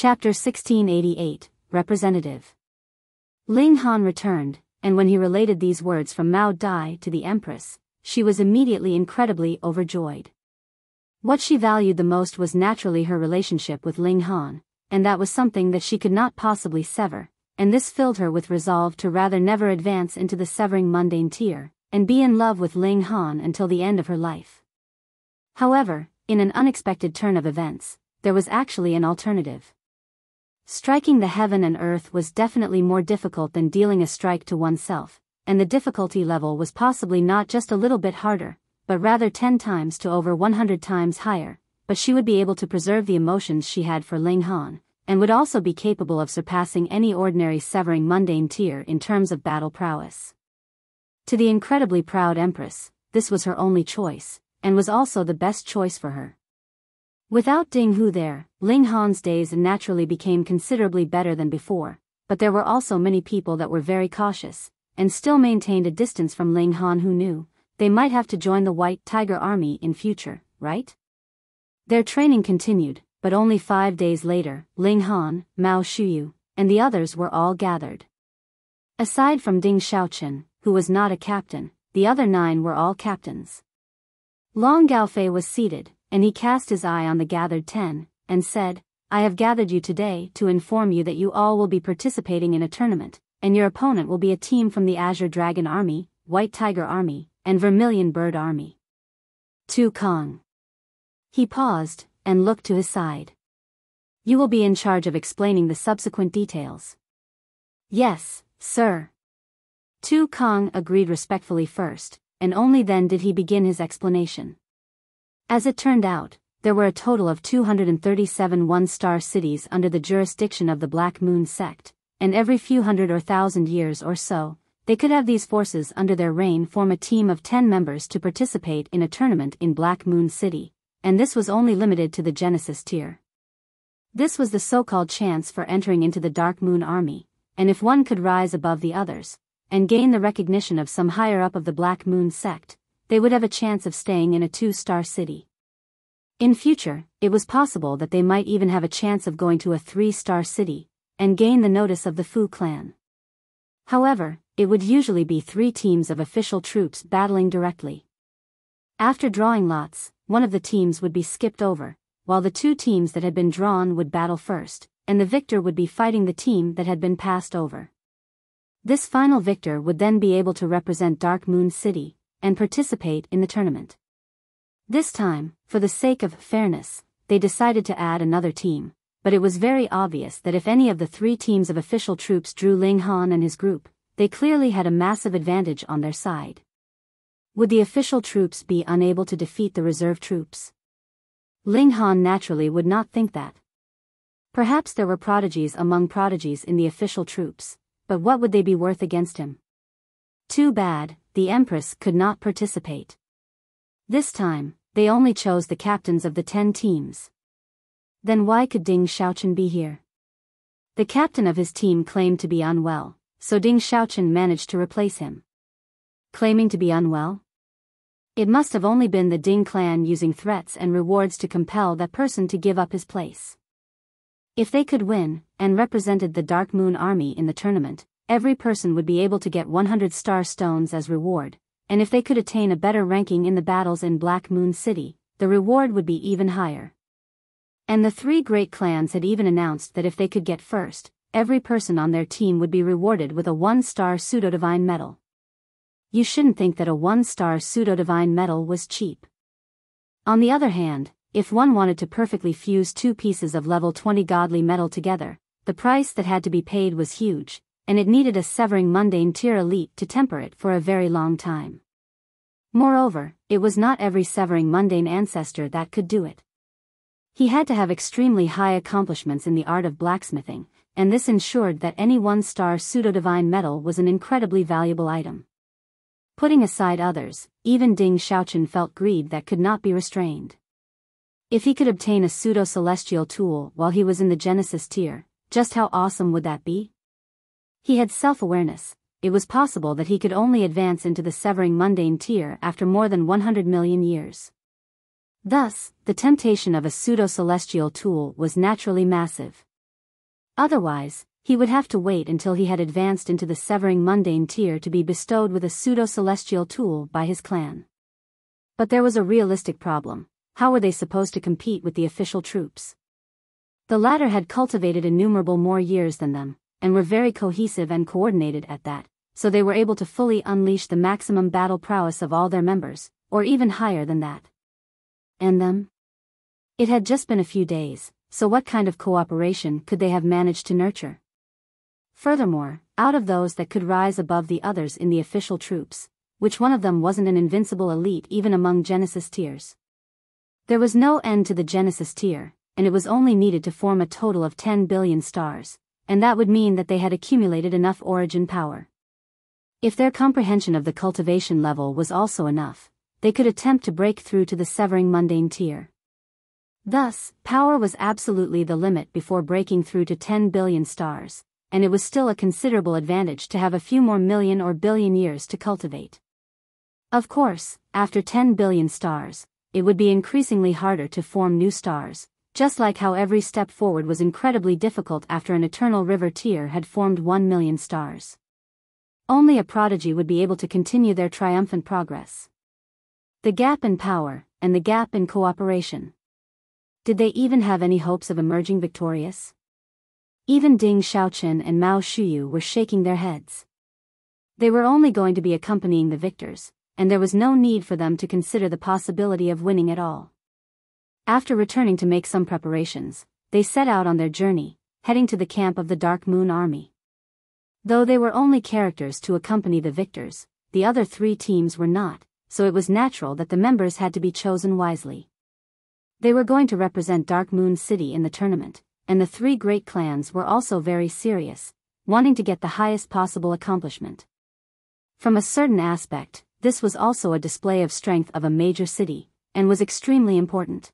Chapter 1688, Representative. Ling Han returned, and when he related these words from Mao Dai to the Empress, she was immediately incredibly overjoyed. What she valued the most was naturally her relationship with Ling Han, and that was something that she could not possibly sever, and this filled her with resolve to rather never advance into the severing mundane tier, and be in love with Ling Han until the end of her life. However, in an unexpected turn of events, there was actually an alternative. Striking the heaven and earth was definitely more difficult than dealing a strike to oneself, and the difficulty level was possibly not just a little bit harder, but rather 10 times to over 100 times higher, but she would be able to preserve the emotions she had for Ling Han, and would also be capable of surpassing any ordinary severing mundane tier in terms of battle prowess. To the incredibly proud Empress, this was her only choice, and was also the best choice for her. Without Ding Hu there, Ling Han's days naturally became considerably better than before, but there were also many people that were very cautious, and still maintained a distance from Ling Han who knew they might have to join the White Tiger Army in future, right? Their training continued, but only 5 days later, Ling Han, Mao Shuyu, and the others were all gathered. Aside from Ding Xiaochen, who was not a captain, the other 9 were all captains. Long Gaofei was seated, and he cast his eye on the gathered 10, and said, "I have gathered you today to inform you that you all will be participating in a tournament, and your opponent will be a team from the Azure Dragon Army, White Tiger Army, and Vermilion Bird Army." Tu Kong. He paused, and looked to his side. "You will be in charge of explaining the subsequent details." "Yes, sir." Tu Kong agreed respectfully first, and only then did he begin his explanation. As it turned out, there were a total of 237 one-star cities under the jurisdiction of the Black Moon sect, and every few hundred or thousand years or so, they could have these forces under their reign form a team of 10 members to participate in a tournament in Black Moon City, and this was only limited to the Genesis tier. This was the so-called chance for entering into the Dark Moon Army, and if one could rise above the others, and gain the recognition of some higher up of the Black Moon sect, they would have a chance of staying in a 2-star city. In future, it was possible that they might even have a chance of going to a 3-star city, and gain the notice of the Fu clan. However, it would usually be 3 teams of official troops battling directly. After drawing lots, one of the teams would be skipped over, while the 2 teams that had been drawn would battle first, and the victor would be fighting the team that had been passed over. This final victor would then be able to represent Dark Moon City, and participate in the tournament. This time, for the sake of fairness, they decided to add another team, but it was very obvious that if any of the 3 teams of official troops drew Ling Han and his group, they clearly had a massive advantage on their side. Would the official troops be unable to defeat the reserve troops? Ling Han naturally would not think that. Perhaps there were prodigies among prodigies in the official troops, but what would they be worth against him? Too bad, the Empress could not participate. This time, they only chose the captains of the 10 teams. Then why could Ding Xiaochen be here? The captain of his team claimed to be unwell, so Ding Xiaochen managed to replace him. Claiming to be unwell? It must have only been the Ding clan using threats and rewards to compel that person to give up his place. If they could win, and represented the Dark Moon Army in the tournament, every person would be able to get 100 star stones as reward, and if they could attain a better ranking in the battles in Black Moon City, the reward would be even higher. And the 3 great clans had even announced that if they could get first, every person on their team would be rewarded with a 1-star pseudo-divine medal. You shouldn't think that a 1-star pseudo-divine medal was cheap. On the other hand, if one wanted to perfectly fuse 2 pieces of level 20 godly metal together, the price that had to be paid was huge, and it needed a severing mundane tier elite to temper it for a very long time. Moreover, it was not every severing mundane ancestor that could do it. He had to have extremely high accomplishments in the art of blacksmithing, and this ensured that any 1-star pseudo-divine metal was an incredibly valuable item. Putting aside others, even Ding Xiaochen felt greed that could not be restrained. If he could obtain a pseudo-celestial tool while he was in the Genesis tier, just how awesome would that be? He had self-awareness. It was possible that he could only advance into the severing mundane tier after more than 100 million years. Thus, the temptation of a pseudo-celestial tool was naturally massive. Otherwise, he would have to wait until he had advanced into the severing mundane tier to be bestowed with a pseudo-celestial tool by his clan. But there was a realistic problem. How were they supposed to compete with the official troops? The latter had cultivated innumerable more years than them, and were very cohesive and coordinated at that, so they were able to fully unleash the maximum battle prowess of all their members, or even higher than that. And them? It had just been a few days, so what kind of cooperation could they have managed to nurture? Furthermore, out of those that could rise above the others in the official troops, which one of them wasn't an invincible elite even among Genesis tiers? There was no end to the Genesis tier, and it was only needed to form a total of 10 billion stars, and that would mean that they had accumulated enough origin power. If their comprehension of the cultivation level was also enough, they could attempt to break through to the severing mundane tier. Thus, power was absolutely the limit before breaking through to 10 billion stars, and it was still a considerable advantage to have a few more million or billion years to cultivate. Of course, after 10 billion stars, it would be increasingly harder to form new stars, just like how every step forward was incredibly difficult after an eternal river tier had formed 1 million stars. Only a prodigy would be able to continue their triumphant progress. The gap in power, and the gap in cooperation. Did they even have any hopes of emerging victorious? Even Ding Xiaoqun and Mao Shuyu were shaking their heads. They were only going to be accompanying the victors, and there was no need for them to consider the possibility of winning at all. After returning to make some preparations, they set out on their journey, heading to the camp of the Dark Moon Army. Though they were only characters to accompany the victors, the other three teams were not, so it was natural that the members had to be chosen wisely. They were going to represent Dark Moon City in the tournament, and the three great clans were also very serious, wanting to get the highest possible accomplishment. From a certain aspect, this was also a display of strength of a major city, and was extremely important.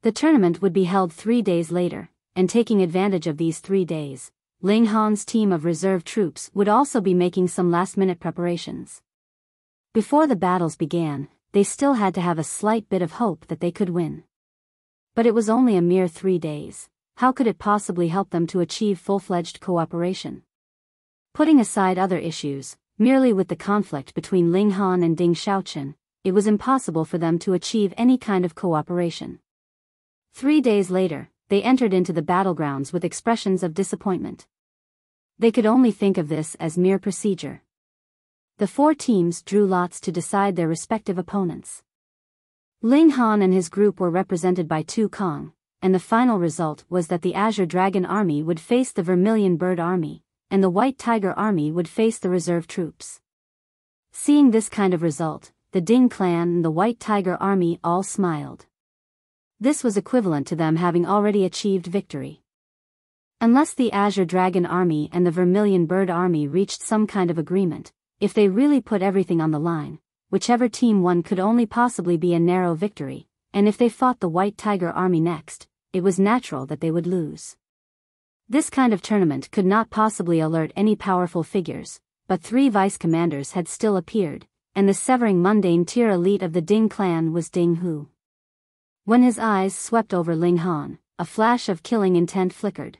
The tournament would be held 3 days later, and taking advantage of these 3 days, Ling Han's team of reserve troops would also be making some last-minute preparations. Before the battles began, they still had to have a slight bit of hope that they could win. But it was only a mere 3 days. How could it possibly help them to achieve full-fledged cooperation? Putting aside other issues, merely with the conflict between Ling Han and Ding Xiaoqun, it was impossible for them to achieve any kind of cooperation. 3 days later, they entered into the battlegrounds with expressions of disappointment. They could only think of this as mere procedure. The 4 teams drew lots to decide their respective opponents. Ling Han and his group were represented by Tu Kong, and the final result was that the Azure Dragon Army would face the Vermilion Bird Army, and the White Tiger Army would face the reserve troops. Seeing this kind of result, the Ding Clan and the White Tiger Army all smiled. This was equivalent to them having already achieved victory. Unless the Azure Dragon Army and the Vermilion Bird Army reached some kind of agreement, if they really put everything on the line, whichever team won could only possibly be a narrow victory, and if they fought the White Tiger Army next, it was natural that they would lose. This kind of tournament could not possibly alert any powerful figures, but 3 vice commanders had still appeared, and the severing mundane tier elite of the Ding clan was Ding Hu. When his eyes swept over Ling Han, a flash of killing intent flickered.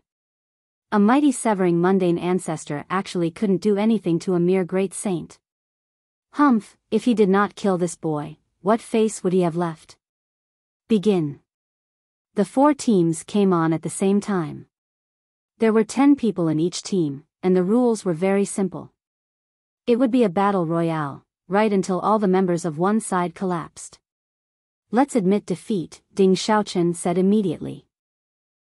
A mighty severing mundane ancestor actually couldn't do anything to a mere great saint. Humph, if he did not kill this boy, what face would he have left? Begin. The 4 teams came on at the same time. There were 10 people in each team, and the rules were very simple. It would be a battle royale, right until all the members of one side collapsed. Let's admit defeat, Ding Xiaoqun said immediately.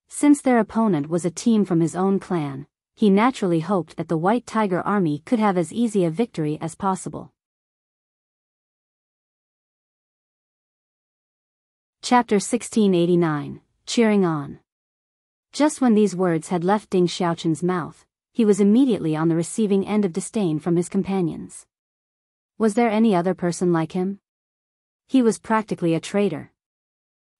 Since their opponent was a team from his own clan, he naturally hoped that the White Tiger Army could have as easy a victory as possible. Chapter 1689, Cheering On. Just when these words had left Ding Xiaoqun's mouth, he was immediately on the receiving end of disdain from his companions. Was there any other person like him? He was practically a traitor.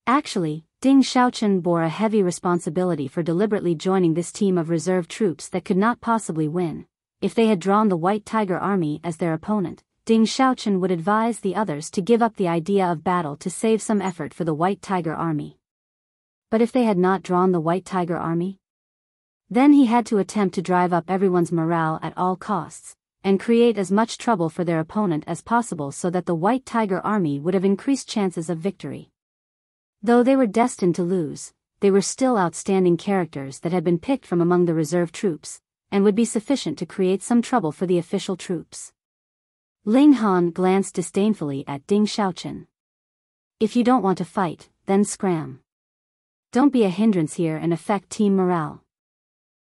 Actually, Ding Xiaoqun bore a heavy responsibility for deliberately joining this team of reserve troops that could not possibly win. If they had drawn the White Tiger Army as their opponent, Ding Xiaoqun would advise the others to give up the idea of battle to save some effort for the White Tiger Army. But if they had not drawn the White Tiger Army? Then he had to attempt to drive up everyone's morale at all costs, and create as much trouble for their opponent as possible so that the White Tiger army would have increased chances of victory. Though they were destined to lose, they were still outstanding characters that had been picked from among the reserve troops, and would be sufficient to create some trouble for the official troops. Ling Han glanced disdainfully at Ding Xiaochen. If you don't want to fight, then scram. Don't be a hindrance here and affect team morale.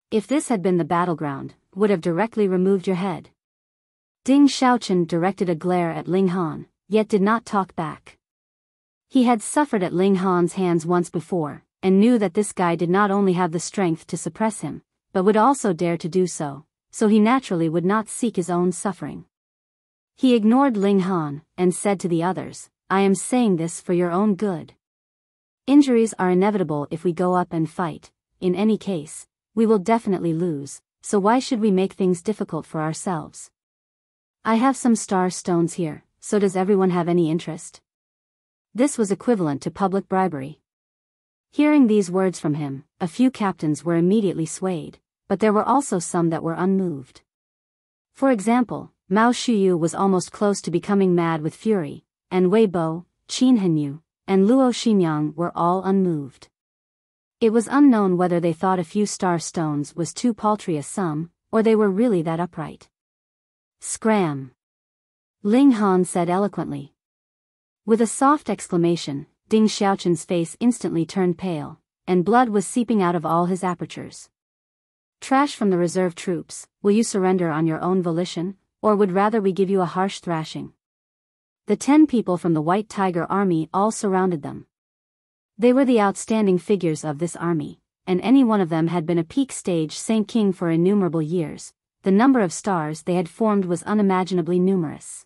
If this had been the battleground, would have directly removed your head. Ding Xiaochen directed a glare at Ling Han, yet did not talk back. He had suffered at Ling Han's hands once before, and knew that this guy did not only have the strength to suppress him, but would also dare to do so, so he naturally would not seek his own suffering. He ignored Ling Han, and said to the others, I am saying this for your own good. Injuries are inevitable if we go up and fight. In any case, we will definitely lose, so why should we make things difficult for ourselves? I have some star stones here, so does everyone have any interest? This was equivalent to public bribery. Hearing these words from him, a few captains were immediately swayed, but there were also some that were unmoved. For example, Mao Shuyu was almost close to becoming mad with fury, and Wei Bo, Qin Henyu, and Luo Xingyang were all unmoved. It was unknown whether they thought a few star stones was too paltry a sum, or they were really that upright. Scram! Ling Han said eloquently. With a soft exclamation, Ding Xiaochen's face instantly turned pale, and blood was seeping out of all his apertures. Trash from the reserve troops, will you surrender on your own volition, or would rather we give you a harsh thrashing? The 10 people from the White Tiger army all surrounded them. They were the outstanding figures of this army, and any one of them had been a peak stage Saint King for innumerable years. The number of stars they had formed was unimaginably numerous.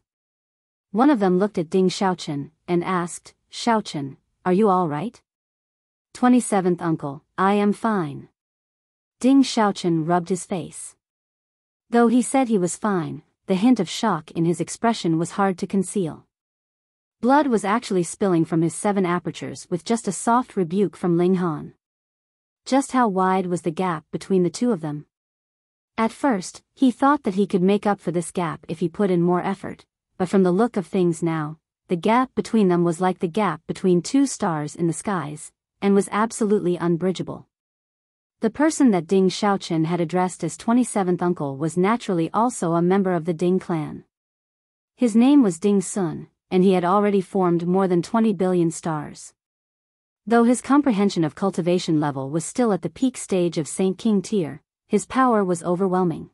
One of them looked at Ding Xiaochen, and asked, Xiaochen, are you all right? 27th uncle, I am fine. Ding Xiaochen rubbed his face. Though he said he was fine, the hint of shock in his expression was hard to conceal. Blood was actually spilling from his 7 apertures with just a soft rebuke from Ling Han. Just how wide was the gap between the two of them? At first, he thought that he could make up for this gap if he put in more effort, but from the look of things now, the gap between them was like the gap between 2 stars in the skies, and was absolutely unbridgeable. The person that Ding Xiaochen had addressed as 27th uncle was naturally also a member of the Ding clan. His name was Ding Sun, and he had already formed more than 20 billion stars. Though his comprehension of cultivation level was still at the peak stage of Saint King tier, his power was overwhelming.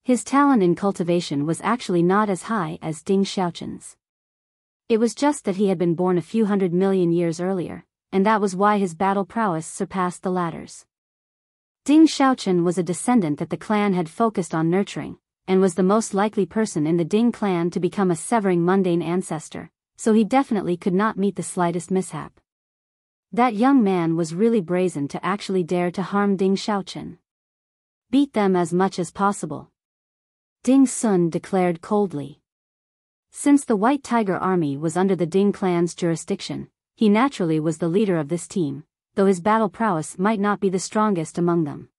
His talent in cultivation was actually not as high as Ding Xiaochen's. It was just that he had been born a few 100 million years earlier, and that was why his battle prowess surpassed the latter's. Ding Xiaochen was a descendant that the clan had focused on nurturing, and was the most likely person in the Ding clan to become a severing mundane ancestor, so he definitely could not meet the slightest mishap. That young man was really brazen to actually dare to harm Ding Xiaochen. Beat them as much as possible. Ding Sun declared coldly. Since the White Tiger army was under the Ding clan's jurisdiction, he naturally was the leader of this team, though his battle prowess might not be the strongest among them.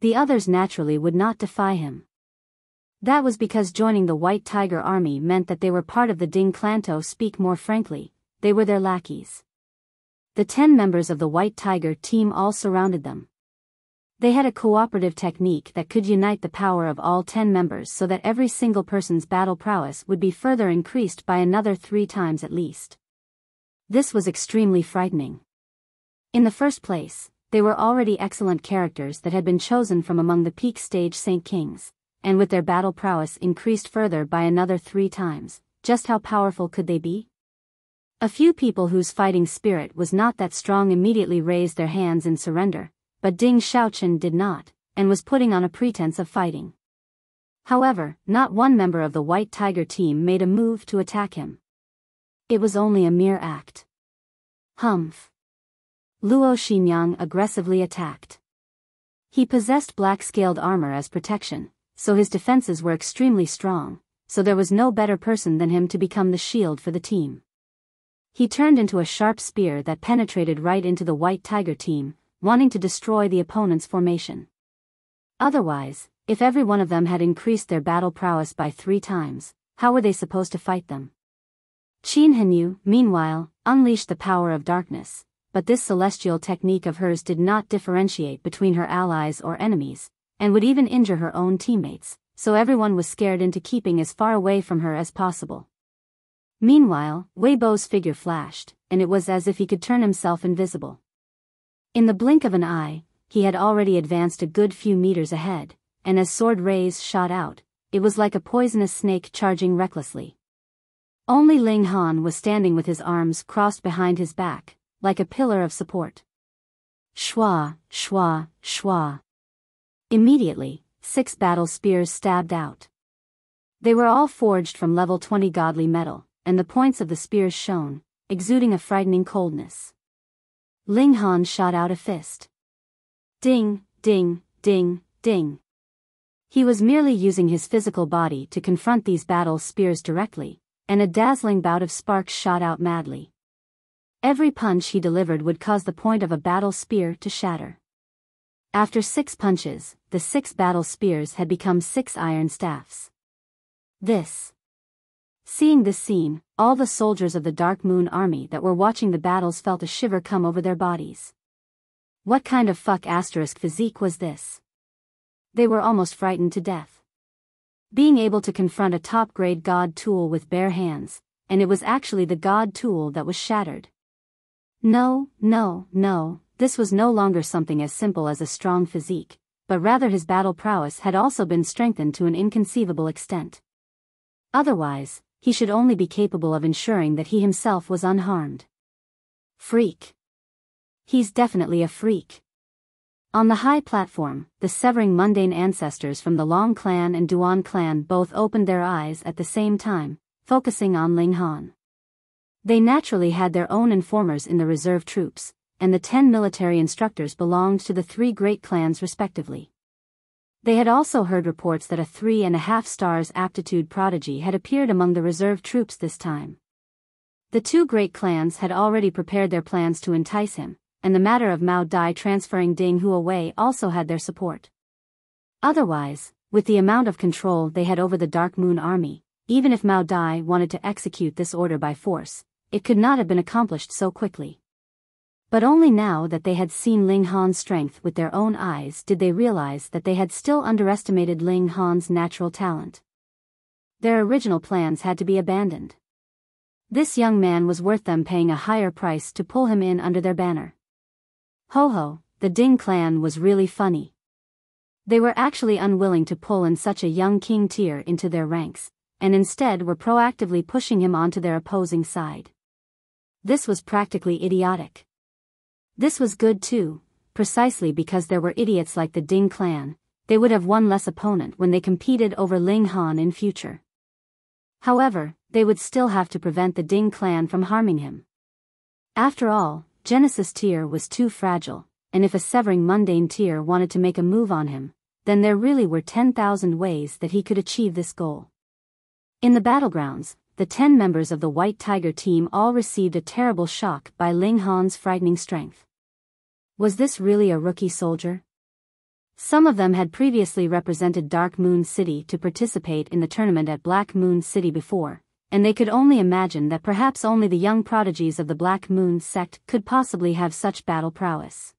The others naturally would not defy him. That was because joining the White Tiger army meant that they were part of the Ding clan. To speak more frankly, they were their lackeys. The 10 members of the White Tiger team all surrounded them. They had a cooperative technique that could unite the power of all 10 members so that every single person's battle prowess would be further increased by another 3 times at least. This was extremely frightening. In the first place, they were already excellent characters that had been chosen from among the peak stage Saint Kings, and with their battle prowess increased further by another 3 times, just how powerful could they be? A few people whose fighting spirit was not that strong immediately raised their hands in surrender, but Ding Xiaochen did not, and was putting on a pretense of fighting. However, not one member of the White Tiger team made a move to attack him. It was only a mere act. Humph. Luo Xingyang aggressively attacked. He possessed black-scaled armor as protection, so his defenses were extremely strong, so there was no better person than him to become the shield for the team. He turned into a sharp spear that penetrated right into the White Tiger team, wanting to destroy the opponent's formation. Otherwise, if every one of them had increased their battle prowess by 3 times, how were they supposed to fight them? Qin Hanyu, meanwhile, unleashed the power of darkness, but this celestial technique of hers did not differentiate between her allies or enemies, and would even injure her own teammates, so everyone was scared into keeping as far away from her as possible. Meanwhile, Weibo's figure flashed, and it was as if he could turn himself invisible. In the blink of an eye, he had already advanced a good few meters ahead, and as sword rays shot out, it was like a poisonous snake charging recklessly. Only Ling Han was standing with his arms crossed behind his back, like a pillar of support. Shwa, shwa, shwa. Immediately, 6 battle spears stabbed out. They were all forged from level 20 godly metal, and the points of the spears shone, exuding a frightening coldness. Ling Han shot out a fist. Ding, ding, ding, ding. He was merely using his physical body to confront these battle spears directly, and a dazzling bout of sparks shot out madly. Every punch he delivered would cause the point of a battle spear to shatter. After 6 punches, the 6 battle spears had become 6 iron staffs. Seeing this scene, all the soldiers of the Dark Moon Army that were watching the battles felt a shiver come over their bodies. What kind of physique was this? They were almost frightened to death. Being able to confront a top-grade god tool with bare hands, and it was actually the god tool that was shattered. No, this was no longer something as simple as a strong physique, but rather his battle prowess had also been strengthened to an inconceivable extent. Otherwise, he should only be capable of ensuring that he himself was unharmed. Freak. He's definitely a freak. On the high platform, the severing mundane ancestors from the Long Clan and Duan Clan both opened their eyes at the same time, focusing on Ling Han. They naturally had their own informers in the reserve troops, and the 10 military instructors belonged to the 3 great clans respectively. They had also heard reports that a 3.5 stars aptitude prodigy had appeared among the reserve troops this time. The 2 great clans had already prepared their plans to entice him, and the matter of Mao Dai transferring Ding Hu away also had their support. Otherwise, with the amount of control they had over the Dark Moon Army, even if Mao Dai wanted to execute this order by force, it could not have been accomplished so quickly. But only now that they had seen Ling Han's strength with their own eyes did they realize that they had still underestimated Ling Han's natural talent. Their original plans had to be abandoned. This young man was worth them paying a higher price to pull him in under their banner. Ho, the Ding clan was really funny. They were actually unwilling to pull in such a young king tier into their ranks, and instead were proactively pushing him onto their opposing side. This was practically idiotic. This was good too, precisely because there were idiots like the Ding clan. They would have one less opponent when they competed over Ling Han in future. However, they would still have to prevent the Ding clan from harming him. After all, Genesis tier was too fragile, and if a severing mundane tier wanted to make a move on him, then there really were 10,000 ways that he could achieve this goal. In the battlegrounds, the 10 members of the White Tiger team all received a terrible shock by Ling Han's frightening strength. Was this really a rookie soldier? Some of them had previously represented Dark Moon City to participate in the tournament at Black Moon City before, and they could only imagine that perhaps only the young prodigies of the Black Moon sect could possibly have such battle prowess.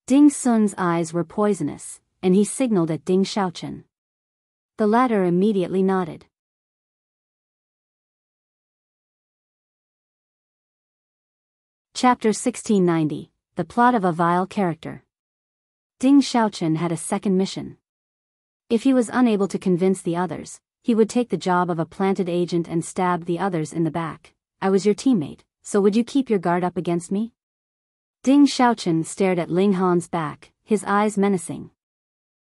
Ding Sun's eyes were poisonous, and he signaled at Ding Xiaochen. The latter immediately nodded. Chapter 1690, The Plot of a Vile Character. Ding Xiaochen had a second mission. If he was unable to convince the others, he would take the job of a planted agent and stab the others in the back. I was your teammate, so would you keep your guard up against me? Ding Xiaochen stared at Ling Han's back, his eyes menacing.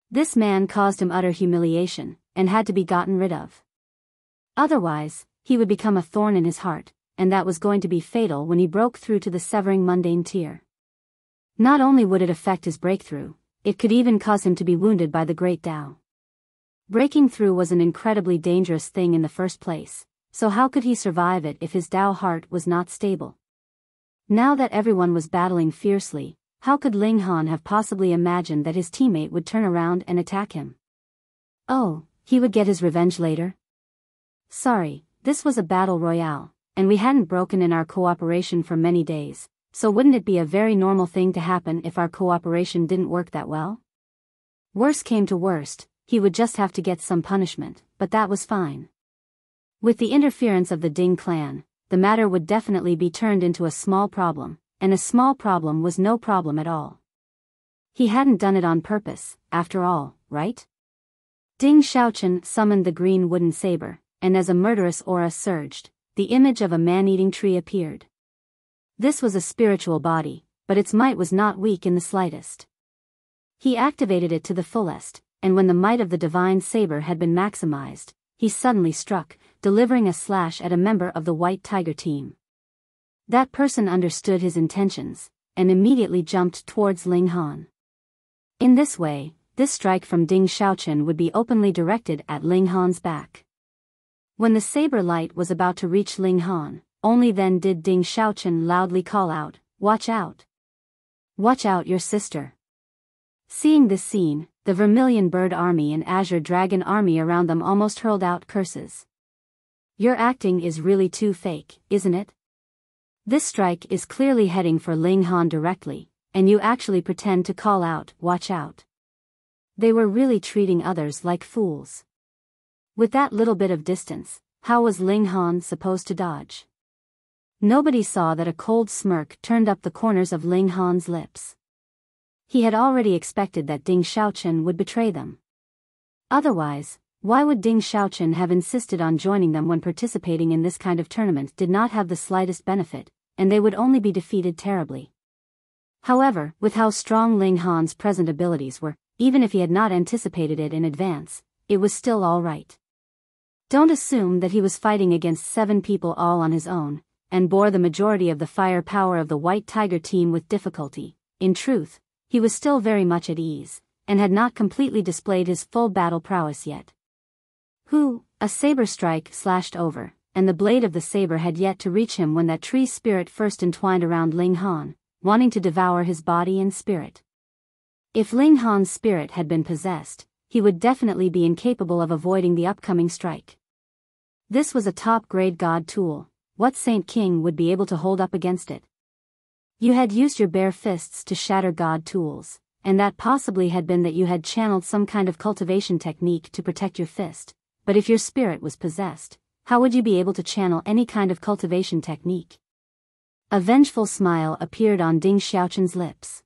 This man caused him utter humiliation, and had to be gotten rid of. Otherwise, he would become a thorn in his heart, and that was going to be fatal when he broke through to the severing mundane tier. Not only would it affect his breakthrough, it could even cause him to be wounded by the Great Tao. Breaking through was an incredibly dangerous thing in the first place, so how could he survive it if his Tao heart was not stable? Now that everyone was battling fiercely, How could Ling Han have possibly imagined that his teammate would turn around and attack him? Oh, he would get his revenge later? Sorry, this was a battle royale, and we hadn't broken in our cooperation for many days, so wouldn't it be a very normal thing to happen if our cooperation didn't work that well? Worst came to worst, he would just have to get some punishment, but that was fine. With the interference of the Ding clan, the matter would definitely be turned into a small problem, and a small problem was no problem at all. He hadn't done it on purpose, after all, right? Ding Xiaochen summoned the green wooden saber, and as a murderous aura surged, the image of a man-eating tree appeared. This was a spiritual body, but its might was not weak in the slightest. He activated it to the fullest, and when the might of the divine saber had been maximized, he suddenly struck, delivering a slash at a member of the White Tiger team. That person understood his intentions, and immediately jumped towards Ling Han. In this way, this strike from Ding Xiaochen would be openly directed at Ling Han's back. When the saber light was about to reach Ling Han, only then did Ding Xiaochen loudly call out, "Watch out! Watch out, your sister!" Seeing this scene, the Vermilion Bird Army and Azure Dragon Army around them almost hurled out curses. Your acting is really too fake, isn't it? This strike is clearly heading for Ling Han directly, and you actually pretend to call out, "Watch out." They were really treating others like fools. With that little bit of distance, how was Ling Han supposed to dodge? Nobody saw that a cold smirk turned up the corners of Ling Han's lips. He had already expected that Ding Xiaochen would betray them. Otherwise, why would Ding Xiaochen have insisted on joining them when participating in this kind of tournament did not have the slightest benefit, and they would only be defeated terribly. However, with how strong Ling Han's present abilities were, even if he had not anticipated it in advance, it was still all right. Don't assume that he was fighting against 7 people all on his own, and bore the majority of the firepower of the White Tiger team with difficulty. In truth, he was still very much at ease, and had not completely displayed his full battle prowess yet. A saber strike slashed over, and the blade of the saber had yet to reach him when that tree spirit first entwined around Ling Han, wanting to devour his body and spirit. If Ling Han's spirit had been possessed, he would definitely be incapable of avoiding the upcoming strike. This was a top-grade god tool. What Saint King would be able to hold up against it? You had used your bare fists to shatter god tools, and that possibly had been that you had channeled some kind of cultivation technique to protect your fist, but if your spirit was possessed, how would you be able to channel any kind of cultivation technique? A vengeful smile appeared on Ding Xiaochen's lips.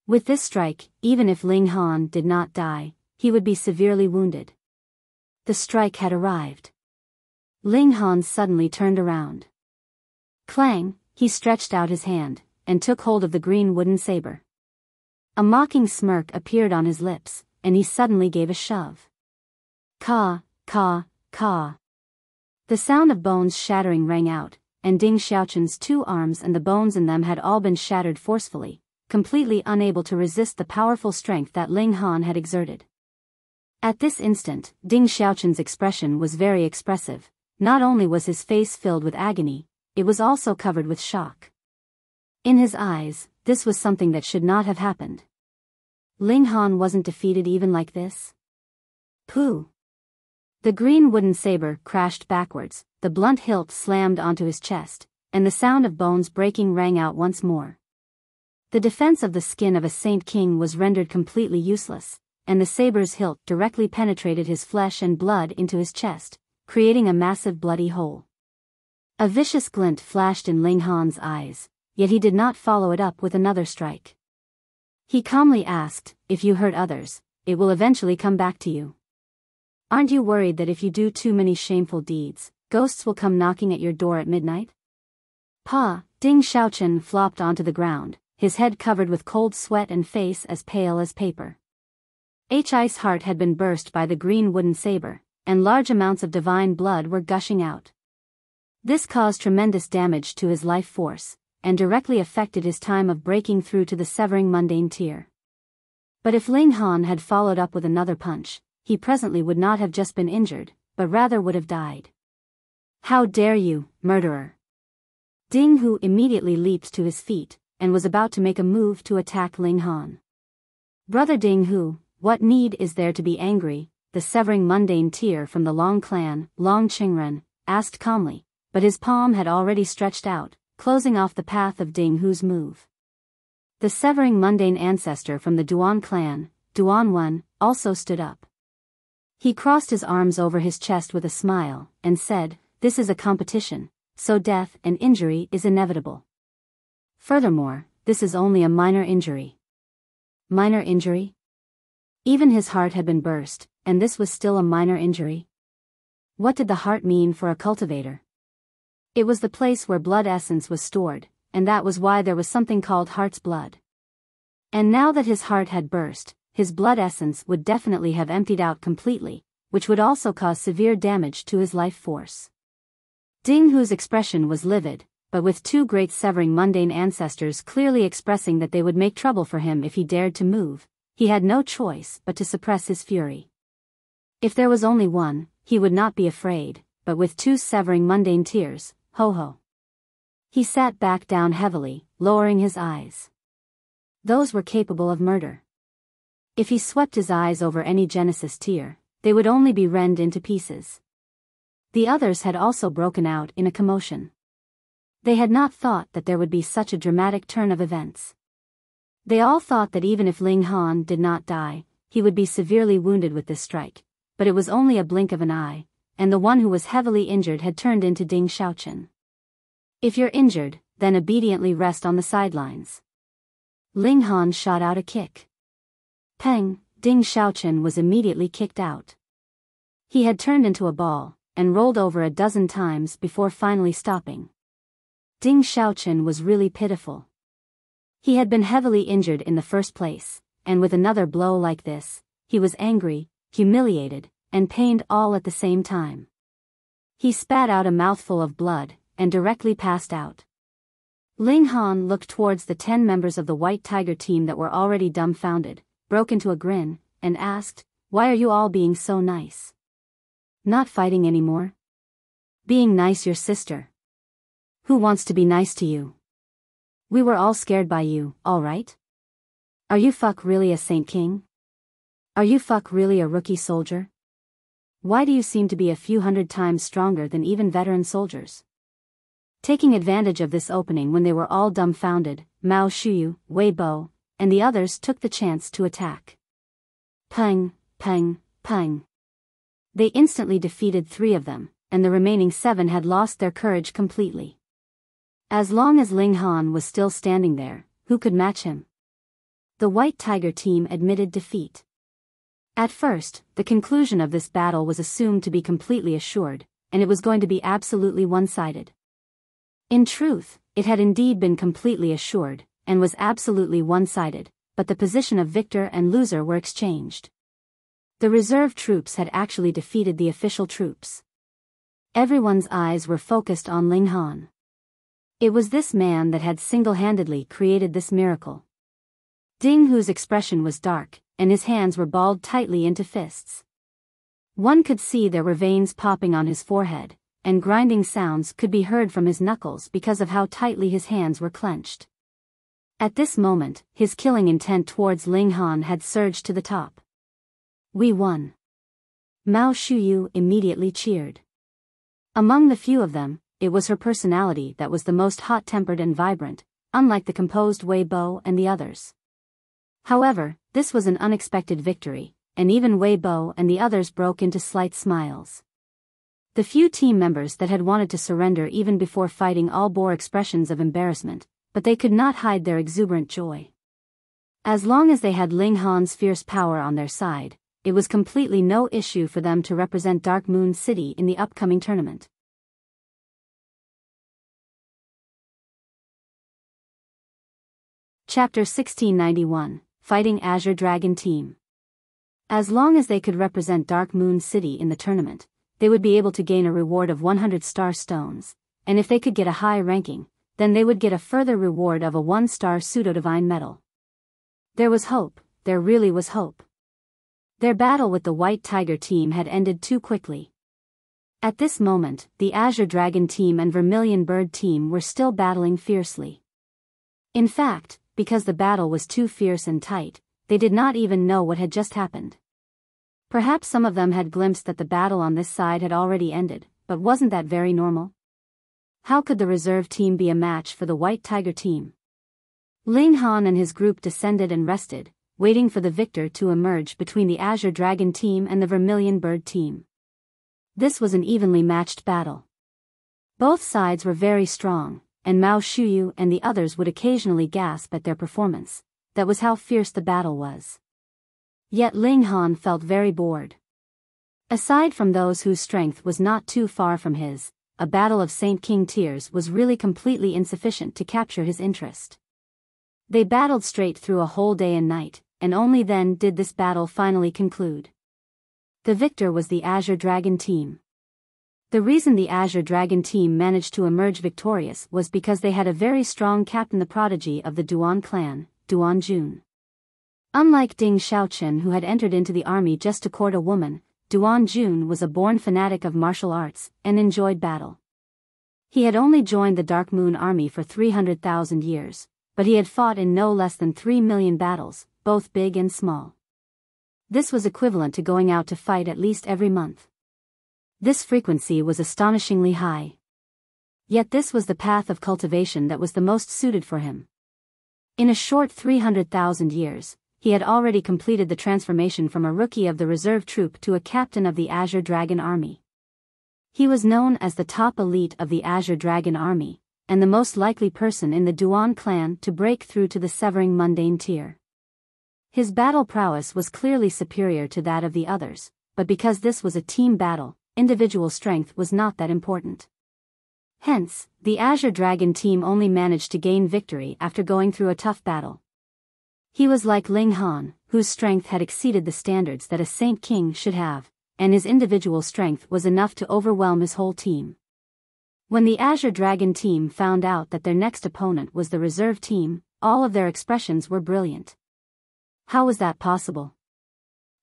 With this strike, even if Ling Han did not die, he would be severely wounded. The strike had arrived. Ling Han suddenly turned around. Clang, he stretched out his hand, and took hold of the green wooden saber. A mocking smirk appeared on his lips, and he suddenly gave a shove. Caw, caw, caw. The sound of bones shattering rang out, and Ding Xiaochen's 2 arms and the bones in them had all been shattered forcefully, completely unable to resist the powerful strength that Ling Han had exerted. At this instant, Ding Xiaochen's expression was very expressive. Not only was his face filled with agony, it was also covered with shock. In his eyes, this was something that should not have happened. Ling Han wasn't defeated even like this. Pooh! The green wooden saber crashed backwards, the blunt hilt slammed onto his chest, and the sound of bones breaking rang out once more. The defense of the skin of a Saint King was rendered completely useless, and the saber's hilt directly penetrated his flesh and blood into his chest, creating a massive bloody hole. A vicious glint flashed in Ling Han's eyes, yet he did not follow it up with another strike. He calmly asked, "If you hurt others, it will eventually come back to you. Aren't you worried that if you do too many shameful deeds, ghosts will come knocking at your door at midnight?" Ding Xiaochen flopped onto the ground, his head covered with cold sweat and face as pale as paper. His heart had been burst by the green wooden saber, and large amounts of divine blood were gushing out. This caused tremendous damage to his life force, and directly affected his time of breaking through to the severing mundane tier. But if Ling Han had followed up with another punch, he presently would not have just been injured, but rather would have died. "How dare you, murderer!" Ding Hu immediately leaped to his feet, and was about to make a move to attack Ling Han. "Brother Ding Hu, what need is there to be angry?" the severing mundane tear from the Long clan, Long Qingren, asked calmly, but his palm had already stretched out, closing off the path of Ding Hu's move. The severing mundane ancestor from the Duan clan, Duan Wen, also stood up. He crossed his arms over his chest with a smile, and said, "This is a competition, so death and injury is inevitable. Furthermore, this is only a minor injury." Minor injury? Even his heart had been burst, and this was still a minor injury. What did the heart mean for a cultivator? It was the place where blood essence was stored, and that was why there was something called heart's blood. And now that his heart had burst, his blood essence would definitely have emptied out completely, which would also cause severe damage to his life force. Ding Hu's expression was livid, but with two great severing mundane ancestors clearly expressing that they would make trouble for him if he dared to move, he had no choice but to suppress his fury. If there was only one, he would not be afraid, but with two severing mundane tears, ho. He sat back down heavily, lowering his eyes. Those were capable of murder. If he swept his eyes over any Genesis tear, they would only be rent into pieces. The others had also broken out in a commotion. They had not thought that there would be such a dramatic turn of events. They all thought that even if Ling Han did not die, he would be severely wounded with this strike, but it was only a blink of an eye, and the one who was heavily injured had turned into Ding Xiaochen. "If you're injured, then obediently rest on the sidelines." Ling Han shot out a kick. Peng, Ding Xiaochen was immediately kicked out. He had turned into a ball, and rolled over a dozen times before finally stopping. Ding Xiaochen was really pitiful. He had been heavily injured in the first place, and with another blow like this, he was angry, humiliated, and pained all at the same time. He spat out a mouthful of blood, and directly passed out. Ling Han looked towards the 10 members of the White Tiger team that were already dumbfounded, broke into a grin, and asked, "Why are you all being so nice? Not fighting anymore? Being nice your sister. Who wants to be nice to you? We were all scared by you, alright? Are you fuck really a Saint King? Are you fuck really a rookie soldier? Why do you seem to be a few hundred times stronger than even veteran soldiers?" Taking advantage of this opening when they were all dumbfounded, Mao Shuyu, Wei Bo, and the others took the chance to attack. Peng, peng, peng. They instantly defeated 3 of them, and the remaining 7 had lost their courage completely. As long as Ling Han was still standing there, who could match him? The White Tiger team admitted defeat. At first, the conclusion of this battle was assumed to be completely assured, and it was going to be absolutely one-sided. In truth, it had indeed been completely assured, and was absolutely one-sided, but the position of victor and loser were exchanged. The reserve troops had actually defeated the official troops. Everyone's eyes were focused on Ling Han. It was this man that had single-handedly created this miracle. Ding Hu's expression was dark, and his hands were balled tightly into fists. One could see there were veins popping on his forehead, and grinding sounds could be heard from his knuckles because of how tightly his hands were clenched. At this moment, his killing intent towards Ling Han had surged to the top. "We won." Mao Shuyu immediately cheered. Among the few of them, it was her personality that was the most hot-tempered and vibrant, unlike the composed Wei Bo and the others. However, this was an unexpected victory, and even Wei Bo and the others broke into slight smiles. The few team members that had wanted to surrender even before fighting all bore expressions of embarrassment, but they could not hide their exuberant joy. As long as they had Ling Han's fierce power on their side, it was completely no issue for them to represent Dark Moon City in the upcoming tournament. Chapter 1691, Fighting Azure Dragon Team. As long as they could represent Dark Moon City in the tournament, they would be able to gain a reward of 100 star stones, and if they could get a high ranking, then they would get a further reward of a 1-star pseudo-divine medal. There was hope, there really was hope. Their battle with the White Tiger team had ended too quickly. At this moment, the Azure Dragon team and Vermilion Bird team were still battling fiercely. In fact, because the battle was too fierce and tight, they did not even know what had just happened. Perhaps some of them had glimpsed that the battle on this side had already ended, but wasn't that very normal? How could the reserve team be a match for the White Tiger team? Ling Han and his group descended and rested, waiting for the victor to emerge between the Azure Dragon team and the Vermilion Bird team. This was an evenly matched battle. Both sides were very strong, and Mao Shuyu and the others would occasionally gasp at their performance. That was how fierce the battle was. Yet Ling Han felt very bored. Aside from those whose strength was not too far from his, a battle of Saint King tiers was really completely insufficient to capture his interest. They battled straight through a whole day and night, and only then did this battle finally conclude. The victor was the Azure Dragon team. The reason the Azure Dragon team managed to emerge victorious was because they had a very strong captain, the prodigy of the Duan clan, Duan Jun. Unlike Ding Xiaochen, who had entered into the army just to court a woman, Duan Jun was a born fanatic of martial arts and enjoyed battle. He had only joined the Dark Moon army for 300,000 years, but he had fought in no less than 3 million battles, both big and small. This was equivalent to going out to fight at least every month. This frequency was astonishingly high. Yet this was the path of cultivation that was the most suited for him. In a short 300,000 years, he had already completed the transformation from a rookie of the reserve troop to a captain of the Azure Dragon army. He was known as the top elite of the Azure Dragon army, and the most likely person in the Duan clan to break through to the Severing Mundane tier. His battle prowess was clearly superior to that of the others, but because this was a team battle, individual strength was not that important. Hence, the Azure Dragon team only managed to gain victory after going through a tough battle. He was like Ling Han, whose strength had exceeded the standards that a Saint King should have, and his individual strength was enough to overwhelm his whole team. When the Azure Dragon team found out that their next opponent was the reserve team, all of their expressions were brilliant. How was that possible?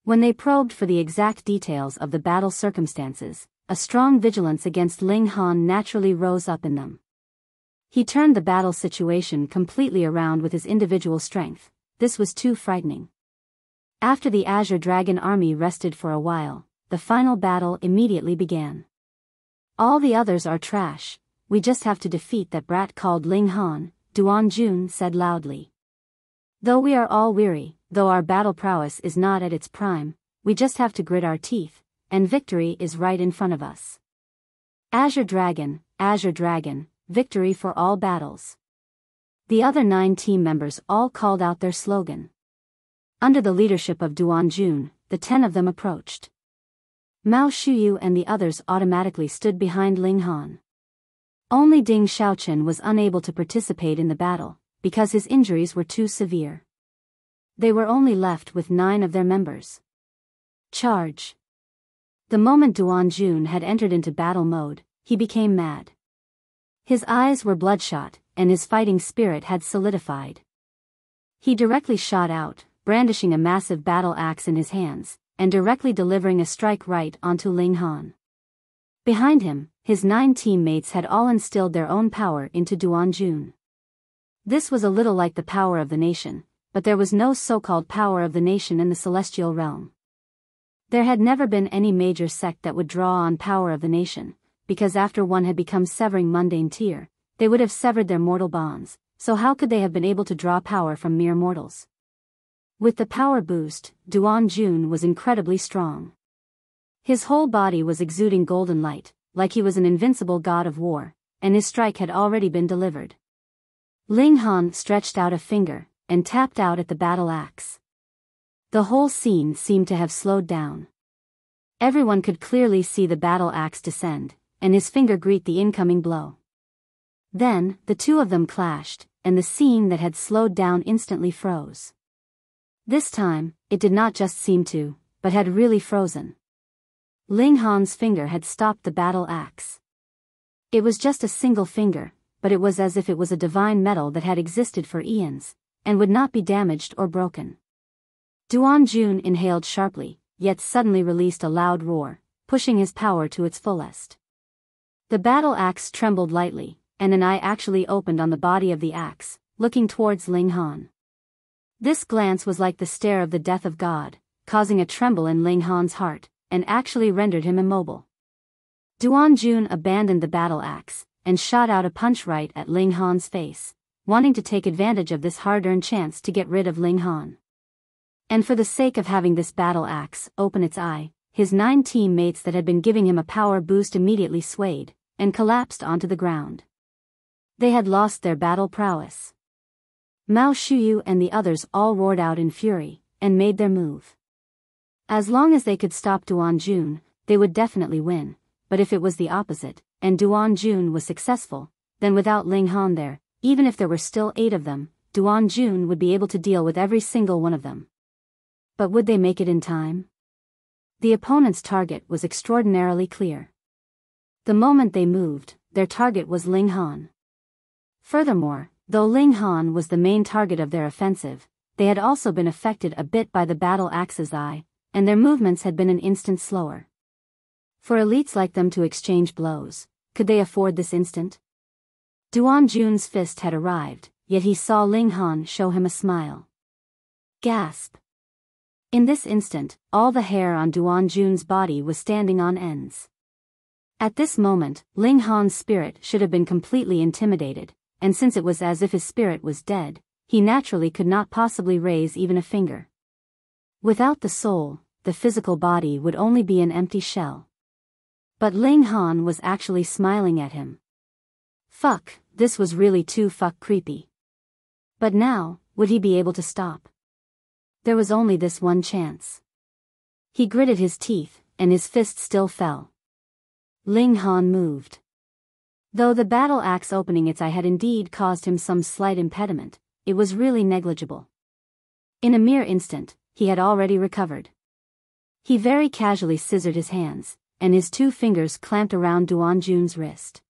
When they probed for the exact details of the battle circumstances, a strong vigilance against Ling Han naturally rose up in them. He turned the battle situation completely around with his individual strength. This was too frightening. After the Azure Dragon army rested for a while, the final battle immediately began. All the others are trash, we just have to defeat that brat called Ling Han, Duan Jun said loudly. Though we are all weary, though our battle prowess is not at its prime, we just have to grit our teeth, and victory is right in front of us. Azure Dragon, victory for all battles. The other 9 team members all called out their slogan. Under the leadership of Duan Jun, the 10 of them approached. Mao Shuyu and the others automatically stood behind Ling Han. Only Ding Xiaochen was unable to participate in the battle, because his injuries were too severe. They were only left with 9 of their members. Charge! The moment Duan Jun had entered into battle mode, he became mad. His eyes were bloodshot, and his fighting spirit had solidified. He directly shot out, brandishing a massive battle axe in his hands, and directly delivering a strike right onto Ling Han. Behind him, his 9 teammates had all instilled their own power into Duan Jun. This was a little like the power of the nation, but there was no so-called power of the nation in the celestial realm. There had never been any major sect that would draw on power of the nation, because after one had become severing mundane tier, they would have severed their mortal bonds, so how could they have been able to draw power from mere mortals? With the power boost, Duan Jun was incredibly strong. His whole body was exuding golden light, like he was an invincible god of war, and his strike had already been delivered. Ling Han stretched out a finger, and tapped out at the battle axe. The whole scene seemed to have slowed down. Everyone could clearly see the battle axe descend, and his finger greet the incoming blow. Then, the two of them clashed, and the scene that had slowed down instantly froze. This time, it did not just seem to, but had really frozen. Ling Han's finger had stopped the battle axe. It was just a single finger, but it was as if it was a divine metal that had existed for eons, and would not be damaged or broken. Duan Jun inhaled sharply, yet suddenly released a loud roar, pushing his power to its fullest. The battle axe trembled lightly, and an eye actually opened on the body of the axe, looking towards Ling Han. This glance was like the stare of the death of God, causing a tremble in Ling Han's heart, and actually rendered him immobile. Duan Jun abandoned the battle axe, and shot out a punch right at Ling Han's face, wanting to take advantage of this hard-earned chance to get rid of Ling Han. And for the sake of having this battle axe open its eye, his 9 teammates that had been giving him a power boost immediately swayed, and collapsed onto the ground. They had lost their battle prowess. Mao Shuyu and the others all roared out in fury, and made their move. As long as they could stop Duan Jun, they would definitely win, but if it was the opposite, and Duan Jun was successful, then without Ling Han there, even if there were still 8 of them, Duan Jun would be able to deal with every single one of them. But would they make it in time? The opponent's target was extraordinarily clear. The moment they moved, their target was Ling Han. Furthermore, though Ling Han was the main target of their offensive, they had also been affected a bit by the battle axe's eye, and their movements had been an instant slower. For elites like them to exchange blows, could they afford this instant? Duan Jun's fist had arrived, yet he saw Ling Han show him a smile. Gasp! In this instant, all the hair on Duan Jun's body was standing on ends. At this moment, Ling Han's spirit should have been completely intimidated, and since it was as if his spirit was dead, he naturally could not possibly raise even a finger. Without the soul, the physical body would only be an empty shell. But Ling Han was actually smiling at him. Fuck, this was really too creepy. But now, would he be able to stop? There was only this one chance. He gritted his teeth, and his fist still fell. Ling Han moved. Though the battle axe opening its eye had indeed caused him some slight impediment, it was really negligible. In a mere instant, he had already recovered. He very casually scissored his hands, and his 2 fingers clamped around Duan Jun's wrist.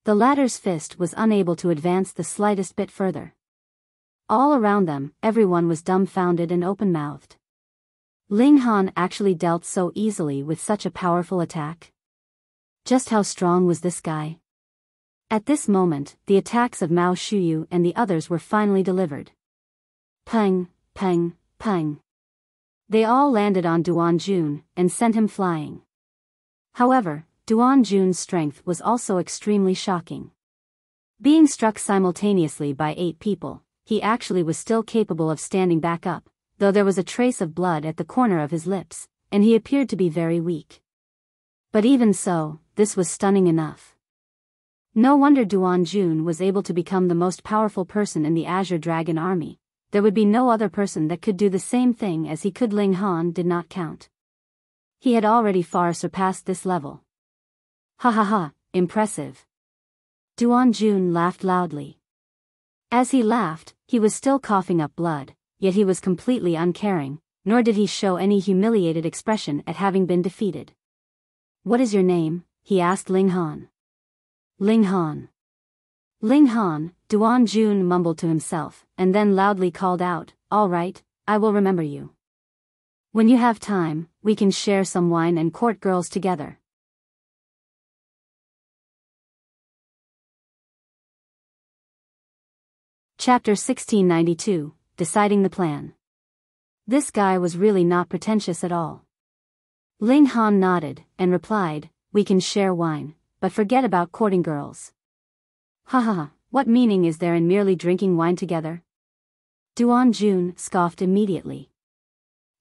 The latter's fist was unable to advance the slightest bit further. All around them, everyone was dumbfounded and open-mouthed. Ling Han actually dealt so easily with such a powerful attack? Just how strong was this guy? At this moment, the attacks of Mao Shuyu and the others were finally delivered. Peng, peng, peng. They all landed on Duan Jun, and sent him flying. However, Duan Jun's strength was also extremely shocking. Being struck simultaneously by 8 people, he actually was still capable of standing back up, though there was a trace of blood at the corner of his lips, and he appeared to be very weak. But even so, this was stunning enough. No wonder Duan Jun was able to become the most powerful person in the Azure Dragon army. There would be no other person that could do the same thing as he could. Ling Han did not count. He had already far surpassed this level. Ha ha ha, impressive. Duan Jun laughed loudly. As he laughed, he was still coughing up blood, yet he was completely uncaring, nor did he show any humiliated expression at having been defeated. What is your name? He asked Ling Han. Ling Han. Ling Han, Duan Jun mumbled to himself, and then loudly called out, all right, I will remember you. When you have time, we can share some wine and court girls together. Chapter 1692, Deciding the Plan. This guy was really not pretentious at all. Ling Han nodded, and replied, we can share wine, but forget about courting girls. Ha ha ha, what meaning is there in merely drinking wine together? Duan Jun scoffed immediately.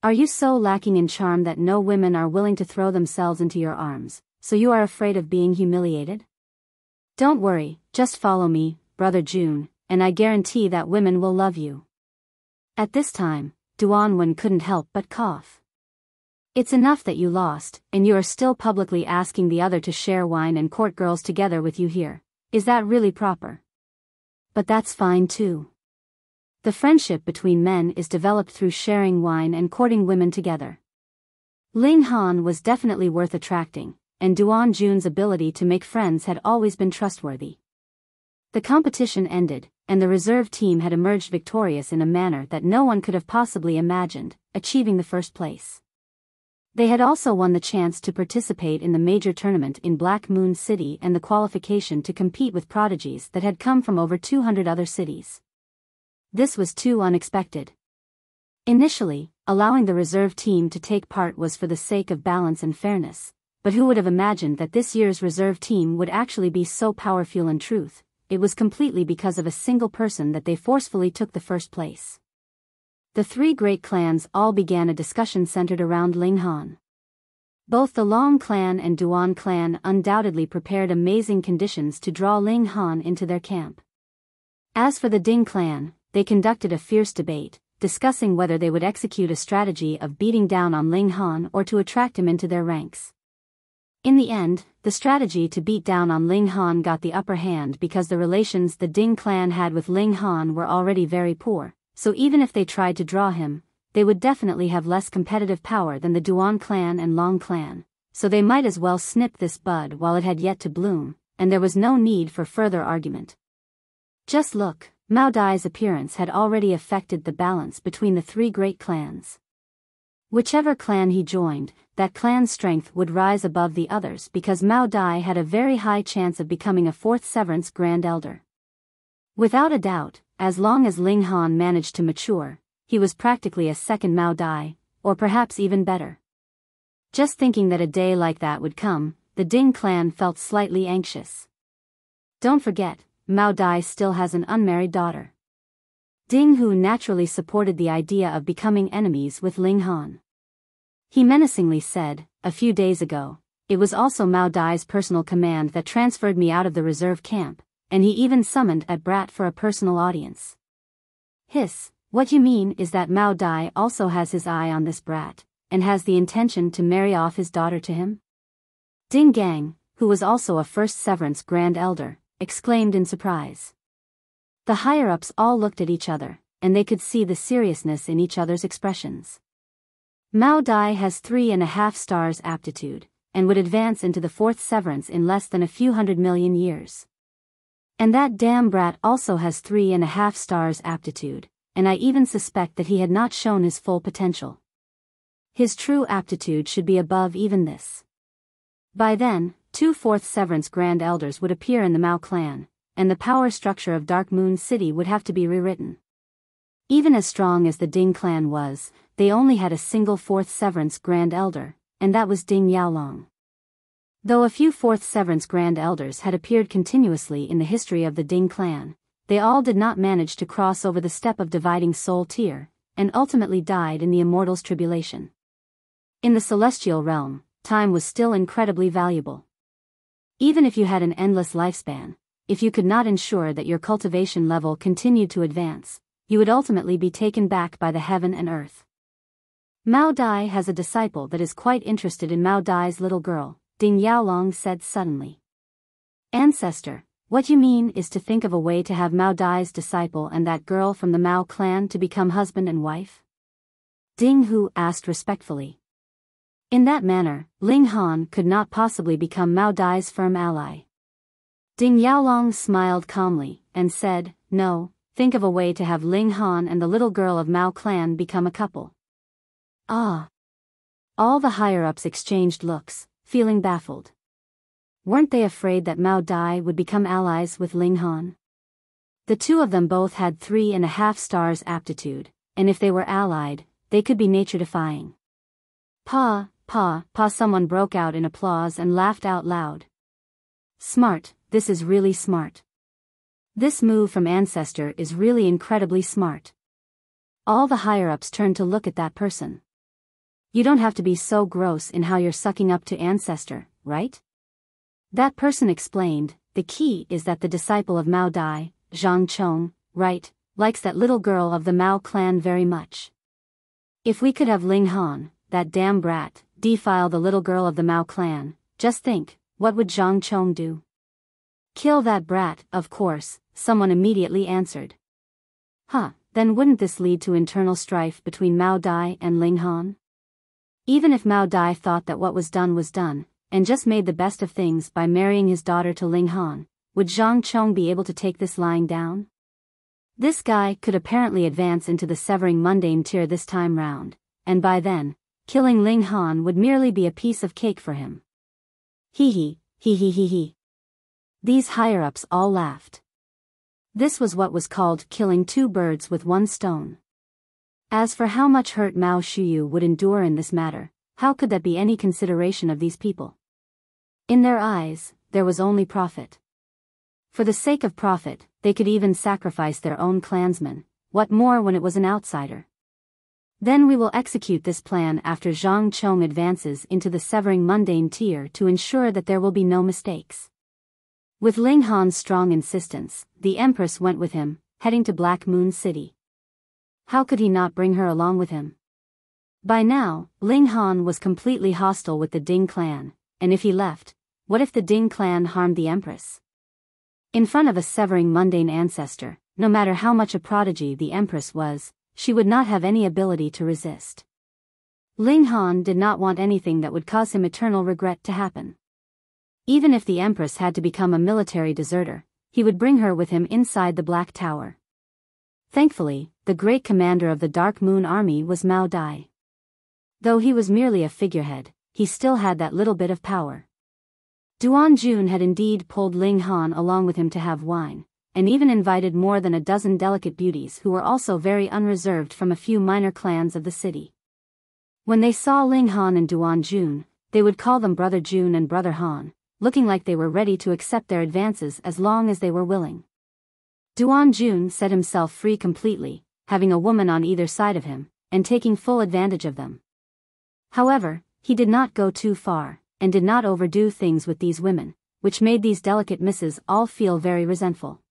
Are you so lacking in charm that no women are willing to throw themselves into your arms, so you are afraid of being humiliated? Don't worry, just follow me, brother Jun, and I guarantee that women will love you. At this time, Duan Wen couldn't help but cough. It's enough that you lost, and you are still publicly asking the other to share wine and court girls together with you here. Is that really proper? But that's fine too. The friendship between men is developed through sharing wine and courting women together. Ling Han was definitely worth attracting, and Duan Jun's ability to make friends had always been trustworthy. The competition ended, and the reserve team had emerged victorious in a manner that no one could have possibly imagined, achieving the first place. They had also won the chance to participate in the major tournament in Black Moon City and the qualification to compete with prodigies that had come from over 200 other cities. This was too unexpected. Initially, allowing the reserve team to take part was for the sake of balance and fairness, but who would have imagined that this year's reserve team would actually be so powerful? In truth, it was completely because of a single person that they forcefully took the first place. The three great clans all began a discussion centered around Ling Han. Both the Long clan and Duan clan undoubtedly prepared amazing conditions to draw Ling Han into their camp. As for the Ding clan, they conducted a fierce debate, discussing whether they would execute a strategy of beating down on Ling Han or to attract him into their ranks. In the end, the strategy to beat down on Ling Han got the upper hand because the relations the Ding clan had with Ling Han were already very poor, so even if they tried to draw him, they would definitely have less competitive power than the Duan clan and Long clan, so they might as well snip this bud while it had yet to bloom, and there was no need for further argument. Just look, Mao Dai's appearance had already affected the balance between the three great clans. Whichever clan he joined, that clan's strength would rise above the others because Mao Dai had a very high chance of becoming a fourth severance Grand Elder. Without a doubt, as long as Ling Han managed to mature, he was practically a second Mao Dai, or perhaps even better. Just thinking that a day like that would come, the Ding clan felt slightly anxious. Don't forget, Mao Dai still has an unmarried daughter. Ding Hu naturally supported the idea of becoming enemies with Ling Han. He menacingly said, "A few days ago, it was also Mao Dai's personal command that transferred me out of the reserve camp, and he even summoned a brat for a personal audience." Hiss, what you mean is that Mao Dai also has his eye on this brat, and has the intention to marry off his daughter to him? Ding Gang, who was also a first severance Grand Elder, exclaimed in surprise. The higher-ups all looked at each other, and they could see the seriousness in each other's expressions. Mao Dai has 3.5 stars aptitude, and would advance into the fourth severance in less than a few 100 million years. And that damn brat also has 3.5 stars aptitude, and I even suspect that he had not shown his full potential. His true aptitude should be above even this. By then, 2 fourth severance Grand Elders would appear in the Mao clan, and the power structure of Dark Moon City would have to be rewritten. Even as strong as the Ding clan was, they only had a single fourth severance Grand Elder, and that was Ding Yaolong. Though a few fourth severance Grand Elders had appeared continuously in the history of the Ding clan, they all did not manage to cross over the step of dividing soul tier, and ultimately died in the Immortals' tribulation. In the celestial realm, time was still incredibly valuable. Even if you had an endless lifespan, if you could not ensure that your cultivation level continued to advance, you would ultimately be taken back by the heaven and earth. Mao Dai has a disciple that is quite interested in Mao Dai's little girl, Ding Yaolong said suddenly. Ancestor, what you mean is to think of a way to have Mao Dai's disciple and that girl from the Mao clan to become husband and wife? Ding Hu asked respectfully. In that manner, Ling Han could not possibly become Mao Dai's firm ally. Ding Yaolong smiled calmly, and said, "No, think of a way to have Ling Han and the little girl of Mao clan become a couple." Ah! All the higher-ups exchanged looks, feeling baffled. Weren't they afraid that Mao Dai would become allies with Ling Han? The two of them both had 3.5 stars aptitude, and if they were allied, they could be nature-defying. Pa, someone broke out in applause and laughed out loud. Smart, this is really smart. This move from Ancestor is really incredibly smart. All the higher-ups turned to look at that person. You don't have to be so gross in how you're sucking up to Ancestor, right? That person explained, the key is that the disciple of Mao Dai, Zhang Chong, right, likes that little girl of the Mao clan very much. If we could have Ling Han, that damn brat, defile the little girl of the Mao clan, just think, what would Zhang Chong do? Kill that brat, of course, someone immediately answered. Then wouldn't this lead to internal strife between Mao Dai and Ling Han? Even if Mao Dai thought that what was done, and just made the best of things by marrying his daughter to Ling Han, would Zhang Chong be able to take this lying down? This guy could apparently advance into the severing mundane tier this time round, and by then, killing Ling Han would merely be a piece of cake for him. Hee. These higher-ups all laughed. This was what was called killing two birds with one stone. As for how much hurt Mao Shuyu would endure in this matter, how could that be any consideration of these people? In their eyes, there was only profit. For the sake of profit, they could even sacrifice their own clansmen, what more when it was an outsider? Then we will execute this plan after Zhang Chong advances into the severing mundane tier to ensure that there will be no mistakes. With Ling Han's strong insistence, the Empress went with him, heading to Black Moon City. How could he not bring her along with him? By now, Ling Han was completely hostile with the Ding clan, and if he left, what if the Ding clan harmed the Empress? In front of a severing mundane ancestor, no matter how much a prodigy the Empress was, she would not have any ability to resist. Ling Han did not want anything that would cause him eternal regret to happen. Even if the Empress had to become a military deserter, he would bring her with him inside the Black Tower. Thankfully, the great commander of the Dark Moon Army was Mao Dai. Though he was merely a figurehead, he still had that little bit of power. Duan Jun had indeed pulled Ling Han along with him to have wine, and even invited more than a dozen delicate beauties who were also very unreserved from a few minor clans of the city. When they saw Ling Han and Duan Jun, they would call them Brother Jun and Brother Han, looking like they were ready to accept their advances as long as they were willing. Duan Jun set himself free completely, having a woman on either side of him, and taking full advantage of them. However, he did not go too far, and did not overdo things with these women, which made these delicate misses all feel very resentful.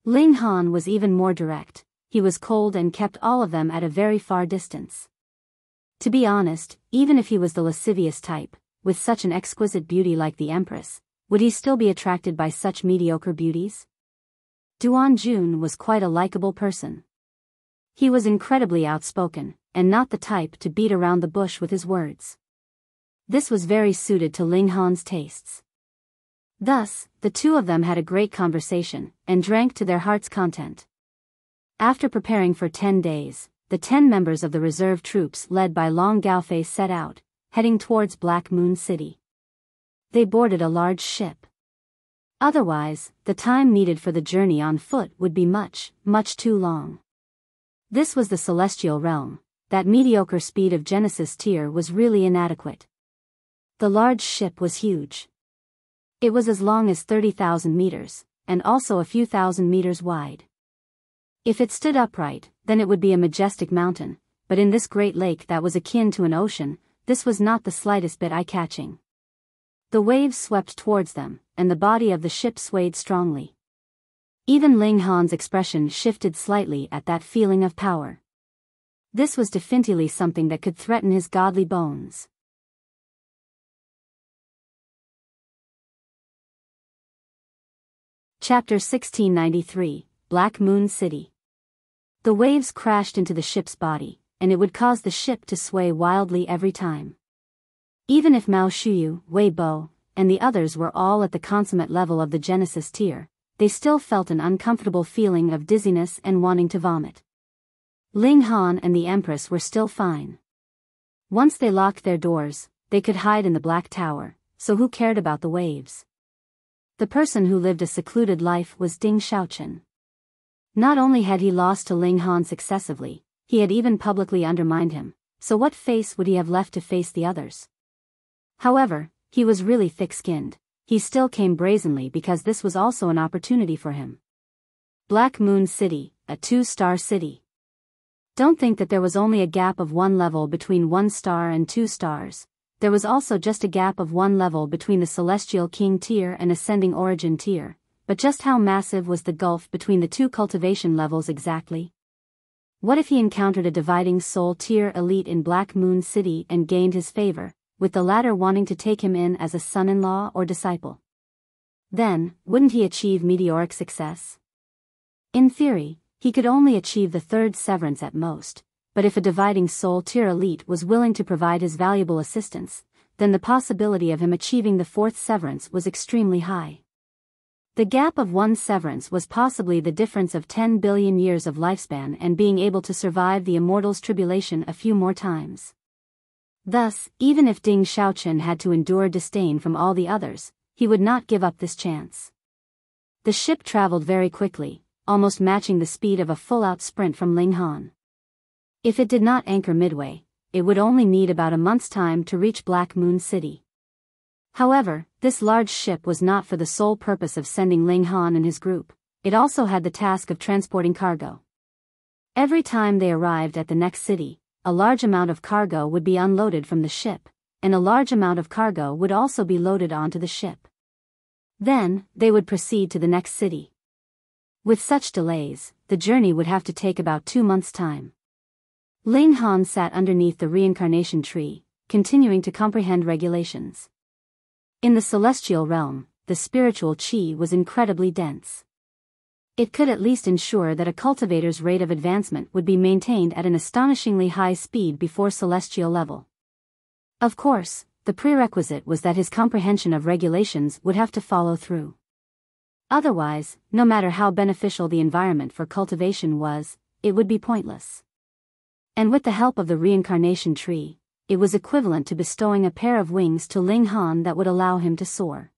Ling Han was even more direct. He was cold and kept all of them at a very far distance. To be honest, even if he was the lascivious type, with such an exquisite beauty like the Empress, would he still be attracted by such mediocre beauties? Duan Jun was quite a likable person. He was incredibly outspoken, and not the type to beat around the bush with his words. This was very suited to Ling Han's tastes. Thus, the two of them had a great conversation, and drank to their heart's content. After preparing for 10 days, the 10 members of the reserve troops led by Long Gaofei set out, heading towards Black Moon City. They boarded a large ship. Otherwise, the time needed for the journey on foot would be much, much too long. This was the celestial realm. That mediocre speed of Genesis tier was really inadequate. The large ship was huge. It was as long as 30,000 meters, and also a few thousand meters wide. If it stood upright, then it would be a majestic mountain, but in this great lake that was akin to an ocean, this was not the slightest bit eye-catching. The waves swept towards them, and the body of the ship swayed strongly. Even Ling Han's expression shifted slightly at that feeling of power. This was definitely something that could threaten his godly bones. Chapter 1693, Black Moon City. The waves crashed into the ship's body, and it would cause the ship to sway wildly every time. Even if Mao Shuyu, Wei Bo, and the others were all at the consummate level of the Genesis tier, they still felt an uncomfortable feeling of dizziness and wanting to vomit. Ling Han and the Empress were still fine. Once they locked their doors, they could hide in the Black Tower, so who cared about the waves? The person who lived a secluded life was Ding Xiaochen. Not only had he lost to Ling Han successively, he had even publicly undermined him, so what face would he have left to face the others? However, he was really thick-skinned. He still came brazenly because this was also an opportunity for him. Black Moon City, a 2-star city. Don't think that there was only a gap of 1 level between 1 star and 2 stars. There was also just a gap of 1 level between the Celestial King tier and Ascending Origin tier, but just how massive was the gulf between the two cultivation levels exactly? What if he encountered a Dividing Soul tier elite in Black Moon City and gained his favor, with the latter wanting to take him in as a son-in-law or disciple? Then, wouldn't he achieve meteoric success? In theory, he could only achieve the 3rd severance at most, but if a Dividing Soul tier elite was willing to provide his valuable assistance, then the possibility of him achieving the 4th severance was extremely high. The gap of 1 severance was possibly the difference of 10 billion years of lifespan and being able to survive the immortal's tribulation a few more times. Thus, even if Ding Xiaochen had to endure disdain from all the others, he would not give up this chance. The ship traveled very quickly, almost matching the speed of a full-out sprint from Ling Han. If it did not anchor midway, it would only need about a month's time to reach Black Moon City. However, this large ship was not for the sole purpose of sending Ling Han and his group. It also had the task of transporting cargo. Every time they arrived at the next city, a large amount of cargo would be unloaded from the ship, and a large amount of cargo would also be loaded onto the ship. Then, they would proceed to the next city. With such delays, the journey would have to take about 2 months' time. Ling Han sat underneath the reincarnation tree, continuing to comprehend regulations. In the celestial realm, the spiritual qi was incredibly dense. It could at least ensure that a cultivator's rate of advancement would be maintained at an astonishingly high speed before celestial level. Of course, the prerequisite was that his comprehension of regulations would have to follow through. Otherwise, no matter how beneficial the environment for cultivation was, it would be pointless. And with the help of the reincarnation tree, it was equivalent to bestowing a pair of wings to Ling Han that would allow him to soar.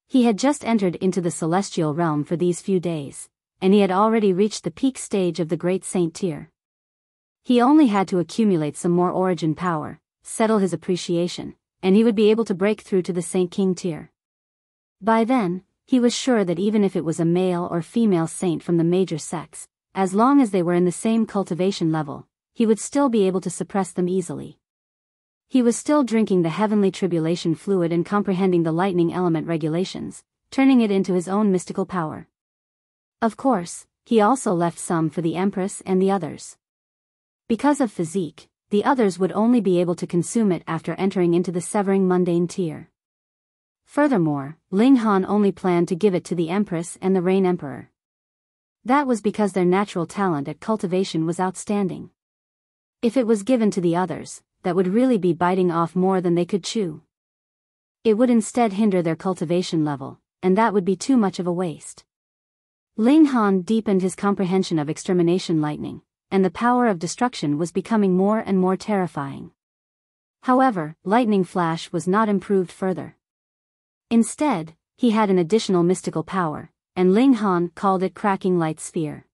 He had just entered into the celestial realm for these few days, and he had already reached the peak stage of the Great Saint tier. He only had to accumulate some more origin power, settle his appreciation, and he would be able to break through to the Saint King tier. By then, he was sure that even if it was a male or female saint from the major sects, as long as they were in the same cultivation level, he would still be able to suppress them easily. He was still drinking the heavenly tribulation fluid and comprehending the lightning element regulations, turning it into his own mystical power. Of course, he also left some for the Empress and the others. Because of physique, the others would only be able to consume it after entering into the severing mundane tier. Furthermore, Ling Han only planned to give it to the Empress and the Rain Emperor. That was because their natural talent at cultivation was outstanding. If it was given to the others, that would really be biting off more than they could chew. It would instead hinder their cultivation level, and that would be too much of a waste. Ling Han deepened his comprehension of extermination lightning, and the power of destruction was becoming more and more terrifying. However, lightning flash was not improved further. Instead, he had an additional mystical power, and Ling Han called it cracking light sphere.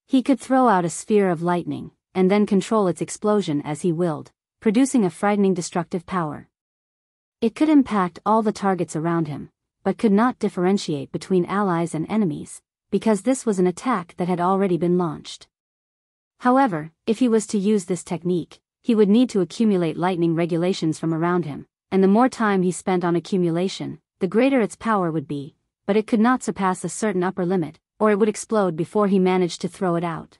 He could throw out a sphere of lightning, and then control its explosion as he willed, producing a frightening destructive power. It could impact all the targets around him, but could not differentiate between allies and enemies, because this was an attack that had already been launched. However, if he was to use this technique, he would need to accumulate lightning regulations from around him, and the more time he spent on accumulation, the greater its power would be, but it could not surpass a certain upper limit, or it would explode before he managed to throw it out.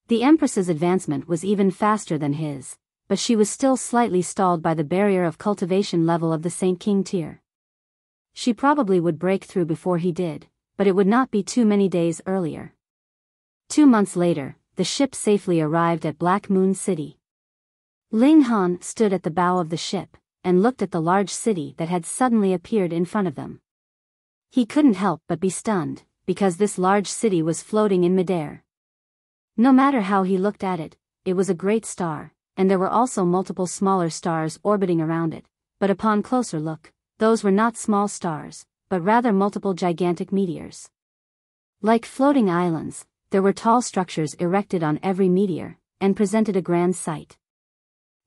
The Empress's advancement was even faster than his, but she was still slightly stalled by the barrier of cultivation level of the Saint King tier. She probably would break through before he did, but it would not be too many days earlier. 2 months later, the ship safely arrived at Black Moon City. Ling Han stood at the bow of the ship, and looked at the large city that had suddenly appeared in front of them. He couldn't help but be stunned, because this large city was floating in midair. No matter how he looked at it, it was a great star, and there were also multiple smaller stars orbiting around it, but upon closer look, those were not small stars, but rather multiple gigantic meteors. Like floating islands, there were tall structures erected on every meteor, and presented a grand sight.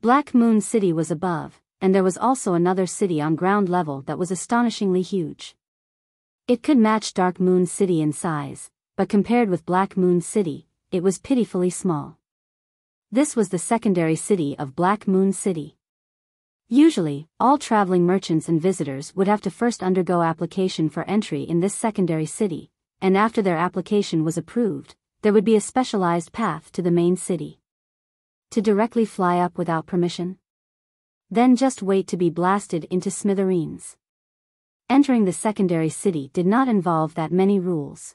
Black Moon City was above, and there was also another city on ground level that was astonishingly huge. It could match Dark Moon City in size, but compared with Black Moon City, it was pitifully small. This was the secondary city of Black Moon City. Usually, all traveling merchants and visitors would have to first undergo application for entry in this secondary city, and after their application was approved, there would be a specialized path to the main city. To directly fly up without permission? Then just wait to be blasted into smithereens. Entering the secondary city did not involve that many rules.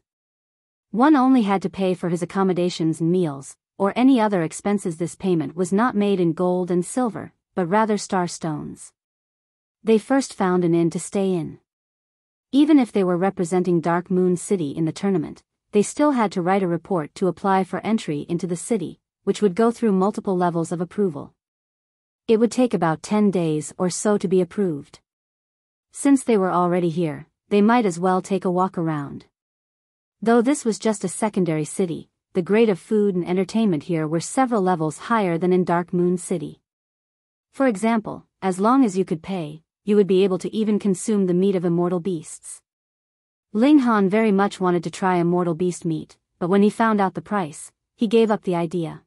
One only had to pay for his accommodations and meals, or any other expenses. This payment was not made in gold and silver, but rather star stones. They first found an inn to stay in. Even if they were representing Dark Moon City in the tournament, they still had to write a report to apply for entry into the city, which would go through multiple levels of approval. It would take about 10 days or so to be approved. Since they were already here, they might as well take a walk around. Though this was just a secondary city, the grade of food and entertainment here were several levels higher than in Dark Moon City. For example, as long as you could pay, you would be able to even consume the meat of immortal beasts. Ling Han very much wanted to try immortal beast meat, but when he found out the price, he gave up the idea.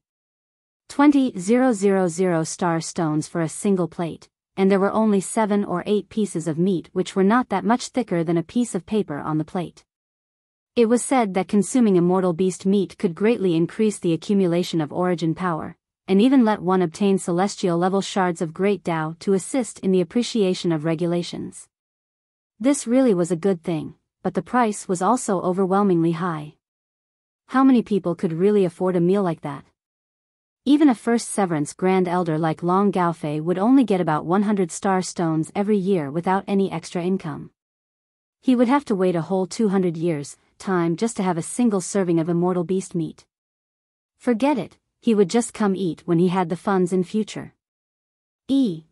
20,000 star stones for a single plate, and there were only 7 or 8 pieces of meat which were not that much thicker than a piece of paper on the plate. It was said that consuming immortal beast meat could greatly increase the accumulation of origin power, and even let one obtain celestial-level shards of great Tao to assist in the appreciation of regulations. This really was a good thing, but the price was also overwhelmingly high. How many people could really afford a meal like that? Even a first severance Grand Elder like Long Gaofei would only get about 100 star stones every year without any extra income. He would have to wait a whole 200 years' time just to have a single serving of immortal beast meat. Forget it, he would just come eat when he had the funds in future.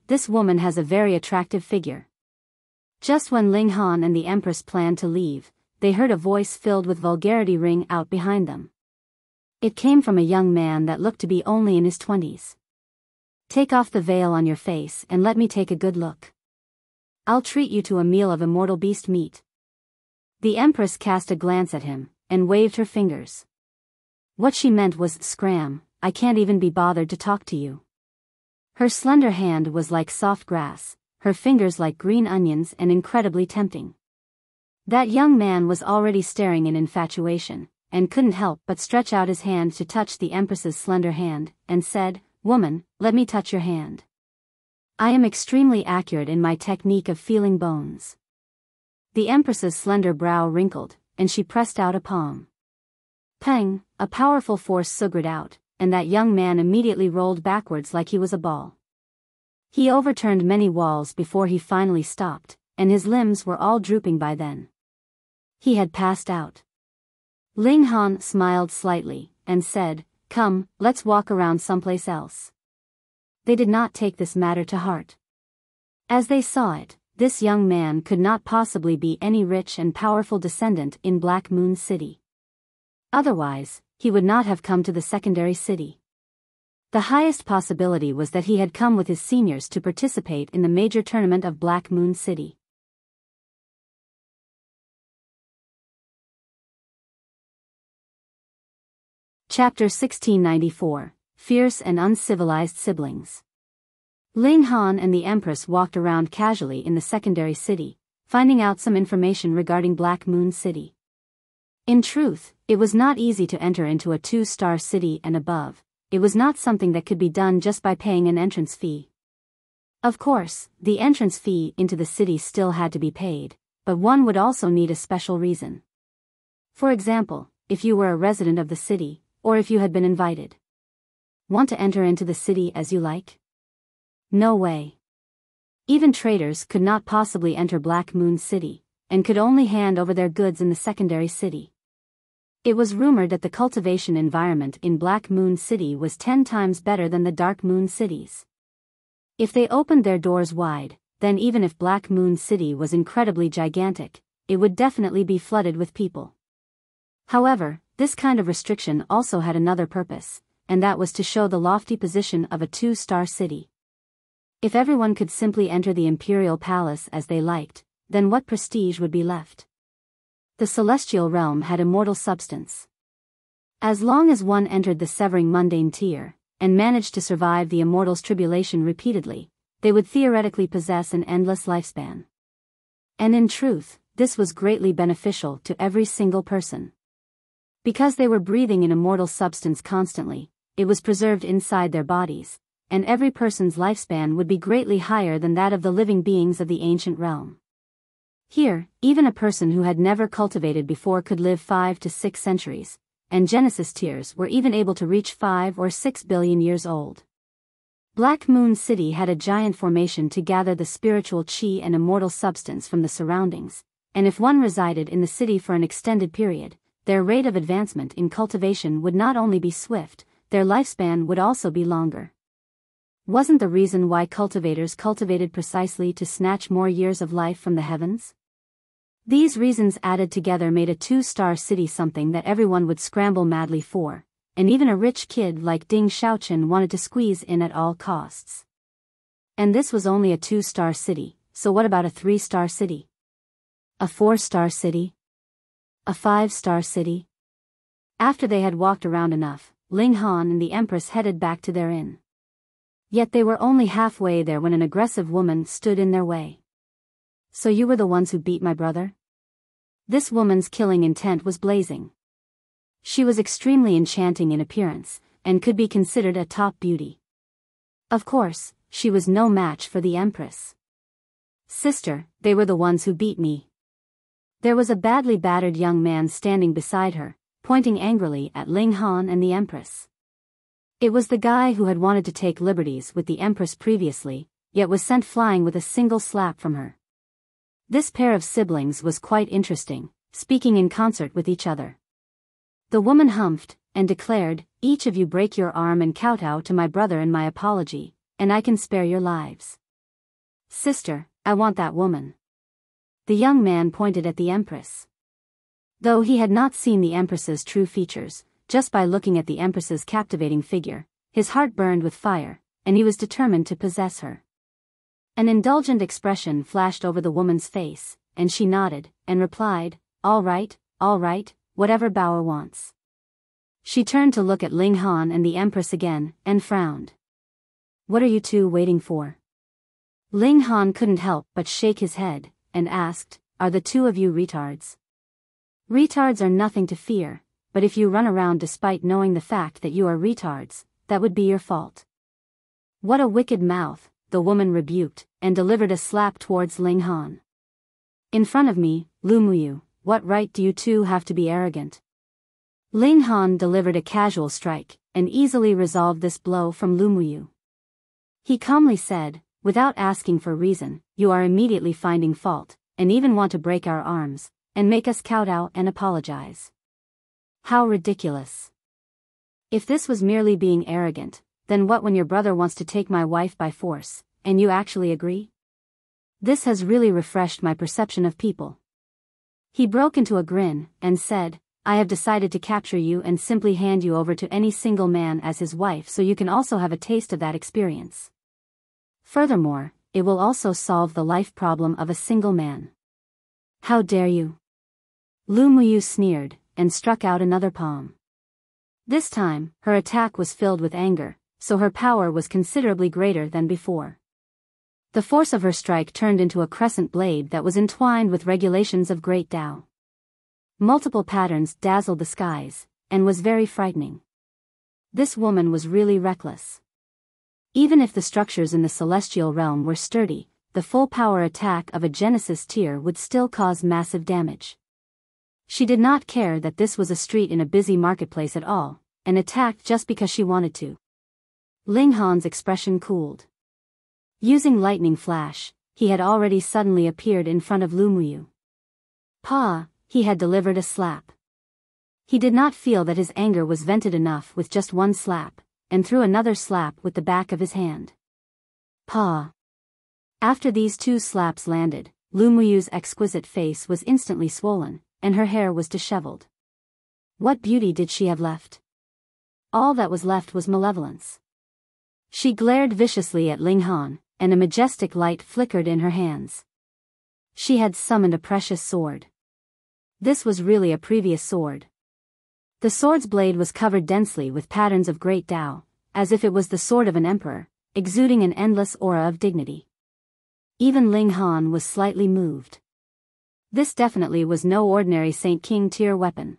This woman has a very attractive figure. Just when Ling Han and the Empress planned to leave, they heard a voice filled with vulgarity ring out behind them. It came from a young man that looked to be only in his 20s. Take off the veil on your face and let me take a good look. I'll treat you to a meal of immortal beast meat. The Empress cast a glance at him, and waved her fingers. What she meant was, scram, I can't even be bothered to talk to you. Her slender hand was like soft grass, her fingers like green onions and incredibly tempting. That young man was already staring in infatuation, and couldn't help but stretch out his hand to touch the Empress's slender hand, and said, Woman, let me touch your hand. I am extremely accurate in my technique of feeling bones. The Empress's slender brow wrinkled, and she pressed out a palm. Pang, a powerful force surged out, and that young man immediately rolled backwards like he was a ball. He overturned many walls before he finally stopped, and his limbs were all drooping by then. He had passed out. Ling Han smiled slightly, and said, Come, let's walk around someplace else. They did not take this matter to heart. As they saw it, this young man could not possibly be any rich and powerful descendant in Black Moon City. Otherwise, he would not have come to the secondary city. The highest possibility was that he had come with his seniors to participate in the major tournament of Black Moon City. Chapter 1694, Fierce and Uncivilized Siblings. Ling Han and the Empress walked around casually in the secondary city, finding out some information regarding Black Moon City. In truth, it was not easy to enter into a 2-star city and above. It was not something that could be done just by paying an entrance fee. Of course, the entrance fee into the city still had to be paid, but one would also need a special reason. For example, if you were a resident of the city, or if you had been invited. Want to enter into the city as you like? No way. Even traders could not possibly enter Black Moon City, and could only hand over their goods in the secondary city. It was rumored that the cultivation environment in Black Moon City was 10 times better than the Dark Moon cities. If they opened their doors wide, then even if Black Moon City was incredibly gigantic, it would definitely be flooded with people. However, this kind of restriction also had another purpose, and that was to show the lofty position of a 2-star city. If everyone could simply enter the imperial palace as they liked, then what prestige would be left? The celestial realm had immortal substance. As long as one entered the severing mundane tier, and managed to survive the immortal's tribulation repeatedly, they would theoretically possess an endless lifespan. And in truth, this was greatly beneficial to every single person. Because they were breathing in immortal substance constantly, it was preserved inside their bodies, and every person's lifespan would be greatly higher than that of the living beings of the ancient realm. Here, even a person who had never cultivated before could live 5 to 6 centuries, and Genesis tiers were even able to reach 5 or 6 billion years old. Black Moon City had a giant formation to gather the spiritual chi and immortal substance from the surroundings, and if one resided in the city for an extended period, their rate of advancement in cultivation would not only be swift, their lifespan would also be longer. Wasn't the reason why cultivators cultivated precisely to snatch more years of life from the heavens? These reasons added together made a 2-star city something that everyone would scramble madly for, and even a rich kid like Ding Xiaochen wanted to squeeze in at all costs. And this was only a 2-star city, so what about a 3-star city? A 4-star city? A 5-star city? After they had walked around enough, Ling Han and the Empress headed back to their inn. Yet they were only halfway there when an aggressive woman stood in their way. So you were the ones who beat my brother? This woman's killing intent was blazing. She was extremely enchanting in appearance, and could be considered a top beauty. Of course, she was no match for the Empress. Sister, they were the ones who beat me. There was a badly battered young man standing beside her, pointing angrily at Ling Han and the Empress. It was the guy who had wanted to take liberties with the Empress previously, yet was sent flying with a single slap from her. This pair of siblings was quite interesting, speaking in concert with each other. The woman humphed, and declared, "Each of you break your arm and kowtow to my brother in my apology, and I can spare your lives." Sister, I want that woman. The young man pointed at the Empress. Though he had not seen the Empress's true features, just by looking at the Empress's captivating figure, his heart burned with fire, and he was determined to possess her. An indulgent expression flashed over the woman's face, and she nodded, and replied, all right, whatever Biyao wants." She turned to look at Ling Han and the Empress again, and frowned. "What are you two waiting for?" Ling Han couldn't help but shake his head, and asked, "Are the two of you retards?" "Retards are nothing to fear, but if you run around despite knowing the fact that you are retards, that would be your fault." "What a wicked mouth," the woman rebuked, and delivered a slap towards Ling Han. "In front of me, Lu Muyu, what right do you two have to be arrogant?" Ling Han delivered a casual strike, and easily resolved this blow from Lu Muyu. He calmly said, "Without asking for reason, you are immediately finding fault, and even want to break our arms, and make us kowtow and apologize. How ridiculous. If this was merely being arrogant, then what when your brother wants to take my wife by force, and you actually agree? This has really refreshed my perception of people." He broke into a grin, and said, "I have decided to capture you and simply hand you over to any single man as his wife so you can also have a taste of that experience. Furthermore, it will also solve the life problem of a single man." "How dare you?" Lu Muyu sneered, and struck out another palm. This time, her attack was filled with anger, so her power was considerably greater than before. The force of her strike turned into a crescent blade that was entwined with regulations of Great Tao. Multiple patterns dazzled the skies, and was very frightening. This woman was really reckless. Even if the structures in the celestial realm were sturdy, the full power attack of a Genesis tier would still cause massive damage. She did not care that this was a street in a busy marketplace at all, and attacked just because she wanted to. Ling Han's expression cooled. Using lightning flash, he had already suddenly appeared in front of Lu Muyu. Pa, he had delivered a slap. He did not feel that his anger was vented enough with just one slap, and threw another slap with the back of his hand. Pa. After these two slaps landed, Lu Muyu's exquisite face was instantly swollen, and her hair was disheveled. What beauty did she have left? All that was left was malevolence. She glared viciously at Ling Han, and a majestic light flickered in her hands. She had summoned a precious sword. This was really a previous sword. The sword's blade was covered densely with patterns of great Tao, as if it was the sword of an emperor, exuding an endless aura of dignity. Even Ling Han was slightly moved. This definitely was no ordinary Saint King tier weapon.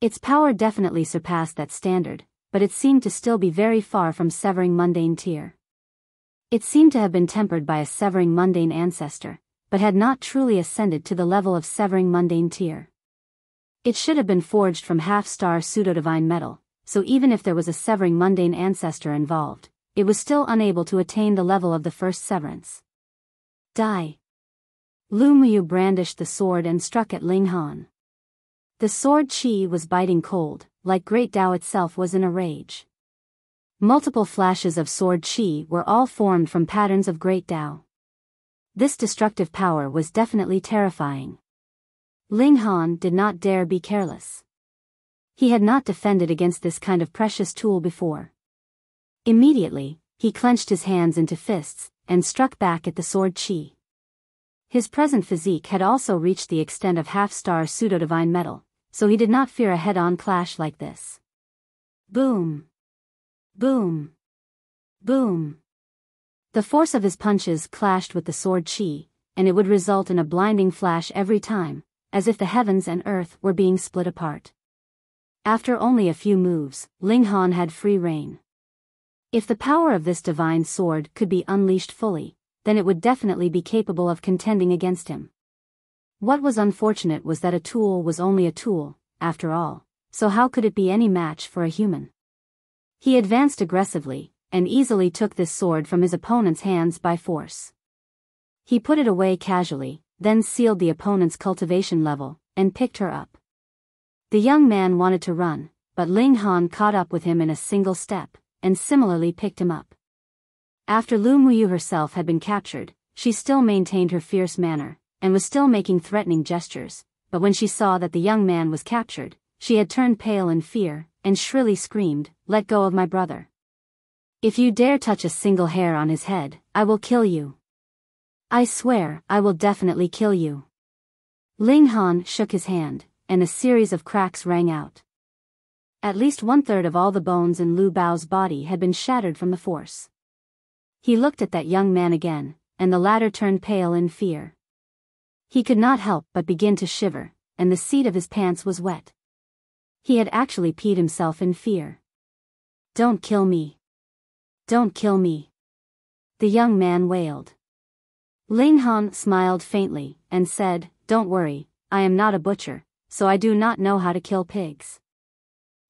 Its power definitely surpassed that standard, but it seemed to still be very far from severing mundane tier. It seemed to have been tempered by a severing mundane ancestor, but had not truly ascended to the level of severing mundane tier. It should have been forged from half-star pseudo-divine metal, so even if there was a severing mundane ancestor involved, it was still unable to attain the level of the first severance. Die. Lu Muyu brandished the sword and struck at Ling Han. The sword chi was biting cold, like Great Tao itself was in a rage. Multiple flashes of sword chi were all formed from patterns of Great Tao. This destructive power was definitely terrifying. Ling Han did not dare be careless. He had not defended against this kind of precious tool before. Immediately, he clenched his hands into fists, and struck back at the sword Qi. His present physique had also reached the extent of half-star pseudo-divine metal, so he did not fear a head-on clash like this. Boom! Boom! Boom! The force of his punches clashed with the sword Qi, and it would result in a blinding flash every time, as if the heavens and earth were being split apart. After only a few moves, Ling Han had free rein. If the power of this divine sword could be unleashed fully, then it would definitely be capable of contending against him. What was unfortunate was that a tool was only a tool, after all, so how could it be any match for a human? He advanced aggressively, and easily took this sword from his opponent's hands by force. He put it away casually, then sealed the opponent's cultivation level, and picked her up. The young man wanted to run, but Ling Han caught up with him in a single step, and similarly picked him up. After Lu Muyu herself had been captured, she still maintained her fierce manner, and was still making threatening gestures, but when she saw that the young man was captured, she had turned pale in fear, and shrilly screamed, "Let go of my brother. If you dare touch a single hair on his head, I will kill you. I swear, I will definitely kill you." Ling Han shook his hand, and a series of cracks rang out. At least 1/3 of all the bones in Lu Bao's body had been shattered from the force. He looked at that young man again, and the latter turned pale in fear. He could not help but begin to shiver, and the seat of his pants was wet. He had actually peed himself in fear. "Don't kill me. Don't kill me," the young man wailed. Ling Han smiled faintly, and said, "Don't worry, I am not a butcher, so I do not know how to kill pigs.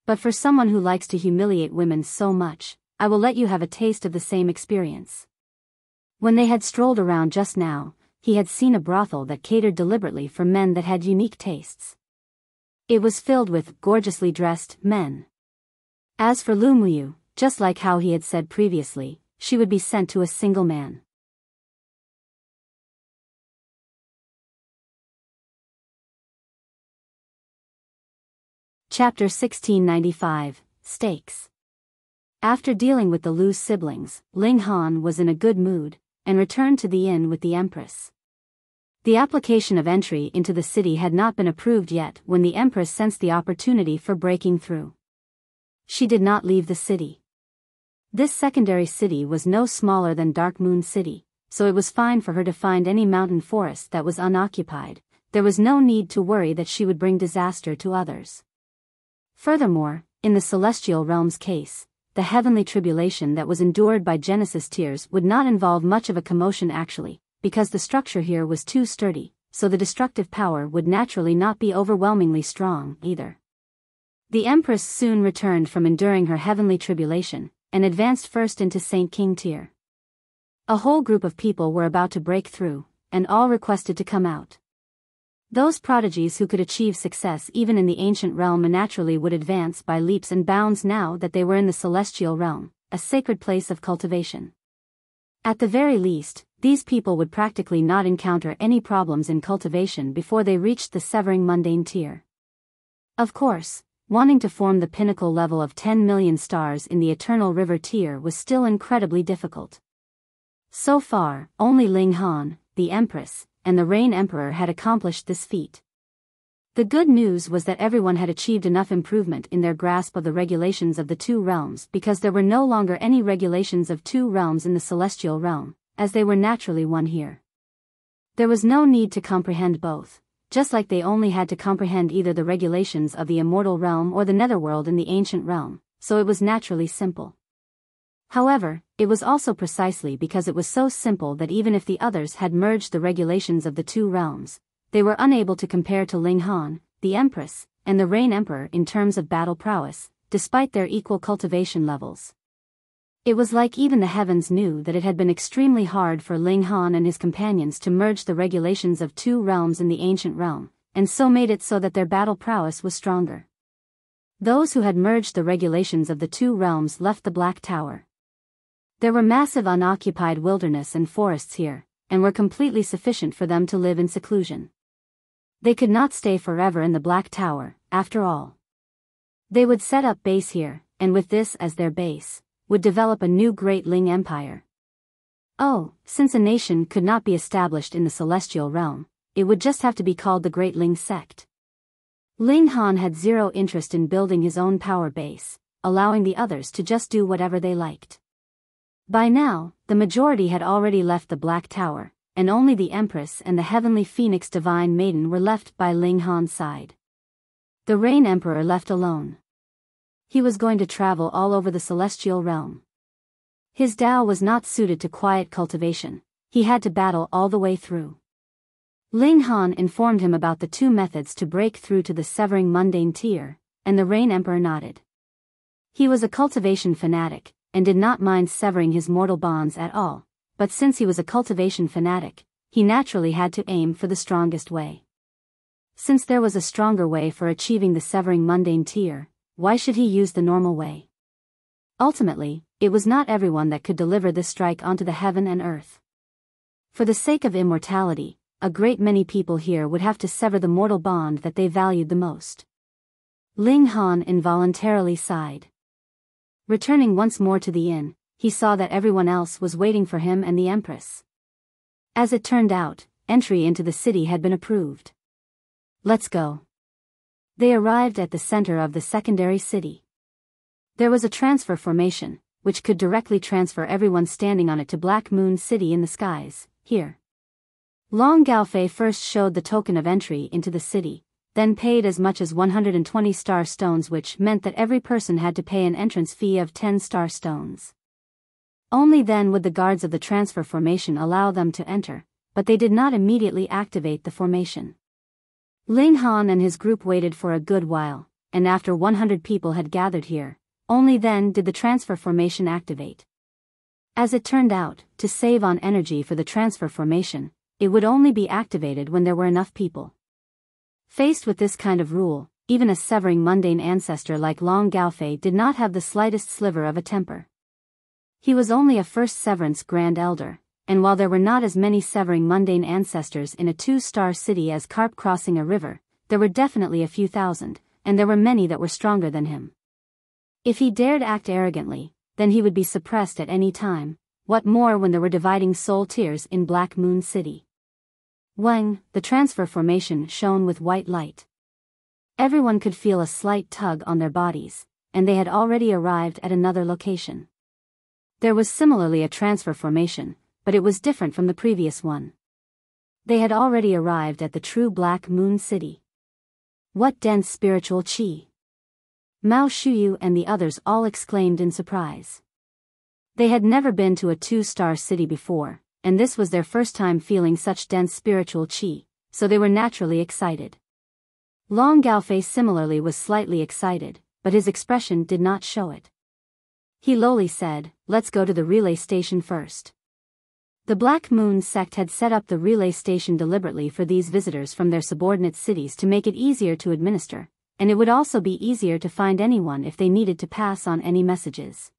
But for someone who likes to humiliate women so much, I will let you have a taste of the same experience." When they had strolled around just now, he had seen a brothel that catered deliberately for men that had unique tastes. It was filled with gorgeously dressed men. As for Lu Muyu, just like how he had said previously, she would be sent to a single man. Chapter 1695, Stakes. After dealing with the Lu siblings, Ling Han was in a good mood, and returned to the inn with the Empress. The application of entry into the city had not been approved yet when the Empress sensed the opportunity for breaking through. She did not leave the city. This secondary city was no smaller than Dark Moon City, so it was fine for her to find any mountain forest that was unoccupied. There was no need to worry that she would bring disaster to others. Furthermore, in the celestial realm's case, the heavenly tribulation that was endured by Genesis tiers would not involve much of a commotion actually, because the structure here was too sturdy, so the destructive power would naturally not be overwhelmingly strong either. The Empress soon returned from enduring her heavenly tribulation, and advanced first into Saint King tier. A whole group of people were about to break through, and all requested to come out. Those prodigies who could achieve success even in the ancient realm naturally would advance by leaps and bounds now that they were in the celestial realm, a sacred place of cultivation. At the very least, these people would practically not encounter any problems in cultivation before they reached the severing mundane tier. Of course, wanting to form the pinnacle level of 10 million stars in the Eternal River tier was still incredibly difficult. So far, only Ling Han, the Empress, and the Rain Emperor had accomplished this feat. The good news was that everyone had achieved enough improvement in their grasp of the regulations of the two realms because there were no longer any regulations of two realms in the celestial realm, as they were naturally one here. There was no need to comprehend both, just like they only had to comprehend either the regulations of the immortal realm or the netherworld in the ancient realm, so it was naturally simple. However, it was also precisely because it was so simple that even if the others had merged the regulations of the two realms, they were unable to compare to Ling Han, the Empress, and the Rain Emperor in terms of battle prowess, despite their equal cultivation levels. It was like even the heavens knew that it had been extremely hard for Ling Han and his companions to merge the regulations of two realms in the ancient realm, and so made it so that their battle prowess was stronger. Those who had merged the regulations of the two realms left the Black Tower. There were massive unoccupied wilderness and forests here, and were completely sufficient for them to live in seclusion. They could not stay forever in the Black Tower, after all. They would set up base here, and with this as their base, would develop a new Great Ling Empire. Oh, since a nation could not be established in the Celestial Realm, it would just have to be called the Great Ling Sect. Ling Han had zero interest in building his own power base, allowing the others to just do whatever they liked. By now, the majority had already left the Black Tower, and only the Empress and the Heavenly Phoenix Divine Maiden were left by Ling Han's side. The Rain Emperor left alone. He was going to travel all over the Celestial Realm. His Tao was not suited to quiet cultivation, he had to battle all the way through. Ling Han informed him about the two methods to break through to the severing mundane tier, and the Rain Emperor nodded. He was a cultivation fanatic, and did not mind severing his mortal bonds at all, but since he was a cultivation fanatic, he naturally had to aim for the strongest way. Since there was a stronger way for achieving the severing mundane tier, why should he use the normal way? Ultimately, it was not everyone that could deliver this strike onto the heaven and earth. For the sake of immortality, a great many people here would have to sever the mortal bond that they valued the most. Ling Han involuntarily sighed. Returning once more to the inn, he saw that everyone else was waiting for him and the Empress. As it turned out, entry into the city had been approved. Let's go. They arrived at the center of the secondary city. There was a transfer formation, which could directly transfer everyone standing on it to Black Moon City in the skies, here. Long Gaofei first showed the token of entry into the city, then paid as much as 120 star stones, which meant that every person had to pay an entrance fee of 10 star stones. Only then would the guards of the transfer formation allow them to enter, but they did not immediately activate the formation. Ling Han and his group waited for a good while, and after 100 people had gathered here, only then did the transfer formation activate. As it turned out, to save on energy for the transfer formation, it would only be activated when there were enough people. Faced with this kind of rule, even a severing mundane ancestor like Long Gaofei did not have the slightest sliver of a temper. He was only a first severance Grand Elder, and while there were not as many severing mundane ancestors in a 2-star city as carp crossing a river, there were definitely a few thousand, and there were many that were stronger than him. If he dared act arrogantly, then he would be suppressed at any time, what more when there were dividing soul tiers in Black Moon City. Wang, the transfer formation shone with white light. Everyone could feel a slight tug on their bodies, and they had already arrived at another location. There was similarly a transfer formation, but it was different from the previous one. They had already arrived at the true Black Moon City. What dense spiritual qi! Mao Shuyu and the others all exclaimed in surprise. They had never been to a 2-star city before, and this was their first time feeling such dense spiritual qi, so they were naturally excited. Long Gaofei similarly was slightly excited, but his expression did not show it. He lowly said, "Let's go to the relay station first." The Black Moon sect had set up the relay station deliberately for these visitors from their subordinate cities to make it easier to administer, and it would also be easier to find anyone if they needed to pass on any messages.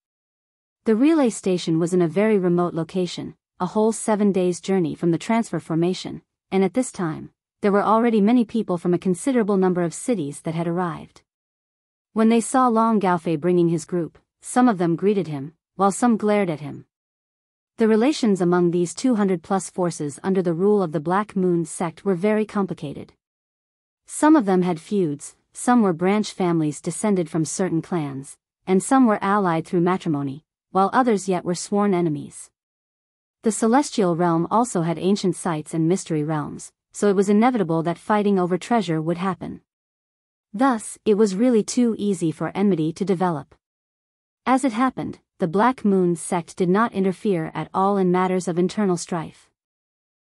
The relay station was in a very remote location, a whole 7 days' journey from the transfer formation, and at this time, there were already many people from a considerable number of cities that had arrived. When they saw Long Gaofei bringing his group, some of them greeted him, while some glared at him. The relations among these 200-plus forces under the rule of the Black Moon sect were very complicated. Some of them had feuds, some were branch families descended from certain clans, and some were allied through matrimony, while others yet were sworn enemies. The Celestial Realm also had ancient sites and mystery realms, so it was inevitable that fighting over treasure would happen. Thus, it was really too easy for enmity to develop. As it happened, the Black Moon sect did not interfere at all in matters of internal strife.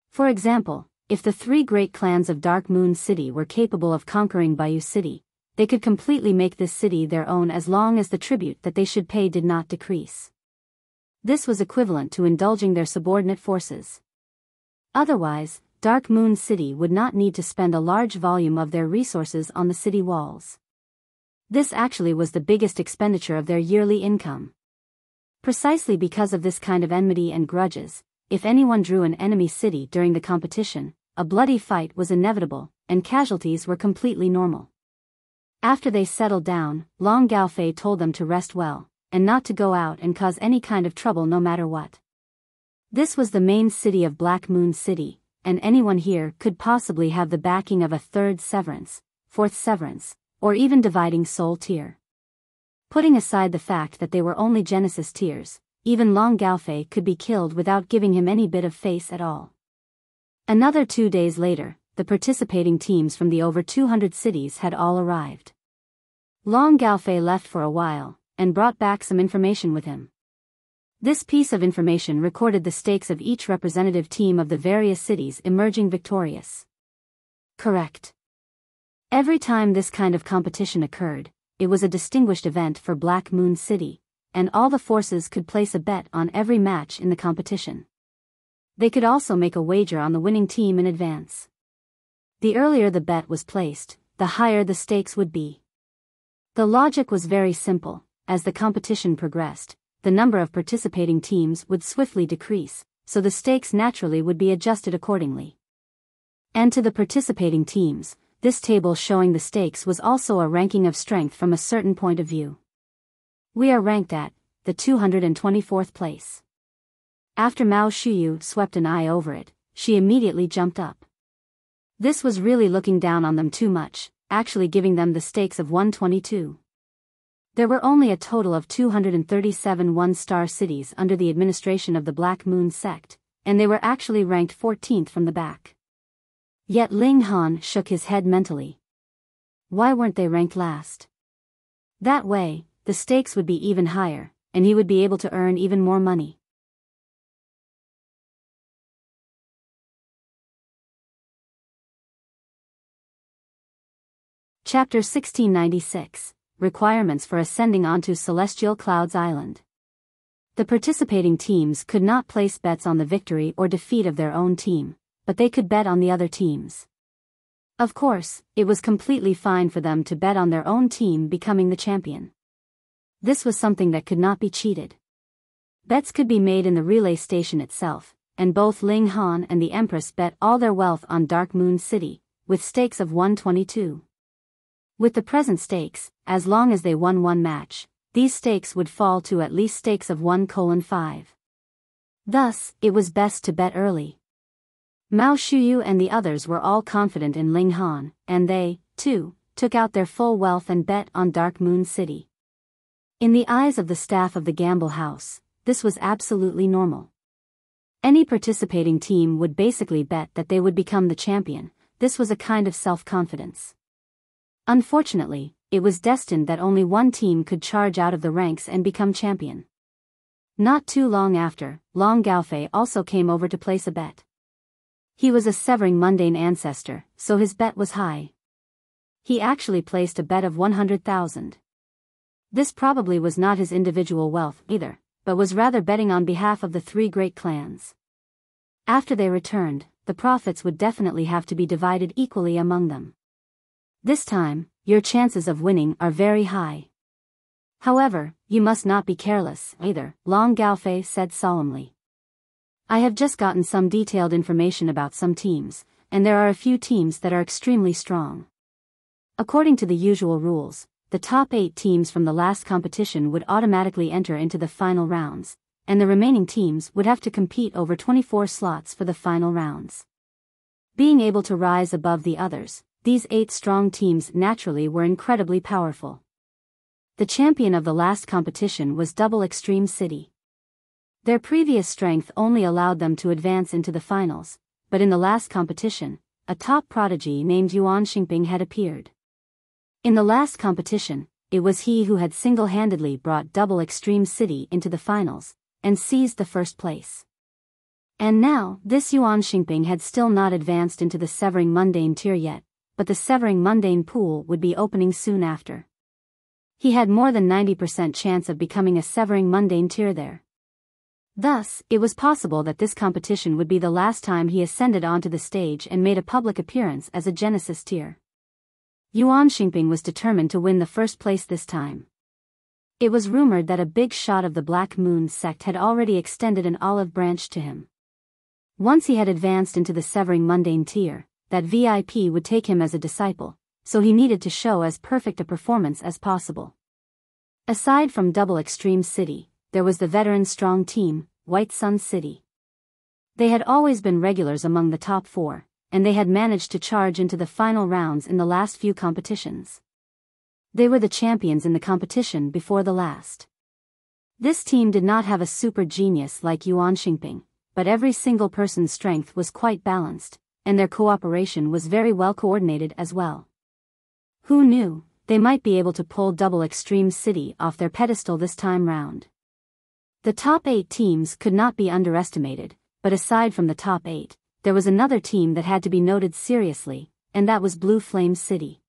For example, if the 3 great clans of Dark Moon City were capable of conquering Biyao City, they could completely make this city their own as long as the tribute that they should pay did not decrease. This was equivalent to indulging their subordinate forces. Otherwise, Dark Moon City would not need to spend a large volume of their resources on the city walls. This actually was the biggest expenditure of their yearly income. Precisely because of this kind of enmity and grudges, if anyone drew an enemy city during the competition, a bloody fight was inevitable, and casualties were completely normal. After they settled down, Long Gaofei told them to rest well, and not to go out and cause any kind of trouble no matter what. This was the main city of Black Moon City, and anyone here could possibly have the backing of a third severance, fourth severance, or even dividing soul tier. Putting aside the fact that they were only Genesis tiers, even Long Gaofei could be killed without giving him any bit of face at all. Another 2 days later, the participating teams from the over 200 cities had all arrived. Long Gaofei left for a while, and brought back some information with him. This piece of information recorded the stakes of each representative team of the various cities emerging victorious. Correct. Every time this kind of competition occurred, it was a distinguished event for Black Moon City, and all the forces could place a bet on every match in the competition. They could also make a wager on the winning team in advance. The earlier the bet was placed, the higher the stakes would be. The logic was very simple. As the competition progressed, the number of participating teams would swiftly decrease, so the stakes naturally would be adjusted accordingly. And to the participating teams, this table showing the stakes was also a ranking of strength from a certain point of view. We are ranked at the 224th place. After Mao Shuyu swept an eye over it, she immediately jumped up. This was really looking down on them too much, actually giving them the stakes of 122. There were only a total of 237 one-star cities under the administration of the Black Moon sect, and they were actually ranked 14th from the back. Yet Ling Han shook his head mentally. Why weren't they ranked last? That way, the stakes would be even higher, and he would be able to earn even more money. Chapter 1696. Requirements for ascending onto Celestial Clouds Island. The participating teams could not place bets on the victory or defeat of their own team, but they could bet on the other teams. Of course, it was completely fine for them to bet on their own team becoming the champion. This was something that could not be cheated. Bets could be made in the relay station itself, and both Ling Han and the Empress bet all their wealth on Dark Moon City, with stakes of 122. With the present stakes, as long as they won one match, these stakes would fall to at least stakes of 1:5. Thus, it was best to bet early. Mao Shuyu and the others were all confident in Ling Han, and they, too, took out their full wealth and bet on Dark Moon City. In the eyes of the staff of the gamble house, this was absolutely normal. Any participating team would basically bet that they would become the champion. This was a kind of self-confidence. Unfortunately, it was destined that only one team could charge out of the ranks and become champion. Not too long after, Long Gaofei also came over to place a bet. He was a severing mundane ancestor, so his bet was high. He actually placed a bet of 100,000. This probably was not his individual wealth either, but was rather betting on behalf of the three great clans. After they returned, the profits would definitely have to be divided equally among them. This time, your chances of winning are very high. However, you must not be careless either, Long Gaofei said solemnly. I have just gotten some detailed information about some teams, and there are a few teams that are extremely strong. According to the usual rules, the top 8 teams from the last competition would automatically enter into the final rounds, and the remaining teams would have to compete over 24 slots for the final rounds. Being able to rise above the others, these 8 strong teams naturally were incredibly powerful. The champion of the last competition was Double Extreme City. Their previous strength only allowed them to advance into the finals, but in the last competition, a top prodigy named Yuan Xingping had appeared. In the last competition, it was he who had single-handedly brought Double Extreme City into the finals, and seized the first place. And now, this Yuan Xingping had still not advanced into the Severing Mundane tier yet, but the Severing Mundane pool would be opening soon after. He had more than 90% chance of becoming a Severing Mundane tier there. Thus, it was possible that this competition would be the last time he ascended onto the stage and made a public appearance as a Genesis tier. Yuan Xingping was determined to win the first place this time. It was rumored that a big shot of the Black Moon sect had already extended an olive branch to him. Once he had advanced into the severing mundane tier, that VIP would take him as a disciple, so he needed to show as perfect a performance as possible. Aside from Double Extreme City, there was the veteran strong team, White Sun City. They had always been regulars among the top 4, and they had managed to charge into the final rounds in the last few competitions. They were the champions in the competition before the last. This team did not have a super genius like Yuan Xingping, but every single person's strength was quite balanced, and their cooperation was very well coordinated as well. Who knew, they might be able to pull Double Extreme City off their pedestal this time round. The top 8 teams could not be underestimated, but aside from the top 8, there was another team that had to be noted seriously, and that was Blue Flame City.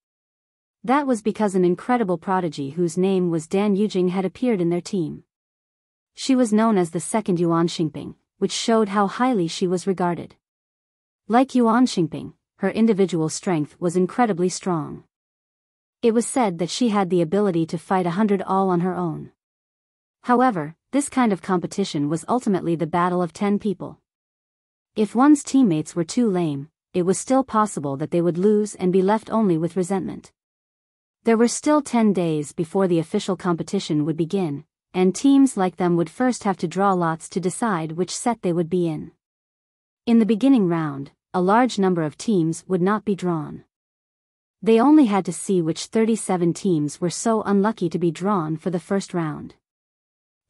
That was because an incredible prodigy whose name was Dan Yujing had appeared in their team. She was known as the second Yuan Xingping, which showed how highly she was regarded. Like Yuan Xingping, her individual strength was incredibly strong. It was said that she had the ability to fight 100 all on her own. However, this kind of competition was ultimately the battle of 10 people. If one's teammates were too lame, it was still possible that they would lose and be left only with resentment. There were still 10 days before the official competition would begin, and teams like them would first have to draw lots to decide which set they would be in. In the beginning round, a large number of teams would not be drawn. They only had to see which 37 teams were so unlucky to be drawn for the first round.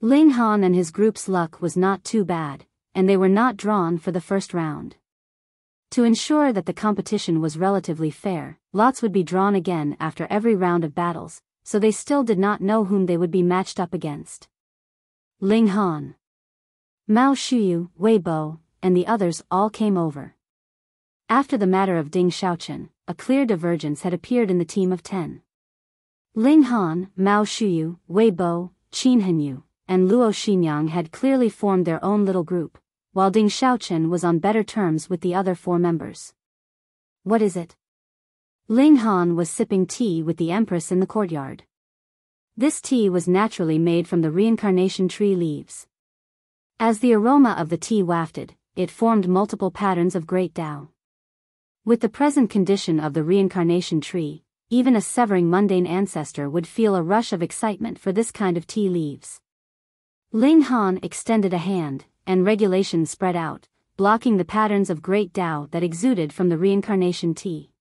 Ling Han and his group's luck was not too bad, and they were not drawn for the first round. To ensure that the competition was relatively fair, lots would be drawn again after every round of battles, so they still did not know whom they would be matched up against. Ling Han, Mao Shuyu, Wei Bo, and the others all came over. After the matter of Ding Xiaochen, a clear divergence had appeared in the team of 10. Ling Han, Mao Shuyu, Wei Bo, Qin Henyu, and Luo Xinyang had clearly formed their own little group, while Ding Xiaochen was on better terms with the other 4 members. What is it? Ling Han was sipping tea with the Empress in the courtyard. This tea was naturally made from the reincarnation tree leaves. As the aroma of the tea wafted, it formed multiple patterns of great Tao. With the present condition of the reincarnation tree, even a severing mundane ancestor would feel a rush of excitement for this kind of tea leaves. Ling Han extended a hand, and regulation spread out, blocking the patterns of great Tao that exuded from the reincarnation tea.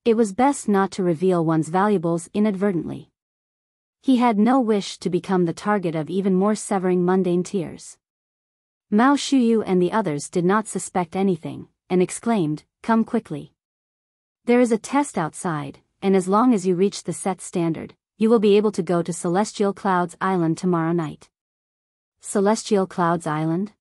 It was best not to reveal one's valuables inadvertently. He had no wish to become the target of even more severing mundane tears. Mao Shuyu and the others did not suspect anything, and exclaimed, "Come quickly. There is a test outside, and as long as you reach the set standard, you will be able to go to Celestial Clouds Island tomorrow night." Celestial Clouds Island?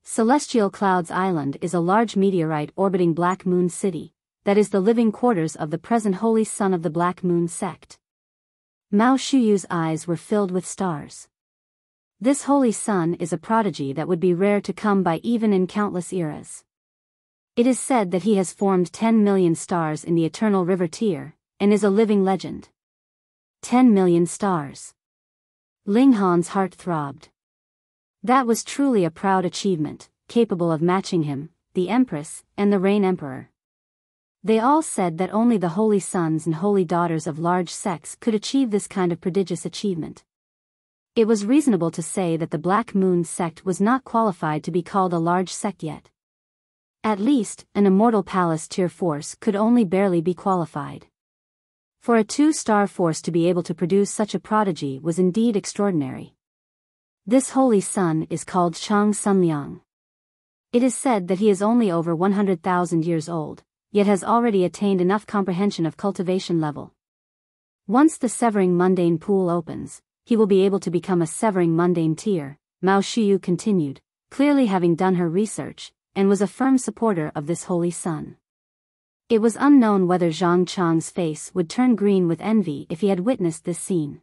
Celestial Clouds Island is a large meteorite orbiting Black Moon City, that is the living quarters of the present Holy Son of the Black Moon sect. Mao Shuyu's eyes were filled with stars. This Holy Son is a prodigy that would be rare to come by even in countless eras. It is said that he has formed 10 million stars in the Eternal River tier, and is a living legend. 10 million stars. Ling Han's heart throbbed. That was truly a proud achievement, capable of matching him, the Empress, and the Rain Emperor. They all said that only the holy sons and holy daughters of large sects could achieve this kind of prodigious achievement. It was reasonable to say that the Black Moon sect was not qualified to be called a large sect yet. At least, an Immortal Palace tier force could only barely be qualified. For a 2-star force to be able to produce such a prodigy was indeed extraordinary. This holy son is called Changsun Liang. It is said that he is only over 100,000 years old, yet has already attained enough comprehension of cultivation level. Once the Severing Mundane pool opens, he will be able to become a Severing Mundane tier, Mao Shuyu continued, clearly having done her research, and was a firm supporter of this holy son. It was unknown whether Zhang Chang's face would turn green with envy if he had witnessed this scene.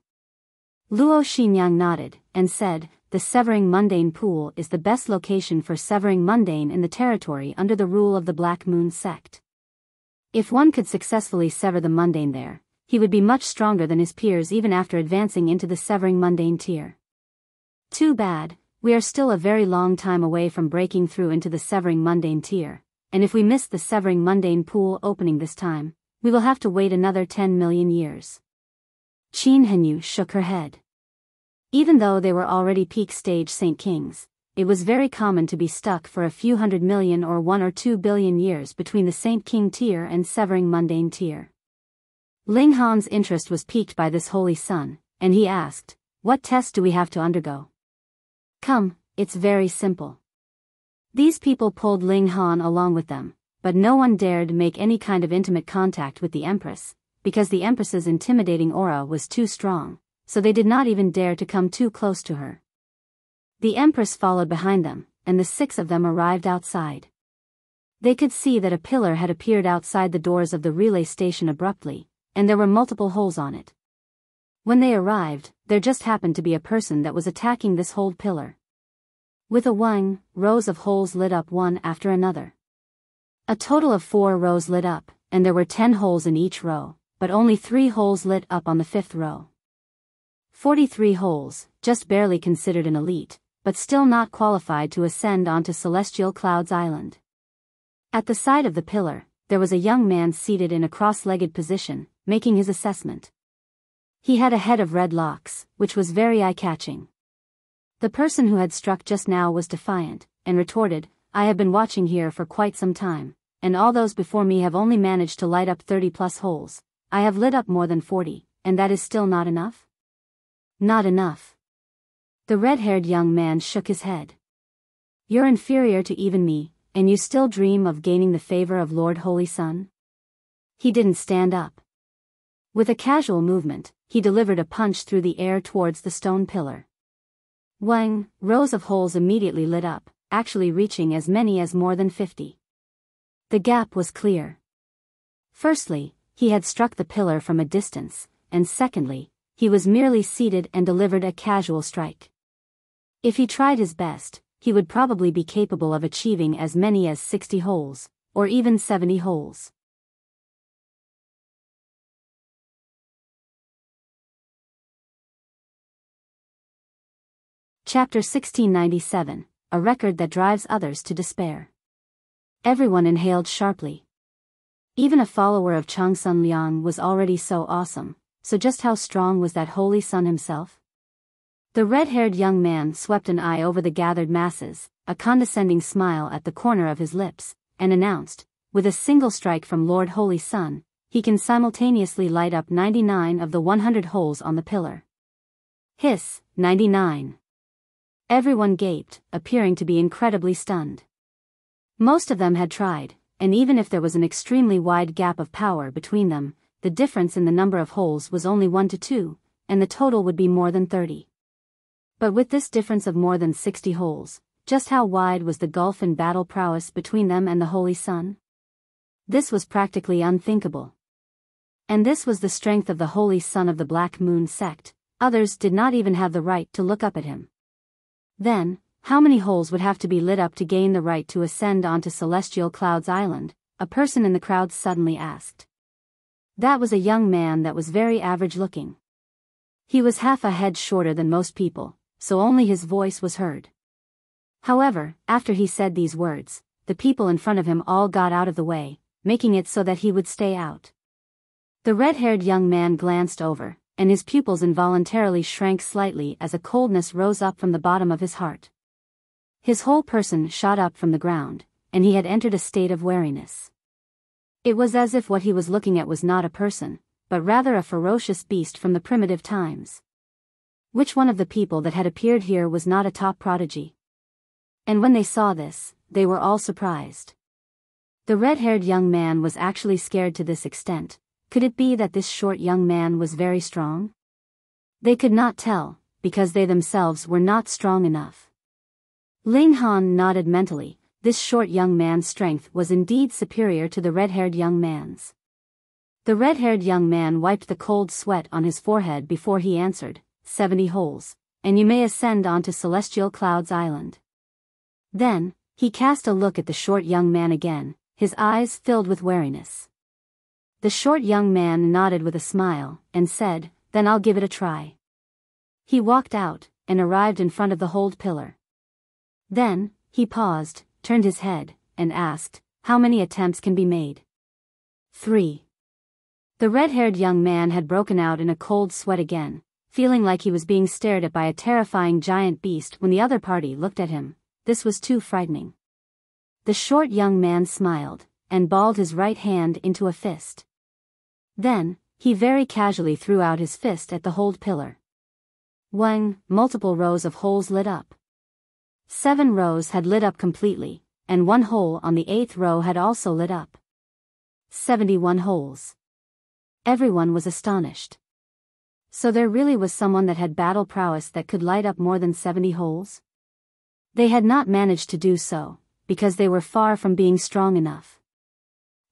Luo Xinyang nodded, and said, "The Severing Mundane pool is the best location for Severing Mundane in the territory under the rule of the Black Moon sect. If one could successfully sever the mundane there, he would be much stronger than his peers even after advancing into the Severing Mundane tier. Too bad, We are still a very long time away from breaking through into the severing mundane tier, and if we miss the severing mundane pool opening this time, we will have to wait another 10 million years. Qin Hanyu shook her head. Even though they were already peak stage Saint Kings, it was very common to be stuck for a few 100 million or 1 or 2 billion years between the Saint King tier and severing mundane tier. Ling Han's interest was piqued by this holy sun, and he asked, "What test do we have to undergo?" "Come, it's very simple." These people pulled Ling Han along with them, but no one dared make any kind of intimate contact with the Empress, because the Empress's intimidating aura was too strong, so they did not even dare to come too close to her. The Empress followed behind them, and the 6 of them arrived outside. They could see that a pillar had appeared outside the doors of the relay station abruptly, and there were multiple holes on it. When they arrived, there just happened to be a person that was attacking this holed pillar. With a whing, rows of holes lit up one after another. A total of 4 rows lit up, and there were 10 holes in each row, but only 3 holes lit up on the 5th row. 43 holes, just barely considered an elite, but still not qualified to ascend onto Celestial Clouds Island. At the side of the pillar, there was a young man seated in a cross-legged position, making his assessment. He had a head of red locks, which was very eye-catching. The person who had struck just now was defiant, and retorted, "I have been watching here for quite some time, and all those before me have only managed to light up 30+ holes. I have lit up more than 40, and that is still not enough?" "Not enough." The red-haired young man shook his head. "You're inferior to even me, and you still dream of gaining the favor of Lord Holy Sun?" He didn't stand up. With a casual movement, he delivered a punch through the air towards the stone pillar. Wang, rows of holes immediately lit up, actually reaching as many as more than 50. The gap was clear. Firstly, he had struck the pillar from a distance, and secondly, he was merely seated and delivered a casual strike. If he tried his best, he would probably be capable of achieving as many as 60 holes, or even 70 holes. Chapter 1697, a record that drives others to despair. Everyone inhaled sharply. Even a follower of Changsun Liang was already so awesome, so just how strong was that holy sun himself? The red-haired young man swept an eye over the gathered masses, a condescending smile at the corner of his lips, and announced, "With a single strike from Lord Holy Sun, he can simultaneously light up 99 of the 100 holes on the pillar." Hiss, 99. Everyone gaped, appearing to be incredibly stunned. Most of them had tried, and even if there was an extremely wide gap of power between them, the difference in the number of holes was only 1 to 2, and the total would be more than 30. But with this difference of more than 60 holes, just how wide was the gulf in battle prowess between them and the Holy Sun? This was practically unthinkable. And this was the strength of the Holy Sun of the Black Moon sect. Others did not even have the right to look up at him. Then, how many holes would have to be lit up to gain the right to ascend onto Celestial Clouds Island? A person in the crowd suddenly asked. That was a young man that was very average-looking. He was half a head shorter than most people, so only his voice was heard. However, after he said these words, the people in front of him all got out of the way, making it so that he would stay out. The red-haired young man glanced over, and his pupils involuntarily shrank slightly as a coldness rose up from the bottom of his heart. His whole person shot up from the ground, and he had entered a state of wariness. It was as if what he was looking at was not a person, but rather a ferocious beast from the primitive times. Which one of the people that had appeared here was not a top prodigy? And when they saw this, they were all surprised. The red-haired young man was actually scared to this extent. Could it be that this short young man was very strong? They could not tell, because they themselves were not strong enough. Ling Han nodded mentally. This short young man's strength was indeed superior to the red-haired young man's. The red-haired young man wiped the cold sweat on his forehead before he answered, 70 holes, and you may ascend onto Celestial Clouds Island. Then, he cast a look at the short young man again, his eyes filled with wariness. The short young man nodded with a smile, and said, "Then I'll give it a try." He walked out, and arrived in front of the holed pillar. Then, he paused, turned his head, and asked, "How many attempts can be made?" 3. The red-haired young man had broken out in a cold sweat again, feeling like he was being stared at by a terrifying giant beast when the other party looked at him. This was too frightening. The short young man smiled, and balled his right hand into a fist. Then, he very casually threw out his fist at the hold pillar. Multiple rows of holes lit up. 7 rows had lit up completely, and 1 hole on the 8th row had also lit up. 71 holes. Everyone was astonished. So there really was someone that had battle prowess that could light up more than 70 holes? They had not managed to do so, because they were far from being strong enough.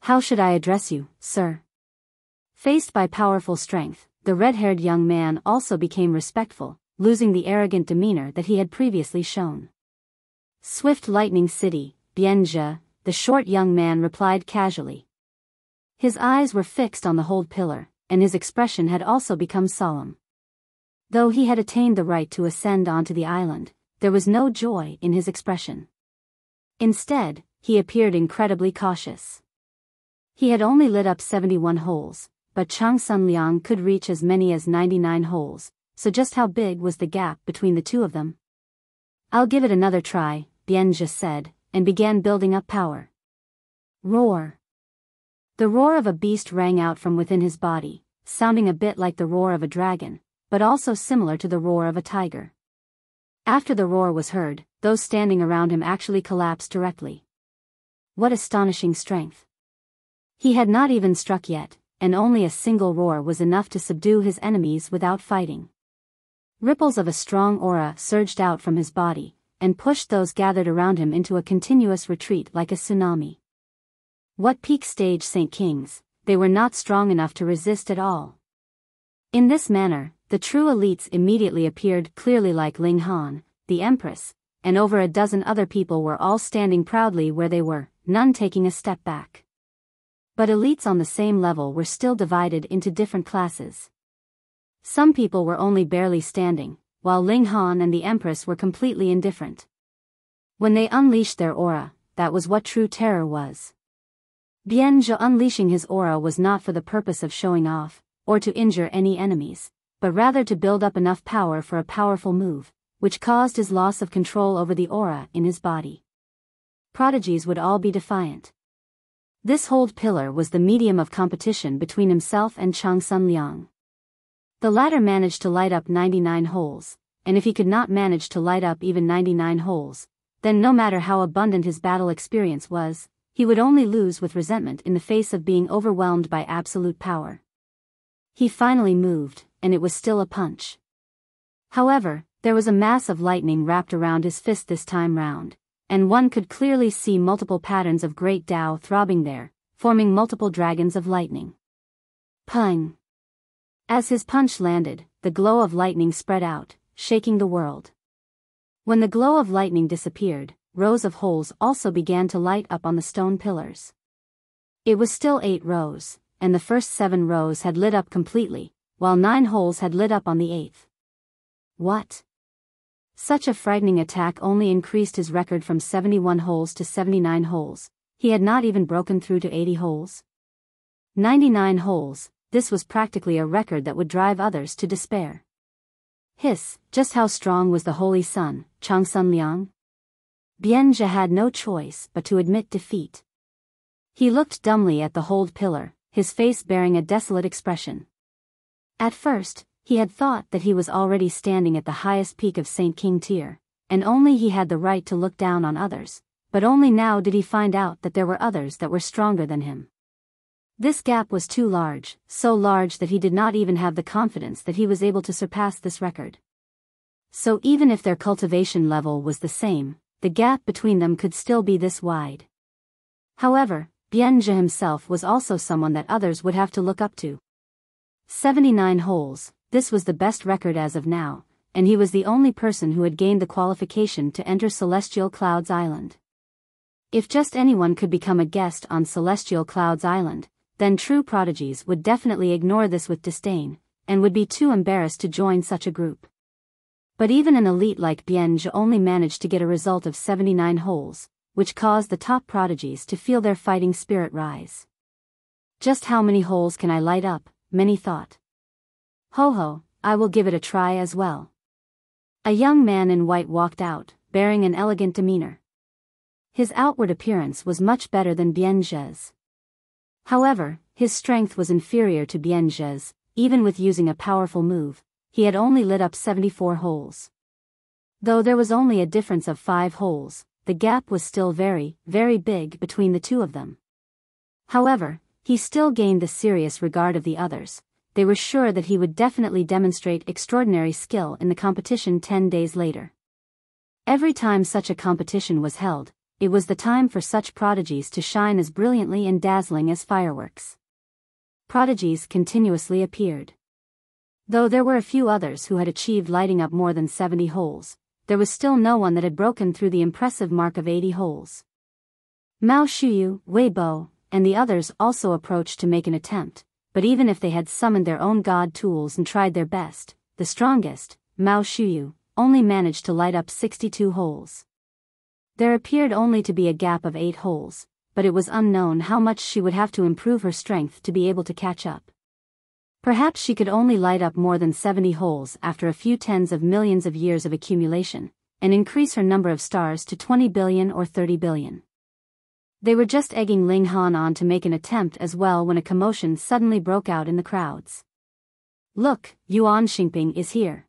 "How should I address you, sir?" Faced by powerful strength, the red-haired young man also became respectful, losing the arrogant demeanor that he had previously shown. "Swift Lightning City, Bianzhe," the short young man replied casually. His eyes were fixed on the hold pillar, and his expression had also become solemn. Though he had attained the right to ascend onto the island, there was no joy in his expression. Instead, he appeared incredibly cautious. He had only lit up 71 holes, but Changsun Liang could reach as many as 99 holes, so just how big was the gap between the two of them? "I'll give it another try," Bianzhe said, and began building up power. Roar. The roar of a beast rang out from within his body, sounding a bit like the roar of a dragon, but also similar to the roar of a tiger. After the roar was heard, those standing around him actually collapsed directly. What astonishing strength! He had not even struck yet, and only a single roar was enough to subdue his enemies without fighting. Ripples of a strong aura surged out from his body, and pushed those gathered around him into a continuous retreat like a tsunami. What peak stage Saint Kings, they were not strong enough to resist at all. In this manner, the true elites immediately appeared clearly like Ling Han, the Empress, and over a dozen other people were all standing proudly where they were, none taking a step back. But elites on the same level were still divided into different classes. Some people were only barely standing, while Ling Han and the Empress were completely indifferent. When they unleashed their aura, that was what true terror was. Bianzhe unleashing his aura was not for the purpose of showing off, or to injure any enemies, but rather to build up enough power for a powerful move, which caused his loss of control over the aura in his body. Prodigies would all be defiant. This hold pillar was the medium of competition between himself and Changsun Liang. The latter managed to light up 99 holes, and if he could not manage to light up even 99 holes, then no matter how abundant his battle experience was, he would only lose with resentment in the face of being overwhelmed by absolute power. He finally moved, and it was still a punch. However, there was a mass of lightning wrapped around his fist this time round, and one could clearly see multiple patterns of great Tao throbbing there, forming multiple dragons of lightning. Pung! As his punch landed, the glow of lightning spread out, shaking the world. When the glow of lightning disappeared, rows of holes also began to light up on the stone pillars. It was still 8 rows, and the first 7 rows had lit up completely, while 9 holes had lit up on the 8th. What? Such a frightening attack only increased his record from 71 holes to 79 holes. He had not even broken through to 80 holes. 99 holes, this was practically a record that would drive others to despair. Hiss, just how strong was the Holy Sun, Changsun Liang? Bianzhe had no choice but to admit defeat. He looked dumbly at the hold pillar, his face bearing a desolate expression. At first, he had thought that he was already standing at the highest peak of Saint King tier, and only he had the right to look down on others, but only now did he find out that there were others that were stronger than him. This gap was too large, so large that he did not even have the confidence that he was able to surpass this record. So even if their cultivation level was the same, the gap between them could still be this wide. However, Bianzhe himself was also someone that others would have to look up to. 79 holes, this was the best record as of now, and he was the only person who had gained the qualification to enter Celestial Clouds Island. If just anyone could become a guest on Celestial Clouds Island, then true prodigies would definitely ignore this with disdain, and would be too embarrassed to join such a group. But even an elite like Bianzhe only managed to get a result of 79 holes, which caused the top prodigies to feel their fighting spirit rise. Just how many holes can I light up, many thought. Ho ho, I will give it a try as well. A young man in white walked out, bearing an elegant demeanor. His outward appearance was much better than Bianzhe's. However, his strength was inferior to Bianzhe's. Even with using a powerful move, he had only lit up 74 holes. Though there was only a difference of 5 holes, the gap was still very, very big between the two of them. However, he still gained the serious regard of the others. They were sure that he would definitely demonstrate extraordinary skill in the competition 10 days later. Every time such a competition was held, it was the time for such prodigies to shine as brilliantly and dazzling as fireworks. Prodigies continuously appeared. Though there were a few others who had achieved lighting up more than 70 holes, there was still no one that had broken through the impressive mark of 80 holes. Mao Shuyu, Wei Bo, and the others also approached to make an attempt, but even if they had summoned their own god tools and tried their best, the strongest, Mao Shuyu, only managed to light up 62 holes. There appeared only to be a gap of 8 holes, but it was unknown how much she would have to improve her strength to be able to catch up. Perhaps she could only light up more than 70 holes after a few tens of millions of years of accumulation, and increase her number of stars to 20 billion or 30 billion. They were just egging Ling Han on to make an attempt as well when a commotion suddenly broke out in the crowds. Look, Yuan Xingping is here.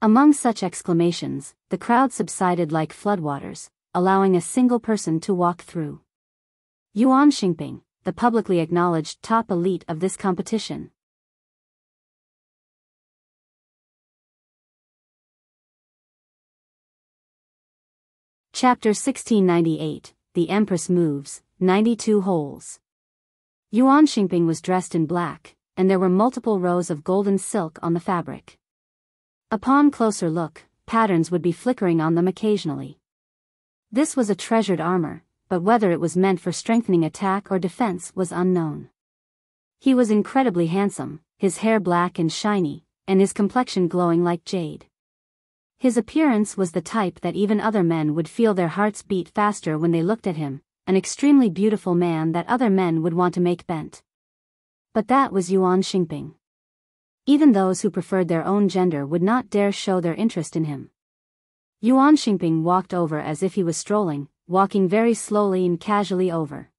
Among such exclamations, the crowd subsided like floodwaters, allowing a single person to walk through. Yuan Xingping, the publicly acknowledged top elite of this competition. Chapter 1698, The Empress Moves, 92 Holes. Yuan Xingping was dressed in black, and there were multiple rows of golden silk on the fabric. Upon closer look, patterns would be flickering on them occasionally. This was a treasured armor, but whether it was meant for strengthening attack or defense was unknown. He was incredibly handsome, his hair black and shiny, and his complexion glowing like jade. His appearance was the type that even other men would feel their hearts beat faster when they looked at him, an extremely beautiful man that other men would want to make bent. But that was Yuan Xingping. Even those who preferred their own gender would not dare show their interest in him. Yuan Xingping walked over as if he was strolling, walking very slowly and casually over.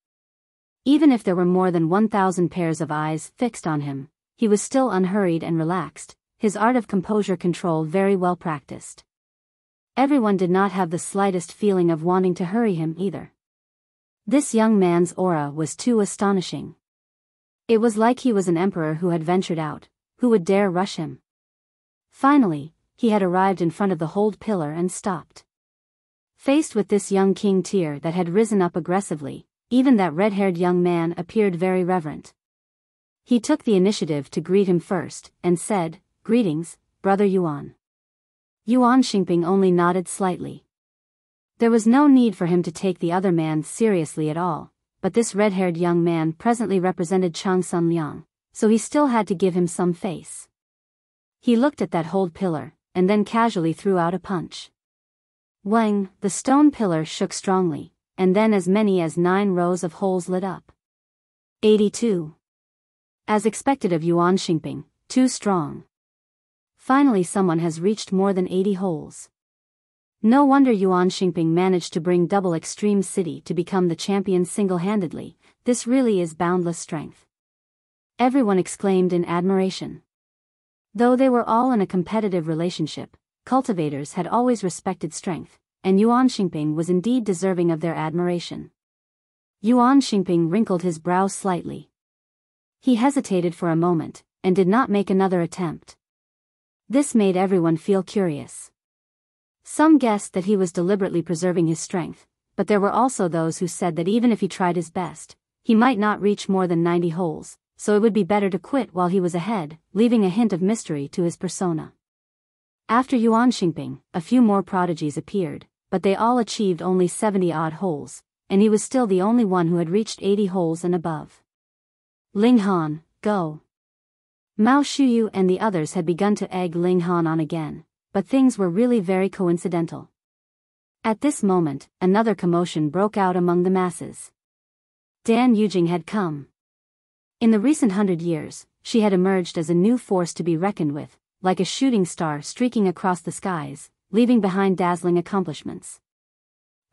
Even if there were more than 1,000 pairs of eyes fixed on him, he was still unhurried and relaxed, his art of composure control very well practiced. Everyone did not have the slightest feeling of wanting to hurry him either. This young man's aura was too astonishing. It was like he was an emperor who had ventured out, who would dare rush him. Finally, he had arrived in front of the hold pillar and stopped. Faced with this young king tier that had risen up aggressively, even that red-haired young man appeared very reverent. He took the initiative to greet him first, and said, "Greetings, Brother Yuan." Yuan Xingping only nodded slightly. There was no need for him to take the other man seriously at all, but this red-haired young man presently represented Changsun Liang, so he still had to give him some face. He looked at that hold pillar, and then casually threw out a punch. Wang, the stone pillar shook strongly, and then as many as 9 rows of holes lit up. 82. As expected of Yuan Xingping, too strong. Finally someone has reached more than 80 holes. No wonder Yuan Xingping managed to bring double Extreme City to become the champion single-handedly, this really is boundless strength. Everyone exclaimed in admiration. Though they were all in a competitive relationship, cultivators had always respected strength, and Yuan Xingping was indeed deserving of their admiration. Yuan Xingping wrinkled his brow slightly. He hesitated for a moment, and did not make another attempt. This made everyone feel curious. Some guessed that he was deliberately preserving his strength, but there were also those who said that even if he tried his best, he might not reach more than 90 holes, so it would be better to quit while he was ahead, leaving a hint of mystery to his persona. After Yuan Xingping, a few more prodigies appeared, but they all achieved only 70-odd holes, and he was still the only one who had reached 80 holes and above. Ling Han, go. Mao Shuyu and the others had begun to egg Ling Han on again, but things were really very coincidental. At this moment, another commotion broke out among the masses. Dan Yujing had come. In the recent 100 years, she had emerged as a new force to be reckoned with, like a shooting star streaking across the skies, leaving behind dazzling accomplishments.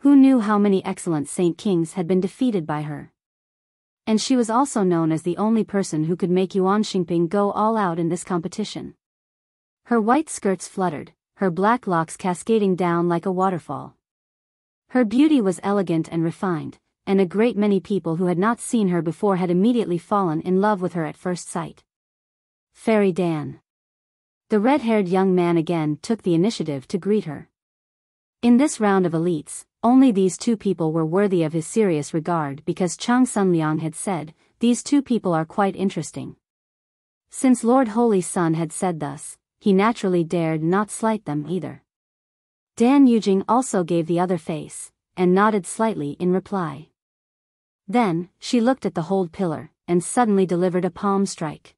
Who knew how many excellent Saint Kings had been defeated by her? And she was also known as the only person who could make Yuan Xingping go all out in this competition. Her white skirts fluttered, her black locks cascading down like a waterfall. Her beauty was elegant and refined, and a great many people who had not seen her before had immediately fallen in love with her at first sight. Fairy Dan. The red-haired young man again took the initiative to greet her. In this round of elites, only these two people were worthy of his serious regard because Changsun Liang had said, "These two people are quite interesting." Since Lord Holy Sun had said thus, he naturally dared not slight them either. Dan Yujing also gave the other face, and nodded slightly in reply. Then, she looked at the hold pillar, and suddenly delivered a palm strike.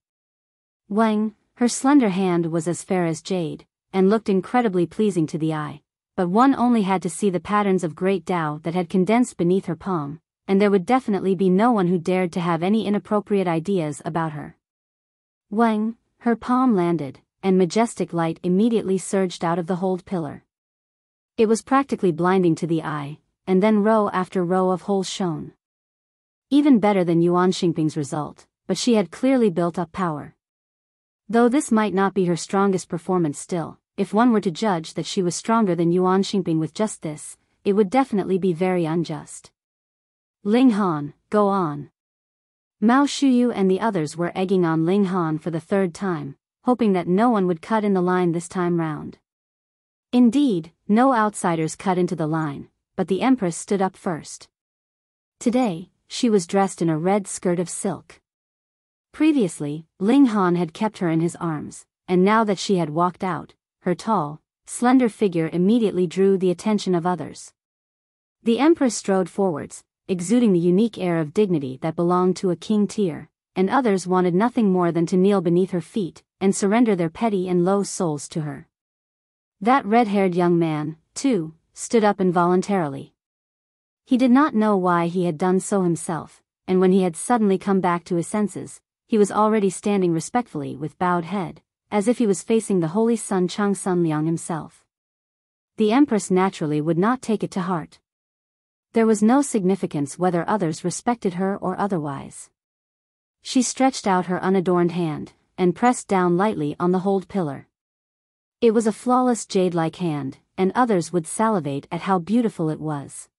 Wang, her slender hand was as fair as jade, and looked incredibly pleasing to the eye, but one only had to see the patterns of great Tao that had condensed beneath her palm, and there would definitely be no one who dared to have any inappropriate ideas about her. Wang, her palm landed, and majestic light immediately surged out of the hold pillar. It was practically blinding to the eye, and then row after row of holes shone. Even better than Yuan Xingping's result, but she had clearly built up power. Though this might not be her strongest performance still, if one were to judge that she was stronger than Yuan Xingping with just this, it would definitely be very unjust. Ling Han, go on. Mao Shuyu and the others were egging on Ling Han for the third time, hoping that no one would cut in the line this time round. Indeed, no outsiders cut into the line, but the Empress stood up first. Today, she was dressed in a red skirt of silk. Previously, Ling Han had kept her in his arms, and now that she had walked out, her tall, slender figure immediately drew the attention of others. The Empress strode forwards, exuding the unique air of dignity that belonged to a king tier, and others wanted nothing more than to kneel beneath her feet, and surrender their petty and low souls to her. That red-haired young man, too, stood up involuntarily. He did not know why he had done so himself, and when he had suddenly come back to his senses, he was already standing respectfully with bowed head, as if he was facing the holy son Changsun Liang himself. The Empress naturally would not take it to heart. There was no significance whether others respected her or otherwise. She stretched out her unadorned hand, and pressed down lightly on the hold pillar. It was a flawless jade-like hand, and others would salivate at how beautiful it was.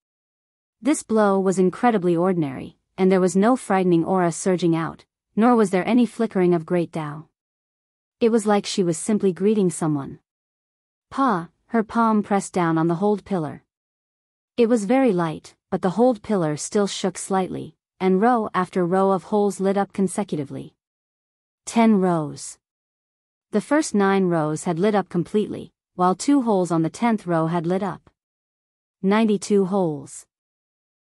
This blow was incredibly ordinary, and there was no frightening aura surging out, nor was there any flickering of great Tao. It was like she was simply greeting someone. Her palm pressed down on the hold pillar. It was very light, but the hold pillar still shook slightly, and row after row of holes lit up consecutively. 10 rows. The first 9 rows had lit up completely, while 2 holes on the 10th row had lit up. 92 holes.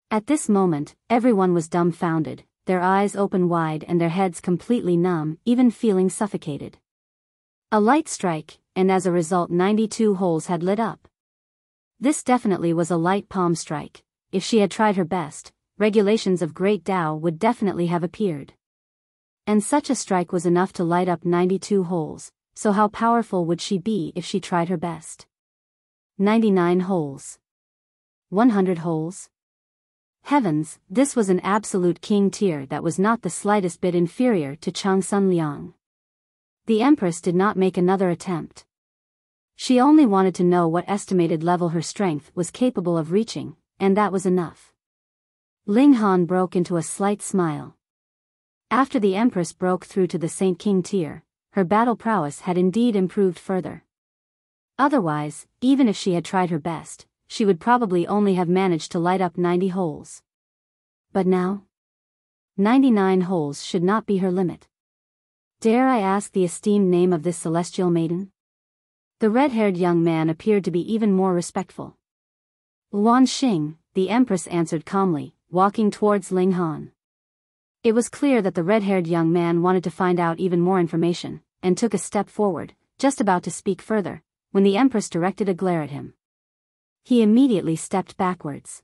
At this moment, everyone was dumbfounded, their eyes open wide and their heads completely numb, even feeling suffocated. A light strike, and as a result 92 holes had lit up. This definitely was a light palm strike. If she had tried her best, regulations of great Tao would definitely have appeared. And such a strike was enough to light up 92 holes, so how powerful would she be if she tried her best? 99 holes. 100 holes? Heavens, this was an absolute king tier that was not the slightest bit inferior to Changsun Liang. The Empress did not make another attempt. She only wanted to know what estimated level her strength was capable of reaching, and that was enough. Ling Han broke into a slight smile. After the Empress broke through to the Saint King tier, her battle prowess had indeed improved further. Otherwise, even if she had tried her best, she would probably only have managed to light up 90 holes. But now? 99 holes should not be her limit. Dare I ask the esteemed name of this celestial maiden? The red-haired young man appeared to be even more respectful. Luan Xing, the Empress answered calmly, walking towards Ling Han. It was clear that the red-haired young man wanted to find out even more information, and took a step forward, just about to speak further, when the Empress directed a glare at him. He immediately stepped backwards.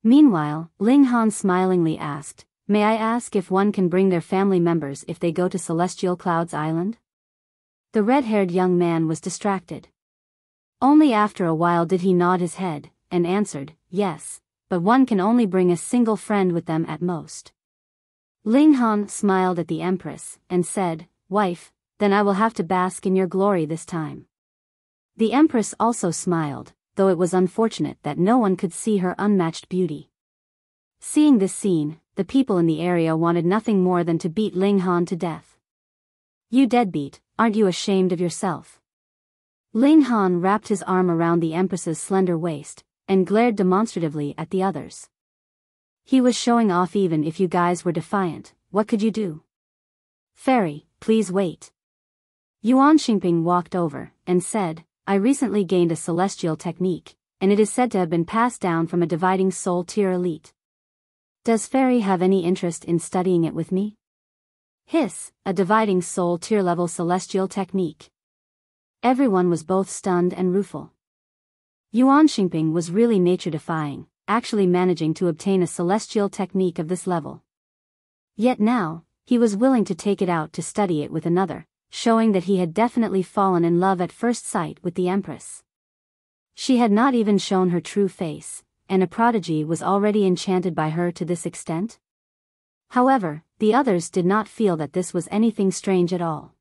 Meanwhile, Ling Han smilingly asked, "May I ask if one can bring their family members if they go to Celestial Clouds Island?" The red-haired young man was distracted. Only after a while did he nod his head, and answered, "Yes, but one can only bring a single friend with them at most." Ling Han smiled at the Empress, and said, "Wife, then I will have to bask in your glory this time." The Empress also smiled, though it was unfortunate that no one could see her unmatched beauty. Seeing this scene, the people in the area wanted nothing more than to beat Ling Han to death. "You deadbeat, aren't you ashamed of yourself?" Ling Han wrapped his arm around the Empress's slender waist, and glared demonstratively at the others. He was showing off. Even if you guys were defiant, what could you do? "Fairy, please wait." Yuan Xingping walked over, and said, "I recently gained a celestial technique, and it is said to have been passed down from a dividing soul tier elite. Does Fairy have any interest in studying it with me?" Hiss, a dividing soul tier level celestial technique. Everyone was both stunned and rueful. Yuan Xingping was really nature-defying, actually managing to obtain a celestial technique of this level. Yet now, he was willing to take it out to study it with another, showing that he had definitely fallen in love at first sight with the Empress. She had not even shown her true face, and a prodigy was already enchanted by her to this extent? However, the others did not feel that this was anything strange at all.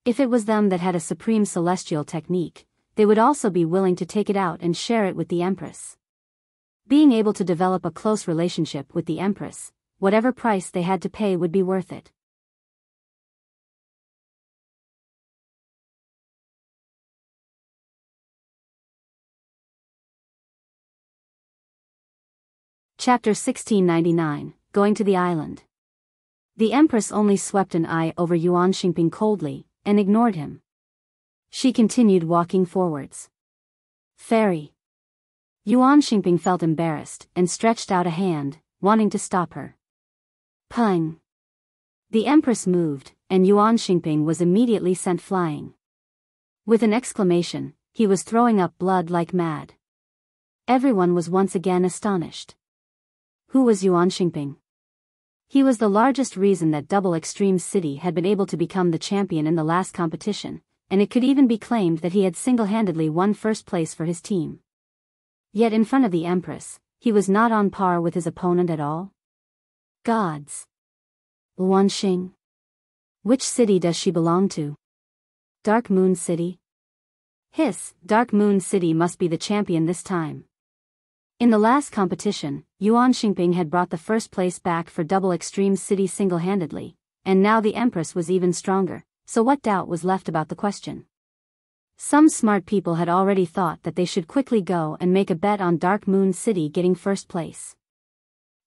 If it was them that had a supreme celestial technique, they would also be willing to take it out and share it with the Empress. Being able to develop a close relationship with the Empress, whatever price they had to pay would be worth it. Chapter 1699, Going to the Island. The Empress only swept an eye over Yuan Xingping coldly, and ignored him. She continued walking forwards. "Fairy." Yuan Xingping felt embarrassed, and stretched out a hand, wanting to stop her. Pung. The Empress moved, and Yuan Xingping was immediately sent flying. With an exclamation, he was throwing up blood like mad. Everyone was once again astonished. Who was Yuan Xingping? He was the largest reason that Double Extreme City had been able to become the champion in the last competition, and it could even be claimed that he had single-handedly won first place for his team. Yet in front of the Empress, he was not on par with his opponent at all. Gods. Luanxing. Which city does she belong to? Dark Moon City? Hiss, Dark Moon City must be the champion this time. In the last competition, Yuan Xingping had brought the first place back for Double Extreme City single-handedly, and now the Empress was even stronger, so what doubt was left about the question? Some smart people had already thought that they should quickly go and make a bet on Dark Moon City getting first place.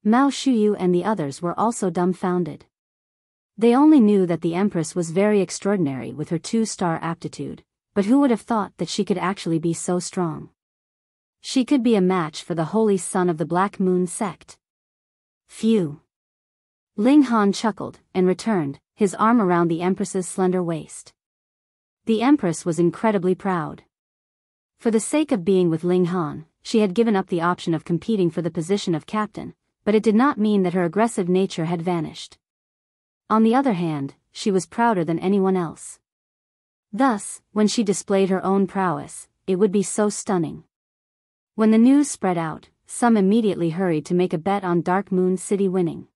Mao Shuyu and the others were also dumbfounded. They only knew that the Empress was very extraordinary with her 2-star aptitude, but who would have thought that she could actually be so strong? She could be a match for the Holy Son of the Black Moon sect. Phew. Ling Han chuckled, and returned, his arm around the Empress's slender waist. The Empress was incredibly proud. For the sake of being with Ling Han, she had given up the option of competing for the position of captain, but it did not mean that her aggressive nature had vanished. On the other hand, she was prouder than anyone else. Thus, when she displayed her own prowess, it would be so stunning. When the news spread out, some immediately hurried to make a bet on Dark Moon City winning.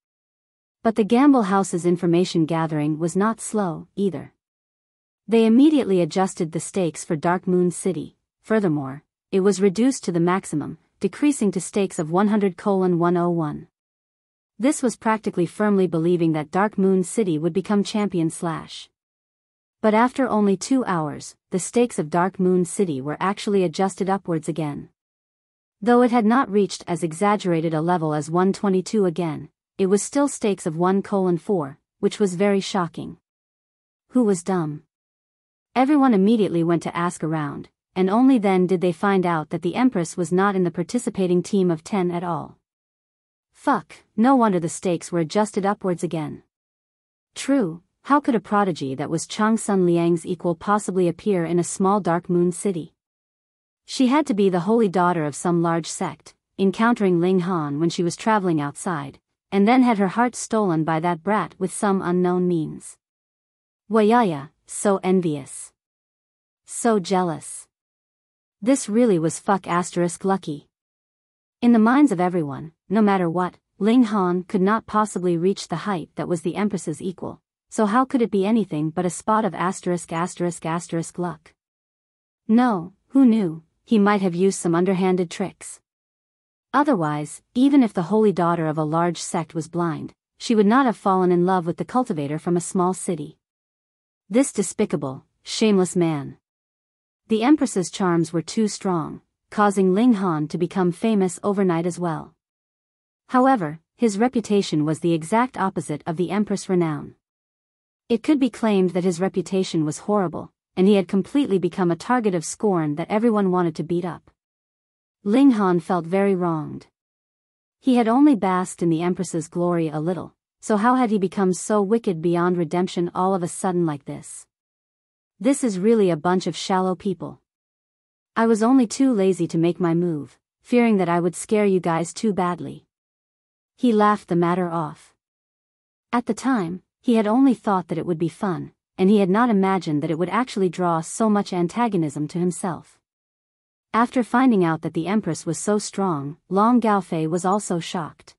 But the gamble house's information gathering was not slow, either. They immediately adjusted the stakes for Dark Moon City. Furthermore, it was reduced to the maximum, decreasing to stakes of 100:101. This was practically firmly believing that Dark Moon City would become champion / But after only 2 hours, the stakes of Dark Moon City were actually adjusted upwards again. Though it had not reached as exaggerated a level as 122 again, it was still stakes of 1:4, which was very shocking. Who was dumb? Everyone immediately went to ask around, and only then did they find out that the Empress was not in the participating team of 10 at all. Fuck, no wonder the stakes were adjusted upwards again. True, How could a prodigy that was Changsun Liang's equal possibly appear in a small dark moon city? She had to be the holy daughter of some large sect, encountering Ling Han when she was traveling outside, and then had her heart stolen by that brat with some unknown means. Wayaya, so envious. So jealous. This really was lucky. In the minds of everyone, no matter what, Ling Han could not possibly reach the height that was the Empress's equal, so how could it be anything but a spot of luck? No, who knew, he might have used some underhanded tricks. Otherwise, even if the holy daughter of a large sect was blind, she would not have fallen in love with the cultivator from a small city. This despicable, shameless man. The Empress's charms were too strong, causing Ling Han to become famous overnight as well. However, his reputation was the exact opposite of the Empress' renown. It could be claimed that his reputation was horrible, and he had completely become a target of scorn that everyone wanted to beat up. Ling Han felt very wronged. He had only basked in the Empress's glory a little, so how had he become so wicked beyond redemption all of a sudden like this? This is really a bunch of shallow people. I was only too lazy to make my move, fearing that I would scare you guys too badly. He laughed the matter off. At the time, he had only thought that it would be fun, and he had not imagined that it would actually draw so much antagonism to himself. After finding out that the Empress was so strong, Long Gaofei was also shocked.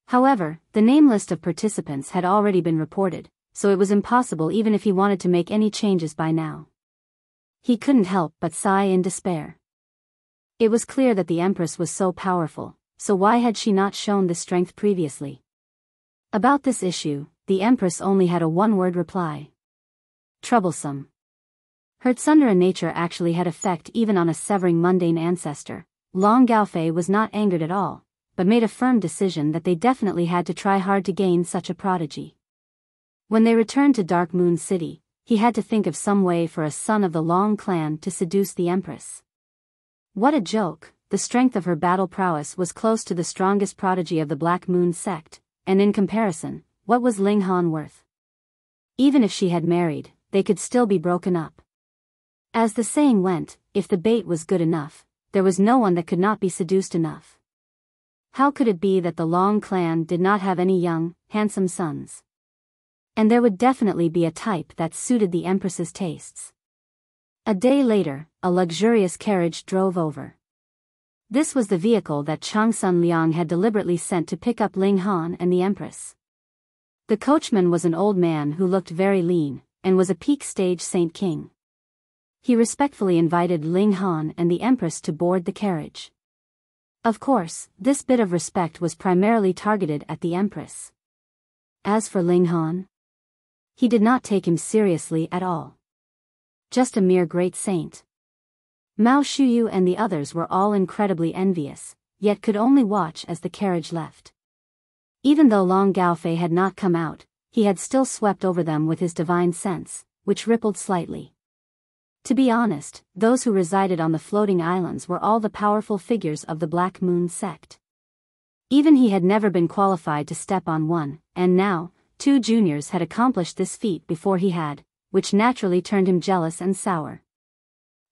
However, the name list of participants had already been reported, so it was impossible even if he wanted to make any changes by now. He couldn't help but sigh in despair. It was clear that the Empress was so powerful, so why had she not shown this strength previously? About this issue, the Empress only had a one-word reply. Troublesome. Her tsundere nature actually had effect even on a severing mundane ancestor. Long Gaofei was not angered at all, but made a firm decision that they definitely had to try hard to gain such a prodigy. When they returned to Dark Moon City, he had to think of some way for a son of the Long Clan to seduce the Empress. What a joke, the strength of her battle prowess was close to the strongest prodigy of the Black Moon sect, and in comparison, what was Ling Han worth? Even if she had married, they could still be broken up. As the saying went, if the bait was good enough, there was no one that could not be seduced enough. How could it be that the Long Clan did not have any young, handsome sons? And there would definitely be a type that suited the Empress's tastes. A day later, a luxurious carriage drove over. This was the vehicle that Changsun Liang had deliberately sent to pick up Ling Han and the Empress. The coachman was an old man who looked very lean, and was a peak stage Saint King. He respectfully invited Ling Han and the Empress to board the carriage. Of course, this bit of respect was primarily targeted at the Empress. As for Ling Han, he did not take him seriously at all. Just a mere great saint. Mao Shuyu and the others were all incredibly envious, yet could only watch as the carriage left. Even though Long Gaofei had not come out, he had still swept over them with his divine sense, which rippled slightly. To be honest, those who resided on the floating islands were all the powerful figures of the Black Moon sect. Even he had never been qualified to step on one, and now, 2 juniors had accomplished this feat before he had, which naturally turned him jealous and sour.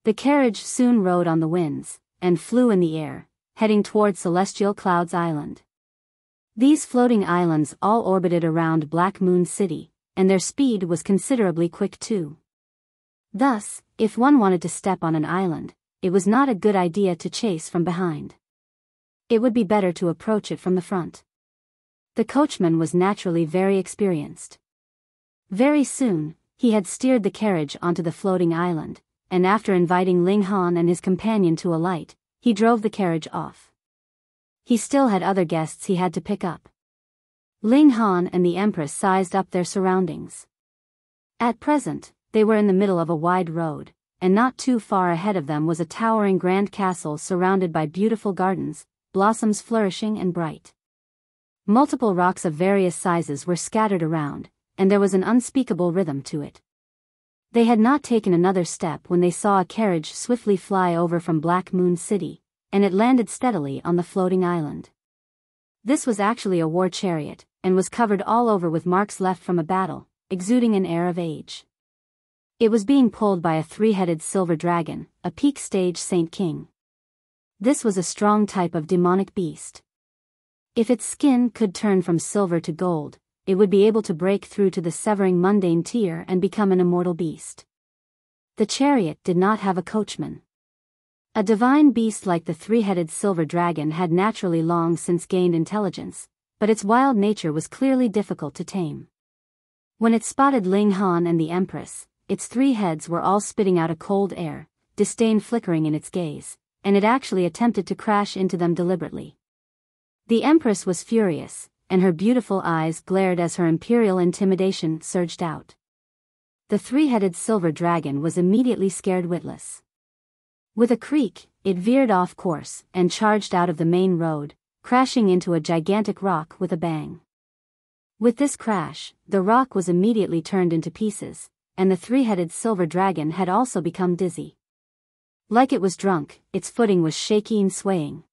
The carriage soon rode on the winds, and flew in the air, heading toward Celestial Clouds Island. These floating islands all orbited around Black Moon City, and their speed was considerably quick too. Thus, if one wanted to step on an island, it was not a good idea to chase from behind. It would be better to approach it from the front. The coachman was naturally very experienced. Very soon, he had steered the carriage onto the floating island, and after inviting Ling Han and his companion to alight, he drove the carriage off. He still had other guests he had to pick up. Ling Han and the Empress sized up their surroundings. At present, they were in the middle of a wide road, and not too far ahead of them was a towering grand castle surrounded by beautiful gardens, blossoms flourishing and bright. Multiple rocks of various sizes were scattered around, and there was an unspeakable rhythm to it. They had not taken another step when they saw a carriage swiftly fly over from Black Moon City, and it landed steadily on the floating island. This was actually a war chariot, and was covered all over with marks left from a battle. exuding an air of age. It was being pulled by a three-headed silver dragon, a peak stage Saint King. This was a strong type of demonic beast. If its skin could turn from silver to gold, it would be able to break through to the severing mundane tier and become an immortal beast. The chariot did not have a coachman. A divine beast like the three-headed silver dragon had naturally long since gained intelligence, but its wild nature was clearly difficult to tame. When it spotted Ling Han and the Empress, its three heads were all spitting out a cold air, disdain flickering in its gaze, and it actually attempted to crash into them deliberately. The Empress was furious, and her beautiful eyes glared as her imperial intimidation surged out. The three-headed silver dragon was immediately scared witless. With a creak, it veered off course and charged out of the main road, crashing into a gigantic rock with a bang. With this crash, the rock was immediately turned into pieces, and the three-headed silver dragon had also become dizzy. Like it was drunk, its footing was shaky and swaying.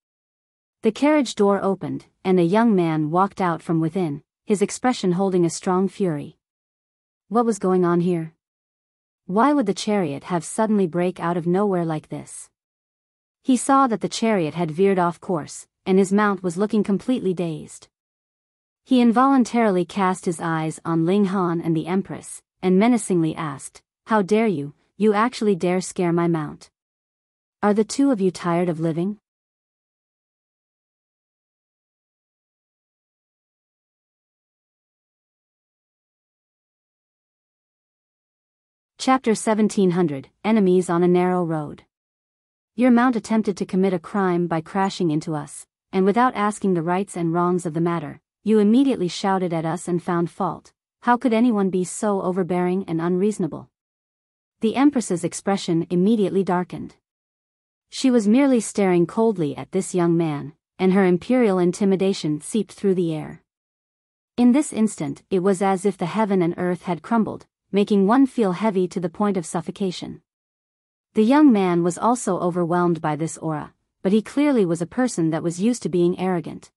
The carriage door opened, and a young man walked out from within, his expression holding a strong fury. What was going on here? Why would the chariot have suddenly break out of nowhere like this? He saw that the chariot had veered off course, and his mount was looking completely dazed. He involuntarily cast his eyes on Ling Han and the Empress, and menacingly asked, "How dare you? You actually dare scare my mount? Are the two of you tired of living?" Chapter 1700, Enemies on a Narrow Road. Your mount attempted to commit a crime by crashing into us, and without asking the rights and wrongs of the matter, you immediately shouted at us and found fault. How could anyone be so overbearing and unreasonable? The Empress's expression immediately darkened. She was merely staring coldly at this young man, and her imperial intimidation seeped through the air. In this instant, it was as if the heaven and earth had crumbled, making one feel heavy to the point of suffocation. The young man was also overwhelmed by this aura, but he clearly was a person that was used to being arrogant.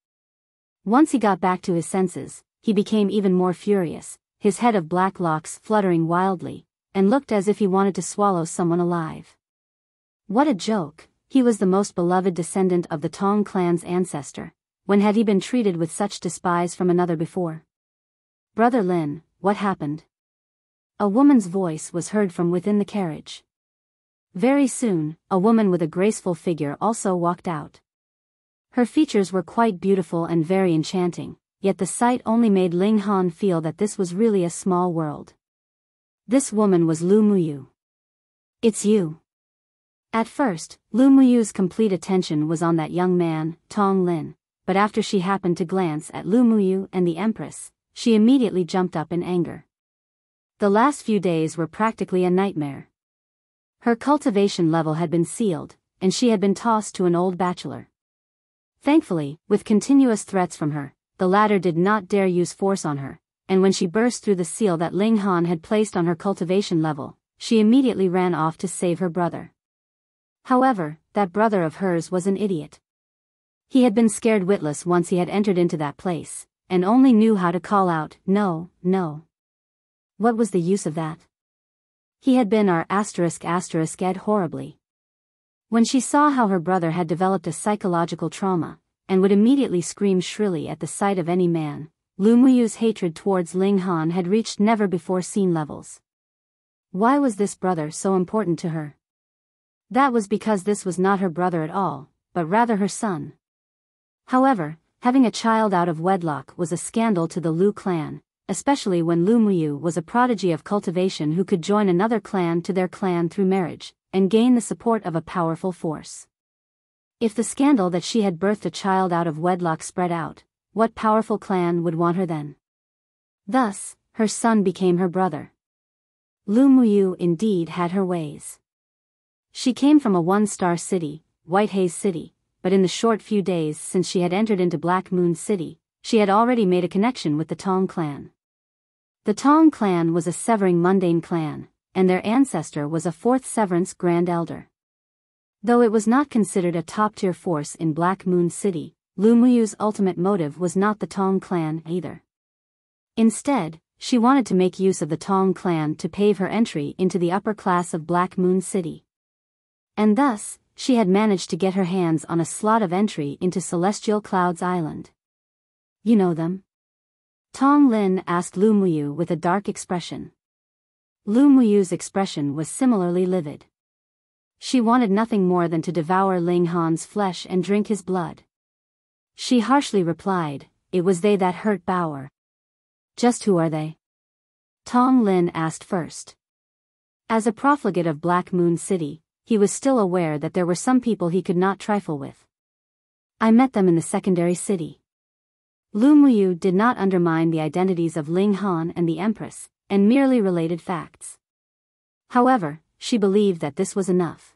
Once he got back to his senses, he became even more furious, his head of black locks fluttering wildly, and looked as if he wanted to swallow someone alive. What a joke! He was the most beloved descendant of the Tong Clan's ancestor. When had he been treated with such despise from another before? "Brother Lin, what happened?" A woman's voice was heard from within the carriage. Very soon, a woman with a graceful figure also walked out. Her features were quite beautiful and very enchanting, yet the sight only made Ling Han feel that this was really a small world. This woman was Lu Muyu. "It's you." At first, Lu Muyu's complete attention was on that young man, Tong Lin, but after she happened to glance at Lu Muyu and the Empress, she immediately jumped up in anger. The last few days were practically a nightmare. Her cultivation level had been sealed, and she had been tossed to an old bachelor. Thankfully, with continuous threats from her, the latter did not dare use force on her, and when she burst through the seal that Ling Han had placed on her cultivation level, she immediately ran off to save her brother. However, that brother of hers was an idiot. He had been scared witless once he had entered into that place, and only knew how to call out, "No, no." What was the use of that? He had been ****ed horribly. When she saw how her brother had developed a psychological trauma, and would immediately scream shrilly at the sight of any man, Lu Muyu's hatred towards Ling Han had reached never-before-seen levels. Why was this brother so important to her? That was because this was not her brother at all, but rather her son. However, having a child out of wedlock was a scandal to the Lu clan, especially when Lu Muyu was a prodigy of cultivation who could join another clan to their clan through marriage, and gain the support of a powerful force. If the scandal that she had birthed a child out of wedlock spread out, what powerful clan would want her then? Thus, her son became her brother. Lu Muyu indeed had her ways. She came from a one-star city, White Haze City, but in the short few days since she had entered into Black Moon City, she had already made a connection with the Tong Clan. The Tong Clan was a severing mundane clan, and their ancestor was a fourth severance Grand Elder. Though it was not considered a top-tier force in Black Moon City, Lu Muyu's ultimate motive was not the Tong Clan either. Instead, she wanted to make use of the Tong Clan to pave her entry into the upper class of Black Moon City. And thus, she had managed to get her hands on a slot of entry into Celestial Clouds Island. You know them? Tong Lin asked Lu Muyu with a dark expression. Lu Muyu's expression was similarly livid. She wanted nothing more than to devour Ling Han's flesh and drink his blood. She harshly replied, "It was they that hurt Bauer." "Just who are they?" Tong Lin asked first. As a profligate of Black Moon City, he was still aware that there were some people he could not trifle with. "I met them in the secondary city." Lu Muyu did not undermine the identities of Ling Han and the Empress, and merely related facts. However, she believed that this was enough.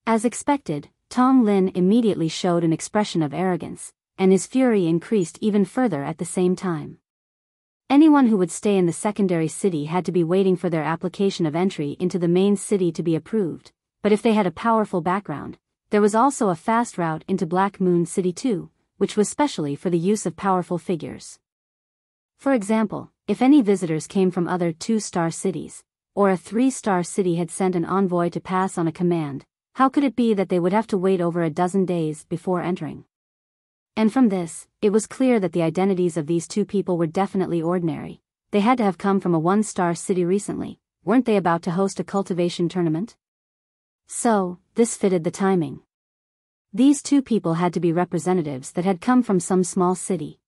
As expected, Tong Lin immediately showed an expression of arrogance, and his fury increased even further at the same time. Anyone who would stay in the secondary city had to be waiting for their application of entry into the main city to be approved, but if they had a powerful background, there was also a fast route into Black Moon City too, which was specially for the use of powerful figures. For example, if any visitors came from other 2-star cities, or a 3-star city had sent an envoy to pass on a command, how could it be that they would have to wait over a dozen days before entering? And from this, it was clear that the identities of these two people were definitely ordinary. They had to have come from a 1-star city recently. Weren't they about to host a cultivation tournament? So, this fitted the timing. These two people had to be representatives that had come from some small city.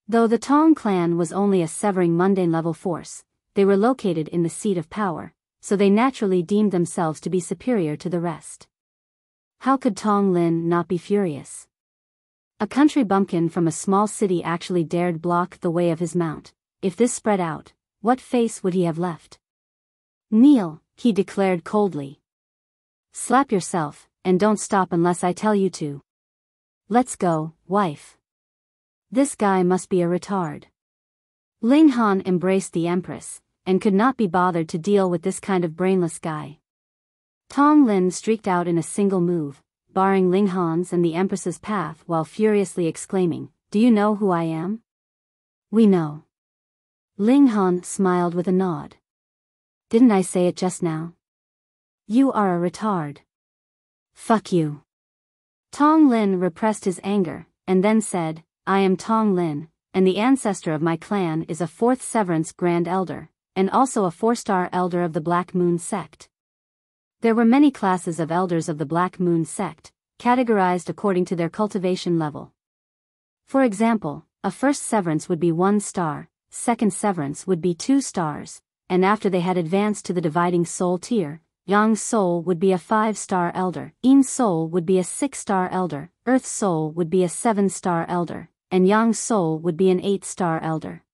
Though the Tong Clan was only a severing mundane level force, they were located in the seat of power, so they naturally deemed themselves to be superior to the rest. How could Tong Lin not be furious? A country bumpkin from a small city actually dared block the way of his mount. If this spread out, what face would he have left? "Kneel," he declared coldly. "Slap yourself, and don't stop unless I tell you to. Let's go, wife." This guy must be a retard. Ling Han embraced the Empress, and could not be bothered to deal with this kind of brainless guy. Tong Lin streaked out in a single move, barring Ling Han's and the Empress's path while furiously exclaiming, "Do you know who I am?" "We know." Ling Han smiled with a nod. "Didn't I say it just now? You are a retard." "Fuck you." Tong Lin repressed his anger, and then said, "I am Tong Lin, and the ancestor of my clan is a 4th Severance Grand Elder, and also a 4-star Elder of the Black Moon Sect." There were many classes of Elders of the Black Moon Sect, categorized according to their cultivation level. For example, a 1st Severance would be 1 star, 2nd Severance would be 2 stars, and after they had advanced to the Dividing Soul tier, Yang Soul would be a 5-star Elder, Yin Soul would be a 6-star Elder, Earth Soul would be a 7-star Elder, and Yang Soul would be an 8-star Elder.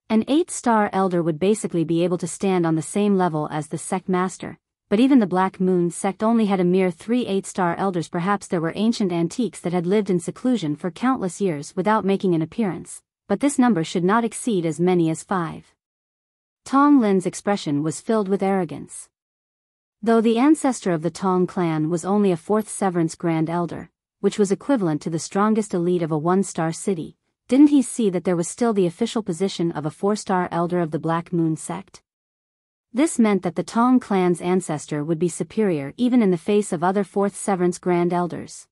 An 8-star Elder would basically be able to stand on the same level as the Sect Master, but even the Black Moon Sect only had a mere 3 8-star Elders. Perhaps there were ancient antiques that had lived in seclusion for countless years without making an appearance, but this number should not exceed as many as 5. Tong Lin's expression was filled with arrogance. Though the ancestor of the Tong Clan was only a 4th Severance Grand Elder, which was equivalent to the strongest elite of a 1-star city, didn't he see that there was still the official position of a 4-star Elder of the Black Moon Sect? This meant that the Tong Clan's ancestor would be superior even in the face of other 4th Severance Grand Elders.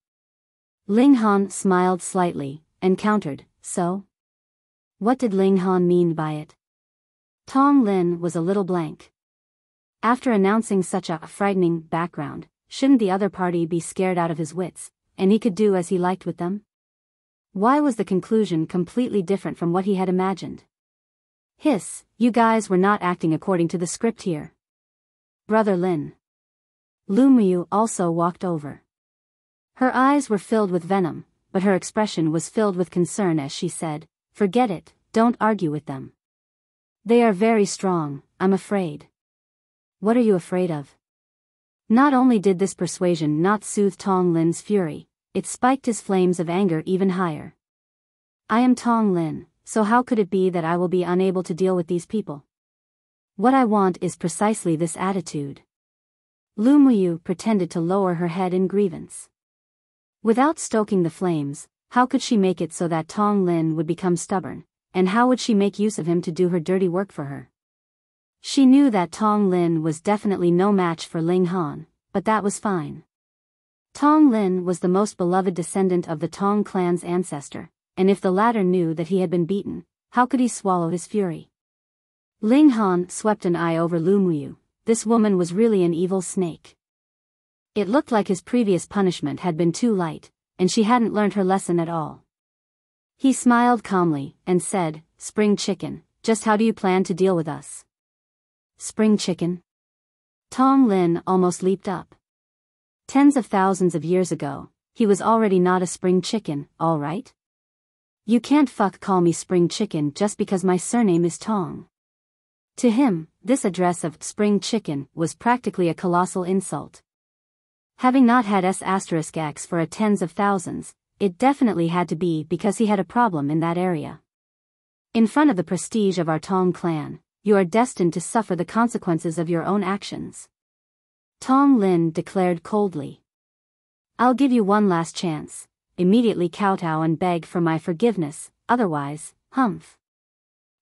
Ling Han smiled slightly, and countered, "So? What did Ling Han mean by it?" Tong Lin was a little blank. After announcing such a frightening background, shouldn't the other party be scared out of his wits, and he could do as he liked with them? Why was the conclusion completely different from what he had imagined? "Hiss, you guys were not acting according to the script here. Brother Lin." Lu Muyu also walked over. Her eyes were filled with venom, but her expression was filled with concern as she said, "Forget it, don't argue with them. They are very strong, I'm afraid." "What are you afraid of?" Not only did this persuasion not soothe Tong Lin's fury, it spiked his flames of anger even higher. "I am Tong Lin, so how could it be that I will be unable to deal with these people? What I want is precisely this attitude." Lu Muyu pretended to lower her head in grievance. Without stoking the flames, how could she make it so that Tong Lin would become stubborn, and how would she make use of him to do her dirty work for her? She knew that Tong Lin was definitely no match for Ling Han, but that was fine. Tong Lin was the most beloved descendant of the Tong Clan's ancestor, and if the latter knew that he had been beaten, how could he swallow his fury? Ling Han swept an eye over Lu Muyu. This woman was really an evil snake. It looked like his previous punishment had been too light, and she hadn't learned her lesson at all. He smiled calmly, and said, "Spring chicken, just how do you plan to deal with us?" Spring chicken? Tong Lin almost leaped up. Tens of thousands of years ago, he was already not a spring chicken, all right? You can't call me spring chicken just because my surname is Tong. To him, this address of spring chicken was practically a colossal insult. Having not had S*X for a tens of thousands, it definitely had to be because he had a problem in that area. In front of the prestige of our Tong clan, you are destined to suffer the consequences of your own actions. Tong Lin declared coldly. I'll give you one last chance. Immediately kowtow and beg for my forgiveness, otherwise, humph.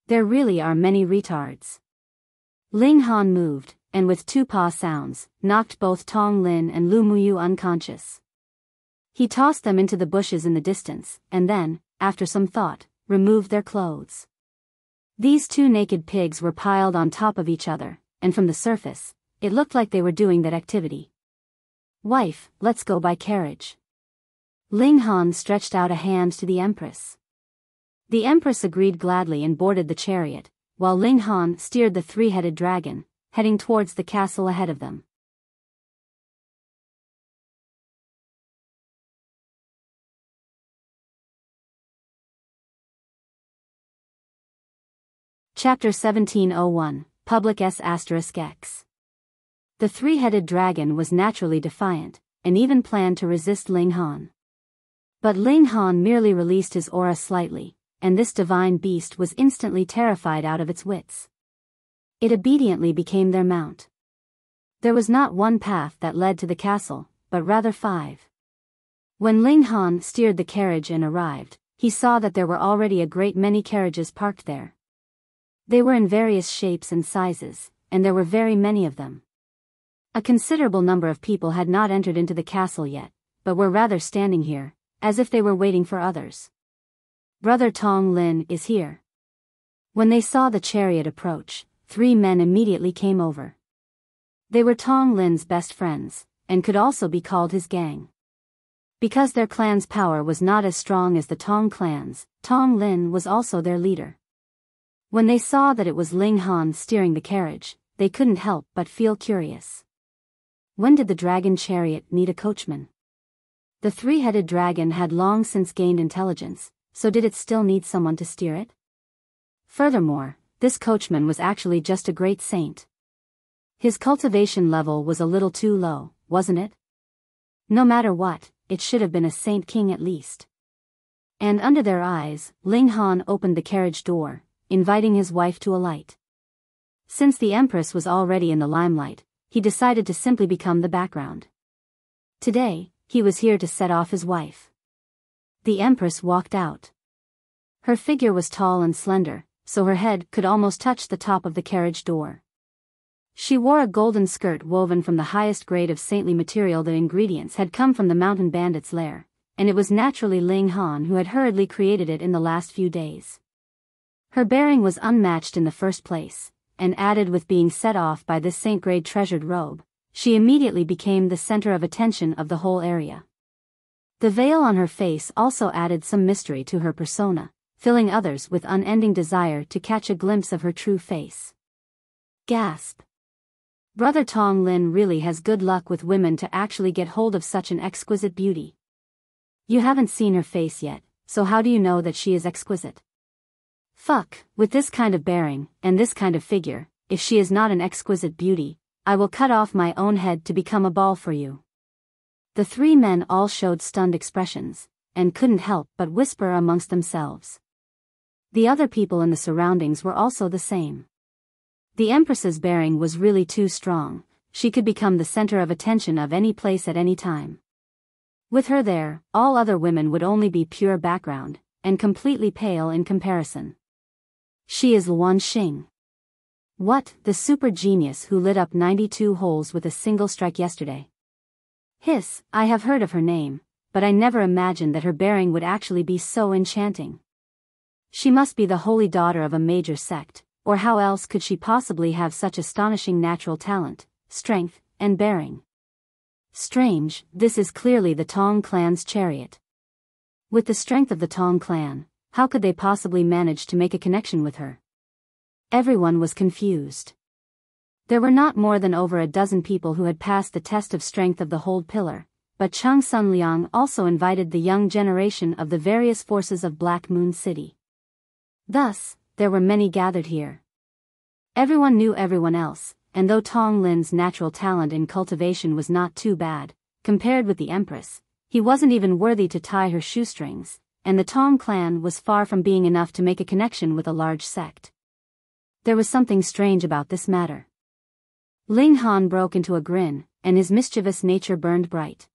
There really are many retards. Ling Han moved, and with two paw sounds, knocked both Tong Lin and Lu Muyu unconscious. He tossed them into the bushes in the distance, and then, after some thought, removed their clothes. These two naked pigs were piled on top of each other, and from the surface, it looked like they were doing that activity. Wife, let's go by carriage. Ling Han stretched out a hand to the Empress. The Empress agreed gladly and boarded the chariot, while Ling Han steered the three-headed dragon, heading towards the castle ahead of them. Chapter 1701, Public S*X. The three-headed dragon was naturally defiant, and even planned to resist Ling Han. But Ling Han merely released his aura slightly, and this divine beast was instantly terrified out of its wits. It obediently became their mount. There was not one path that led to the castle, but rather 5. When Ling Han steered the carriage and arrived, he saw that there were already a great many carriages parked there. They were in various shapes and sizes, and there were very many of them. A considerable number of people had not entered into the castle yet, but were rather standing here, as if they were waiting for others. Brother Tong Lin is here. When they saw the chariot approach, 3 men immediately came over. They were Tong Lin's best friends, and could also be called his gang. Because their clan's power was not as strong as the Tong clan's, Tong Lin was also their leader. When they saw that it was Ling Han steering the carriage, they couldn't help but feel curious. When did the dragon chariot need a coachman? The three-headed dragon had long since gained intelligence, so did it still need someone to steer it? Furthermore, this coachman was actually just a great saint. His cultivation level was a little too low, wasn't it? No matter what, it should have been a saint king at least. And under their eyes, Ling Han opened the carriage door, inviting his wife to alight. Since the Empress was already in the limelight, he decided to simply become the background. Today, he was here to set off his wife. The Empress walked out. Her figure was tall and slender, so her head could almost touch the top of the carriage door. She wore a golden skirt woven from the highest grade of saintly material. The ingredients had come from the mountain bandit's lair, and it was naturally Ling Han who had hurriedly created it in the last few days. Her bearing was unmatched in the first place, and added with being set off by this saint-grade treasured robe, she immediately became the center of attention of the whole area. The veil on her face also added some mystery to her persona, filling others with unending desire to catch a glimpse of her true face. Gasp. Brother Tong Lin really has good luck with women to actually get hold of such an exquisite beauty. You haven't seen her face yet, so how do you know that she is exquisite? With this kind of bearing, and this kind of figure, if she is not an exquisite beauty, I will cut off my own head to become a ball for you. The 3 men all showed stunned expressions, and couldn't help but whisper amongst themselves. The other people in the surroundings were also the same. The Empress's bearing was really too strong, she could become the center of attention of any place at any time. With her there, all other women would only be pure background, and completely pale in comparison. She is Luan Xing. What, the super genius who lit up 92 holes with a single strike yesterday? Hiss, I have heard of her name, but I never imagined that her bearing would actually be so enchanting. She must be the holy daughter of a major sect, or how else could she possibly have such astonishing natural talent, strength, and bearing? Strange, this is clearly the Tong Clan's chariot. With the strength of the Tong Clan, how could they possibly manage to make a connection with her? Everyone was confused. There were not more than over a dozen people who had passed the test of strength of the hold pillar, but Changsun Liang also invited the young generation of the various forces of Black Moon City. Thus, there were many gathered here. Everyone knew everyone else, and though Tong Lin's natural talent in cultivation was not too bad, compared with the Empress, he wasn't even worthy to tie her shoestrings, and the Tong Clan was far from being enough to make a connection with a large sect. There was something strange about this matter. Ling Han broke into a grin, and his mischievous nature burned bright.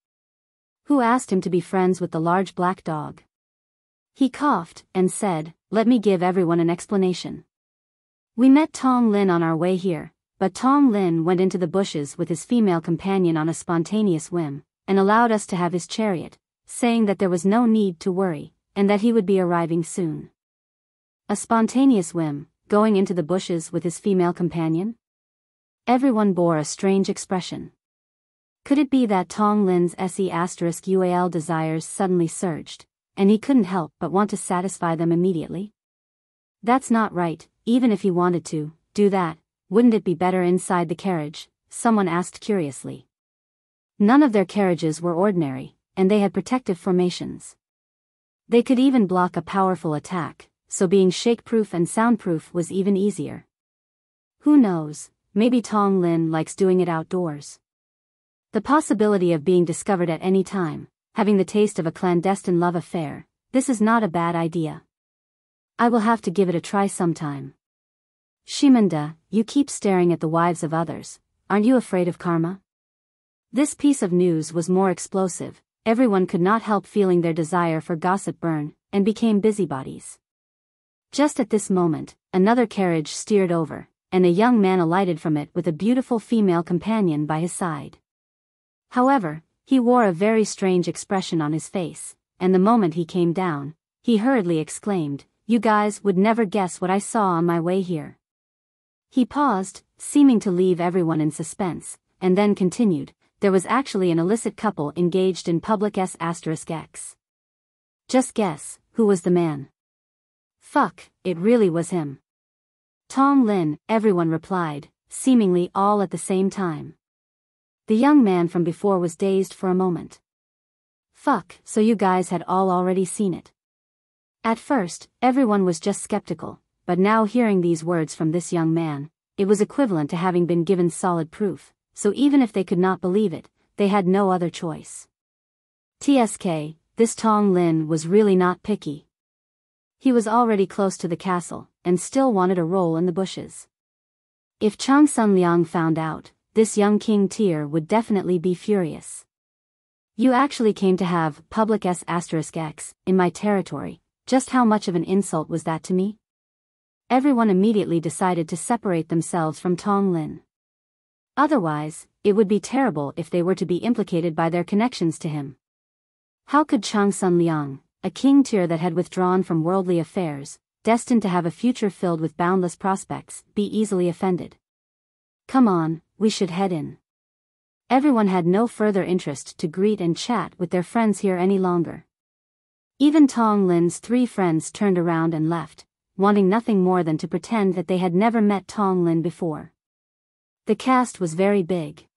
Who asked him to be friends with the large black dog? He coughed, and said, let me give everyone an explanation. We met Tong Lin on our way here, but Tong Lin went into the bushes with his female companion on a spontaneous whim, and allowed us to have his chariot, saying that there was no need to worry, and that he would be arriving soon. A spontaneous whim, going into the bushes with his female companion? Everyone bore a strange expression. Could it be that Tong Lin's SE*UAL desires suddenly surged, and he couldn't help but want to satisfy them immediately? That's not right, even if he wanted to do that, wouldn't it be better inside the carriage? Someone asked curiously. None of their carriages were ordinary, and they had protective formations. They could even block a powerful attack, so being shake-proof and soundproof was even easier. Who knows, maybe Tong Lin likes doing it outdoors. The possibility of being discovered at any time, having the taste of a clandestine love affair, this is not a bad idea. I will have to give it a try sometime. Shimanda, you keep staring at the wives of others, aren't you afraid of karma? This piece of news was more explosive, everyone could not help feeling their desire for gossip burn, and became busybodies. Just at this moment, another carriage steered over, and a young man alighted from it with a beautiful female companion by his side. However, he wore a very strange expression on his face, and the moment he came down, he hurriedly exclaimed, "You guys would never guess what I saw on my way here." He paused, seeming to leave everyone in suspense, and then continued, "There was actually an illicit couple engaged in public S***X. Just guess, who was the man?" "Fuck, it really was him." "Tong Lin," everyone replied, seemingly all at the same time. The young man from before was dazed for a moment. "Fuck, so you guys had all already seen it?" At first, everyone was just skeptical, but now hearing these words from this young man, it was equivalent to having been given solid proof, so even if they could not believe it, they had no other choice. TSK, this Tong Lin was really not picky. He was already close to the castle, and still wanted a role in the bushes. If Changsun Liang found out, this young King Tier would definitely be furious. "You actually came to have public S***X in my territory, just how much of an insult was that to me?" Everyone immediately decided to separate themselves from Tong Lin. Otherwise, it would be terrible if they were to be implicated by their connections to him. How could Changsun Liang, a king tier that had withdrawn from worldly affairs, destined to have a future filled with boundless prospects, be easily offended? "Come on, we should head in." Everyone had no further interest to greet and chat with their friends here any longer. Even Tong Lin's three friends turned around and left, wanting nothing more than to pretend that they had never met Tong Lin before. The cast was very big.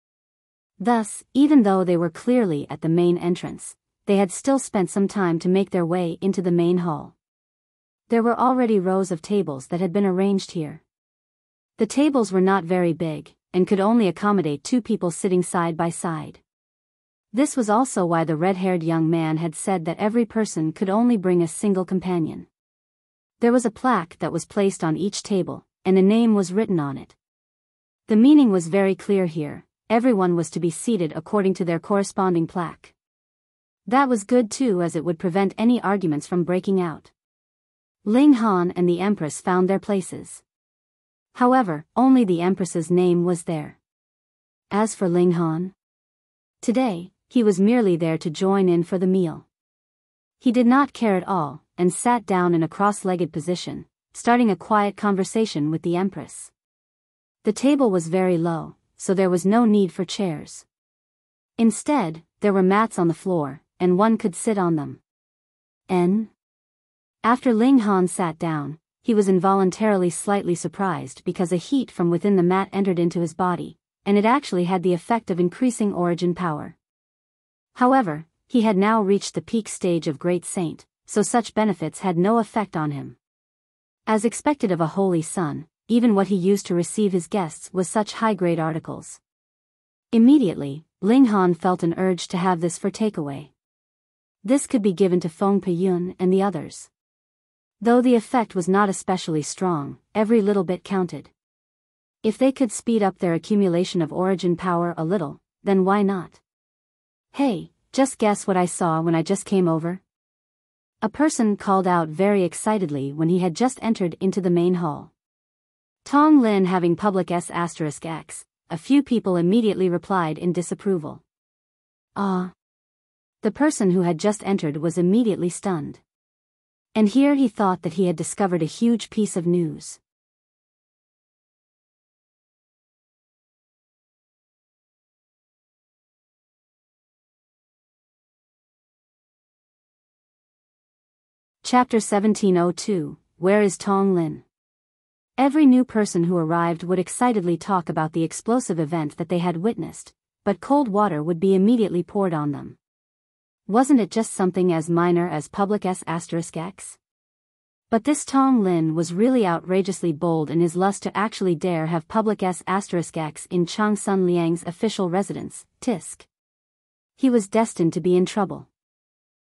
Thus, even though they were clearly at the main entrance, they had still spent some time to make their way into the main hall. There were already rows of tables that had been arranged here. The tables were not very big, and could only accommodate two people sitting side by side. This was also why the red-haired young man had said that every person could only bring a single companion. There was a plaque that was placed on each table, and a name was written on it. The meaning was very clear here, everyone was to be seated according to their corresponding plaque. That was good too, as it would prevent any arguments from breaking out. Ling Han and the Empress found their places. However, only the Empress's name was there. As for Ling Han, today, he was merely there to join in for the meal. He did not care at all, and sat down in a cross-legged position, starting a quiet conversation with the Empress. The table was very low, so there was no need for chairs. Instead, there were mats on the floor, and one could sit on them. After Ling Han sat down, he was involuntarily slightly surprised because a heat from within the mat entered into his body, and it actually had the effect of increasing origin power. However, he had now reached the peak stage of Great Saint, so such benefits had no effect on him. As expected of a holy son, even what he used to receive his guests was such high-grade articles. Immediately, Ling Han felt an urge to have this for takeaway. This could be given to Feng Peyun and the others. Though the effect was not especially strong, every little bit counted. If they could speed up their accumulation of origin power a little, then why not? Hey, just guess what I saw when I just came over? A person called out very excitedly when he had just entered into the main hall. Tong Lin having public S**X, a few people immediately replied in disapproval. Ah. The person who had just entered was immediately stunned. And here he thought that he had discovered a huge piece of news. Chapter 1702, Where is Tong Lin? Every new person who arrived would excitedly talk about the explosive event that they had witnessed, but cold water would be immediately poured on them. Wasn't it just something as minor as public S**X? But this Tong Lin was really outrageously bold in his lust to actually dare have public S**X in Changsun Liang's official residence, Tisk. He was destined to be in trouble.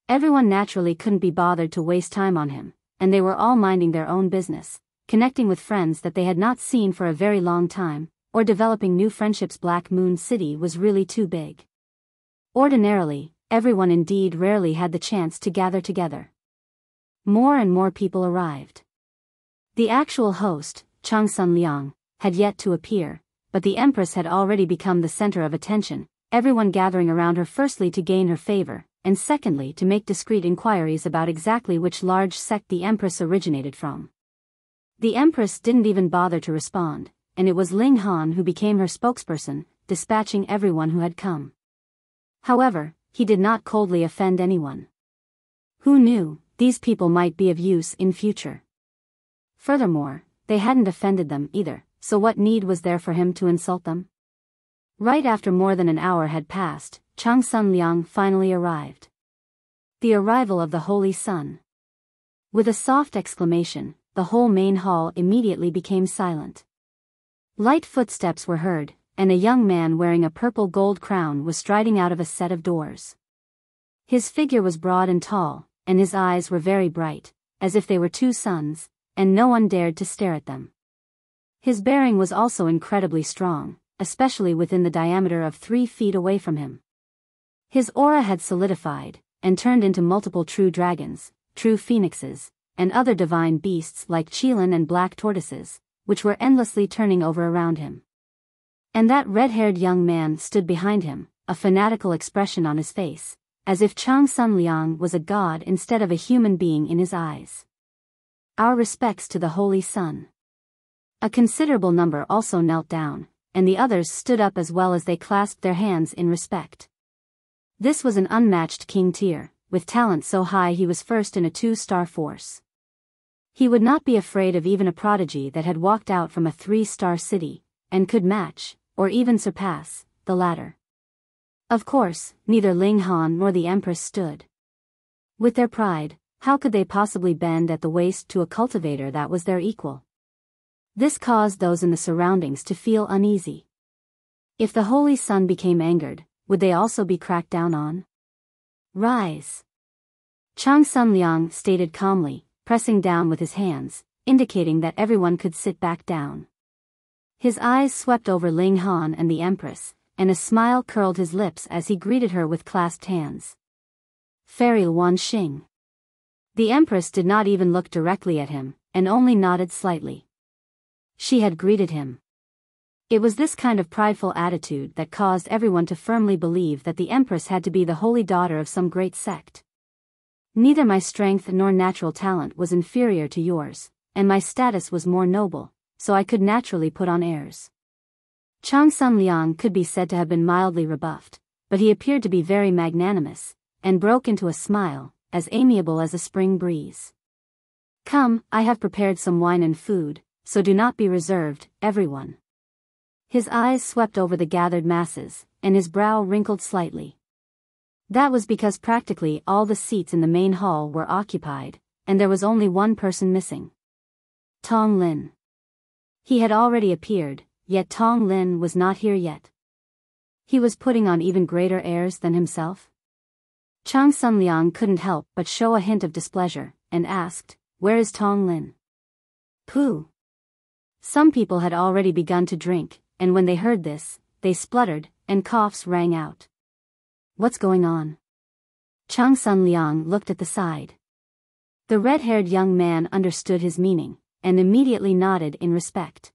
Everyone naturally couldn't be bothered to waste time on him, and they were all minding their own business, connecting with friends that they had not seen for a very long time, or developing new friendships. Black Moon City was really too big. Ordinarily, everyone indeed rarely had the chance to gather together. More and more people arrived. The actual host, Changsun Liang, had yet to appear, but the Empress had already become the center of attention, everyone gathering around her firstly to gain her favor, and secondly to make discreet inquiries about exactly which large sect the Empress originated from. The Empress didn't even bother to respond, and it was Ling Han who became her spokesperson, dispatching everyone who had come. However, he did not coldly offend anyone. Who knew, these people might be of use in future. Furthermore, they hadn't offended them either, so what need was there for him to insult them? Right after more than an hour had passed, Changsun Liang finally arrived. The arrival of the Holy Sun. With a soft exclamation, the whole main hall immediately became silent. Light footsteps were heard, and a young man wearing a purple gold crown was striding out of a set of doors. His figure was broad and tall, and his eyes were very bright, as if they were two suns, and no one dared to stare at them. His bearing was also incredibly strong, especially within the diameter of 3 feet away from him. His aura had solidified, and turned into multiple true dragons, true phoenixes, and other divine beasts like Qilin and black tortoises, which were endlessly turning over around him. And that red-haired young man stood behind him, a fanatical expression on his face, as if Changsun Liang was a god instead of a human being in his eyes. Our respects to the Holy Sun. A considerable number also knelt down, and the others stood up as well as they clasped their hands in respect. This was an unmatched king tier, with talent so high he was first in a 2-star force. He would not be afraid of even a prodigy that had walked out from a 3-star city, and could match, or even surpass, the latter. Of course, neither Ling Han nor the Empress stood. With their pride, how could they possibly bend at the waist to a cultivator that was their equal? This caused those in the surroundings to feel uneasy. If the Holy Sun became angered, would they also be cracked down on? Rise. Changsun Liang stated calmly, pressing down with his hands, indicating that everyone could sit back down. His eyes swept over Ling Han and the Empress, and a smile curled his lips as he greeted her with clasped hands. Fairy Wan Xing. The Empress did not even look directly at him, and only nodded slightly. She had greeted him. It was this kind of prideful attitude that caused everyone to firmly believe that the Empress had to be the holy daughter of some great sect. Neither my strength nor natural talent was inferior to yours, and my status was more noble, so I could naturally put on airs. Changsun Liang could be said to have been mildly rebuffed, but he appeared to be very magnanimous, and broke into a smile, as amiable as a spring breeze. Come, I have prepared some wine and food, so do not be reserved, everyone. His eyes swept over the gathered masses, and his brow wrinkled slightly. That was because practically all the seats in the main hall were occupied, and there was only one person missing. Tong Lin. He had already appeared, yet Tong Lin was not here yet. He was putting on even greater airs than himself. Changsun Liang couldn't help but show a hint of displeasure, and asked, "Where is Tong Lin?" Pooh. Some people had already begun to drink, and when they heard this, they spluttered, and coughs rang out. What's going on? Changsun Liang looked at the side. The red-haired young man understood his meaning, and immediately nodded in respect.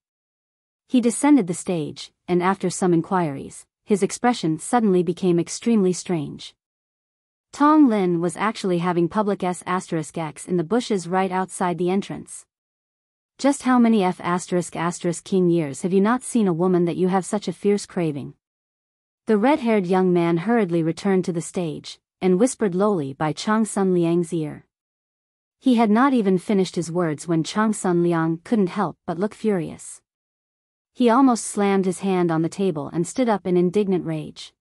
He descended the stage, and after some inquiries, his expression suddenly became extremely strange. Tong Lin was actually having public S**x in the bushes right outside the entrance. Just how many F***king years have you not seen a woman that you have such a fierce craving? The red-haired young man hurriedly returned to the stage, and whispered lowly by Changsun Liang's ear. He had not even finished his words when Changsun Liang couldn't help but look furious. He almost slammed his hand on the table and stood up in indignant rage.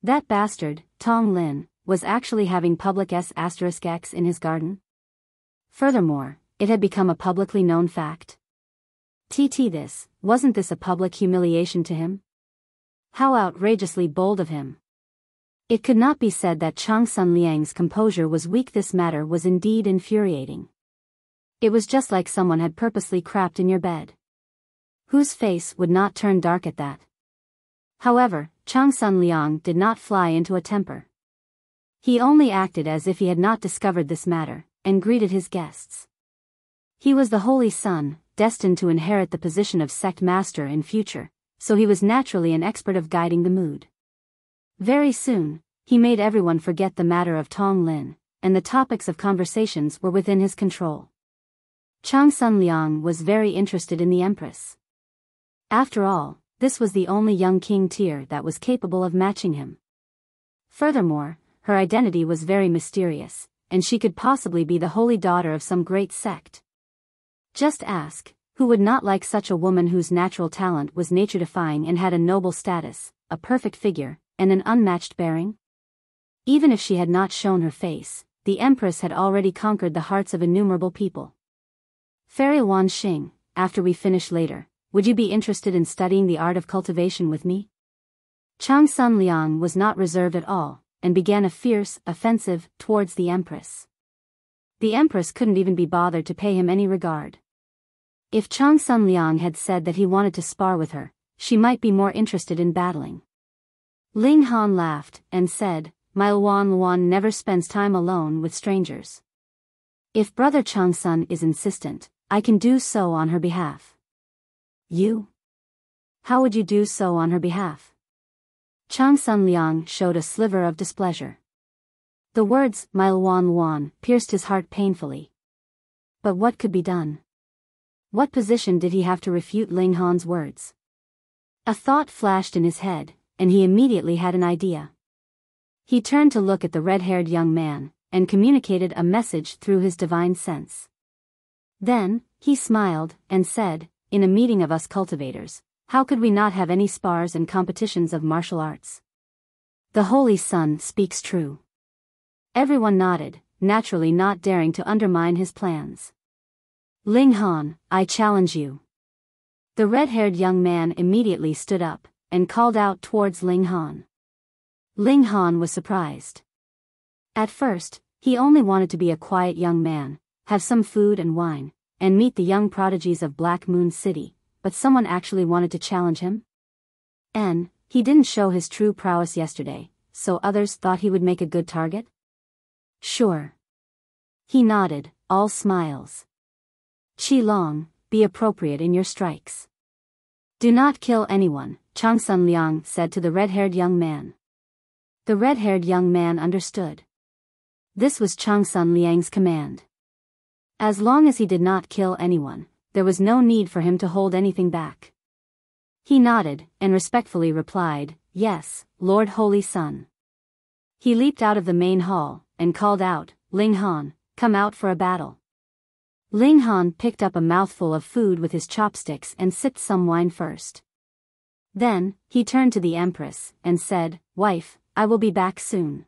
That bastard, Tong Lin, was actually having public S**x in his garden? Furthermore, it had become a publicly known fact. Wasn't this a public humiliation to him? How outrageously bold of him. It could not be said that Changsun Liang's composure was weak. This matter was indeed infuriating. It was just like someone had purposely crapped in your bed. Whose face would not turn dark at that? However, Changsun Liang did not fly into a temper. He only acted as if he had not discovered this matter, and greeted his guests. He was the Holy Son, destined to inherit the position of sect master in future, so he was naturally an expert of guiding the mood. Very soon, he made everyone forget the matter of Tong Lin, and the topics of conversations were within his control. Changsun Liang was very interested in the Empress. After all, this was the only young king tier that was capable of matching him. Furthermore, her identity was very mysterious, and she could possibly be the holy daughter of some great sect. Just ask, who would not like such a woman whose natural talent was nature-defying and had a noble status, a perfect figure, and an unmatched bearing? Even if she had not shown her face, the Empress had already conquered the hearts of innumerable people. Fairy Wan Xing, after we finish later, would you be interested in studying the art of cultivation with me? Changsun Liang was not reserved at all, and began a fierce offensive towards the Empress. The Empress couldn't even be bothered to pay him any regard. If Changsun Liang had said that he wanted to spar with her, she might be more interested in battling. Ling Han laughed, and said, "My Luan never spends time alone with strangers. If Brother Changsun is insistent, I can do so on her behalf." You? How would you do so on her behalf? Changsun Liang showed a sliver of displeasure. The words, "My Luan," pierced his heart painfully. But what could be done? What position did he have to refute Ling Han's words? A thought flashed in his head, and he immediately had an idea. He turned to look at the red-haired young man, and communicated a message through his divine sense. Then, he smiled, and said, "In a meeting of us cultivators, how could we not have any spars and competitions of martial arts? The Holy Son speaks true." Everyone nodded, naturally not daring to undermine his plans. "Ling Han, I challenge you." The red-haired young man immediately stood up, and called out towards Ling Han. Ling Han was surprised. At first, he only wanted to be a quiet young man, have some food and wine, and meet the young prodigies of Black Moon City, but someone actually wanted to challenge him? He didn't show his true prowess yesterday, so others thought he would make a good target? Sure. He nodded, all smiles. Qi Long, be appropriate in your strikes. Do not kill anyone, Changsun Liang said to the red-haired young man. The red-haired young man understood. This was Changsun Liang's command. As long as he did not kill anyone, there was no need for him to hold anything back. He nodded, and respectfully replied, yes, Lord Holy Sun. He leaped out of the main hall, and called out, Ling Han, come out for a battle. Ling Han picked up a mouthful of food with his chopsticks and sipped some wine first. Then, he turned to the Empress, and said, Wife, I will be back soon.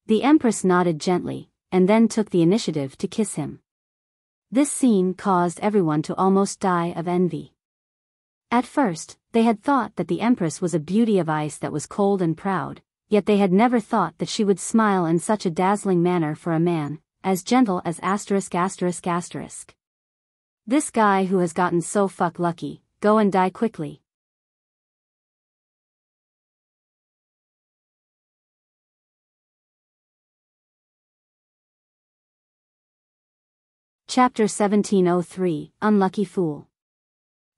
The Empress nodded gently, and then took the initiative to kiss him. This scene caused everyone to almost die of envy. At first, they had thought that the Empress was a beauty of ice that was cold and proud, yet they had never thought that she would smile in such a dazzling manner for a man, as gentle as *****. This guy who has gotten so fuck lucky, go and die quickly. Chapter 1703, Unlucky Fool.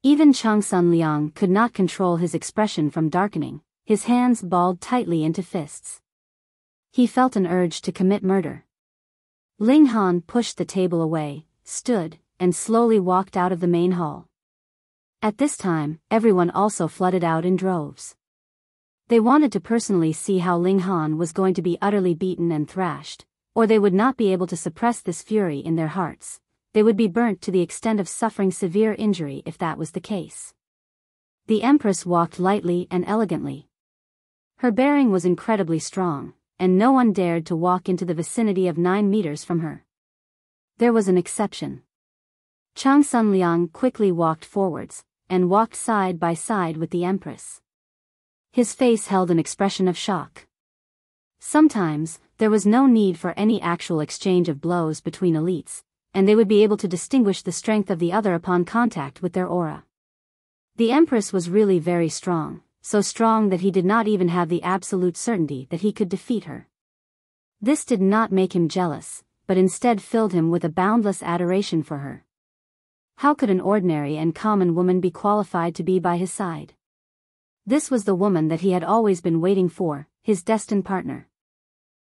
Even Changsun Liang could not control his expression from darkening, his hands balled tightly into fists. He felt an urge to commit murder. Ling Han pushed the table away, stood, and slowly walked out of the main hall. At this time, everyone also flooded out in droves. They wanted to personally see how Ling Han was going to be utterly beaten and thrashed, or they would not be able to suppress this fury in their hearts. They would be burnt to the extent of suffering severe injury if that was the case. The Empress walked lightly and elegantly. Her bearing was incredibly strong, and no one dared to walk into the vicinity of 9 meters from her. There was an exception. Changsun Liang quickly walked forwards, and walked side by side with the Empress. His face held an expression of shock. Sometimes, there was no need for any actual exchange of blows between elites, and they would be able to distinguish the strength of the other upon contact with their aura. The Empress was really very strong, so strong that he did not even have the absolute certainty that he could defeat her. This did not make him jealous, but instead filled him with a boundless adoration for her. How could an ordinary and common woman be qualified to be by his side? This was the woman that he had always been waiting for, his destined partner.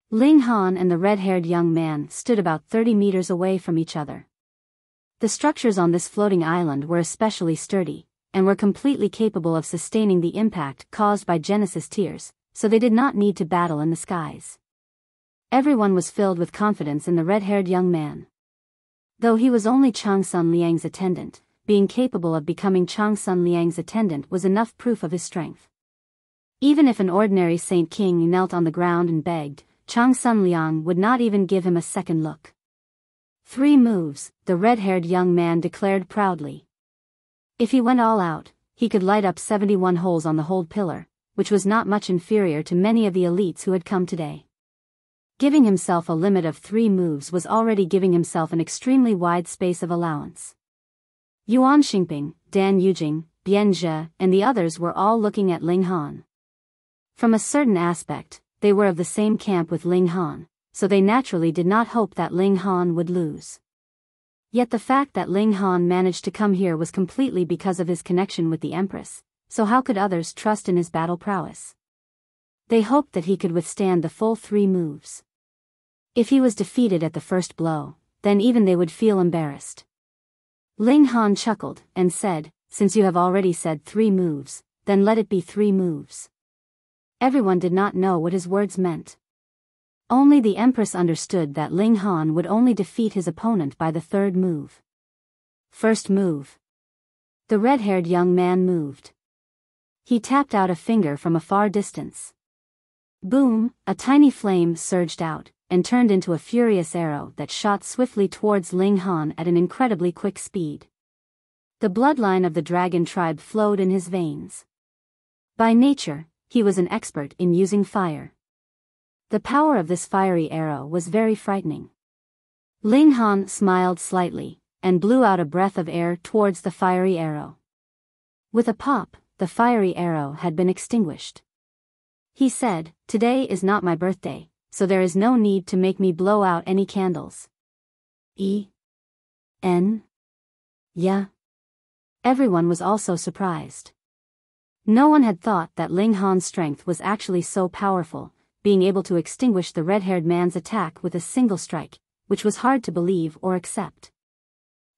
Ling Han and the red-haired young man stood about 30 meters away from each other. The structures on this floating island were especially sturdy, and were completely capable of sustaining the impact caused by Genesis tears, so they did not need to battle in the skies. Everyone was filled with confidence in the red-haired young man. Though he was only Changsun Liang's attendant, being capable of becoming Changsun Liang's attendant was enough proof of his strength. Even if an ordinary Saint King knelt on the ground and begged, Changsun Liang would not even give him a second look. 3 moves, the red-haired young man declared proudly. If he went all out, he could light up 71 holes on the hold pillar, which was not much inferior to many of the elites who had come today. Giving himself a limit of 3 moves was already giving himself an extremely wide space of allowance. Yuan Xingping, Dan Yujing, Bian Zhe, and the others were all looking at Ling Han. From a certain aspect, they were of the same camp with Ling Han, so they naturally did not hope that Ling Han would lose. Yet the fact that Ling Han managed to come here was completely because of his connection with the Empress, so how could others trust in his battle prowess? They hoped that he could withstand the full 3 moves. If he was defeated at the first blow, then even they would feel embarrassed. Ling Han chuckled, and said, since you have already said 3 moves, then let it be 3 moves. Everyone did not know what his words meant. Only the Empress understood that Ling Han would only defeat his opponent by the 3rd move. First move. The red-haired young man moved. He tapped out a finger from a far distance. Boom, a tiny flame surged out, and turned into a furious arrow that shot swiftly towards Ling Han at an incredibly quick speed. The bloodline of the dragon tribe flowed in his veins. By nature, he was an expert in using fire. The power of this fiery arrow was very frightening. Ling Han smiled slightly, and blew out a breath of air towards the fiery arrow. With a pop, the fiery arrow had been extinguished. He said, "Today is not my birthday, so there is no need to make me blow out any candles. Yeah. Everyone was also surprised. No one had thought that Ling Han's strength was actually so powerful, being able to extinguish the red-haired man's attack with a single strike, which was hard to believe or accept.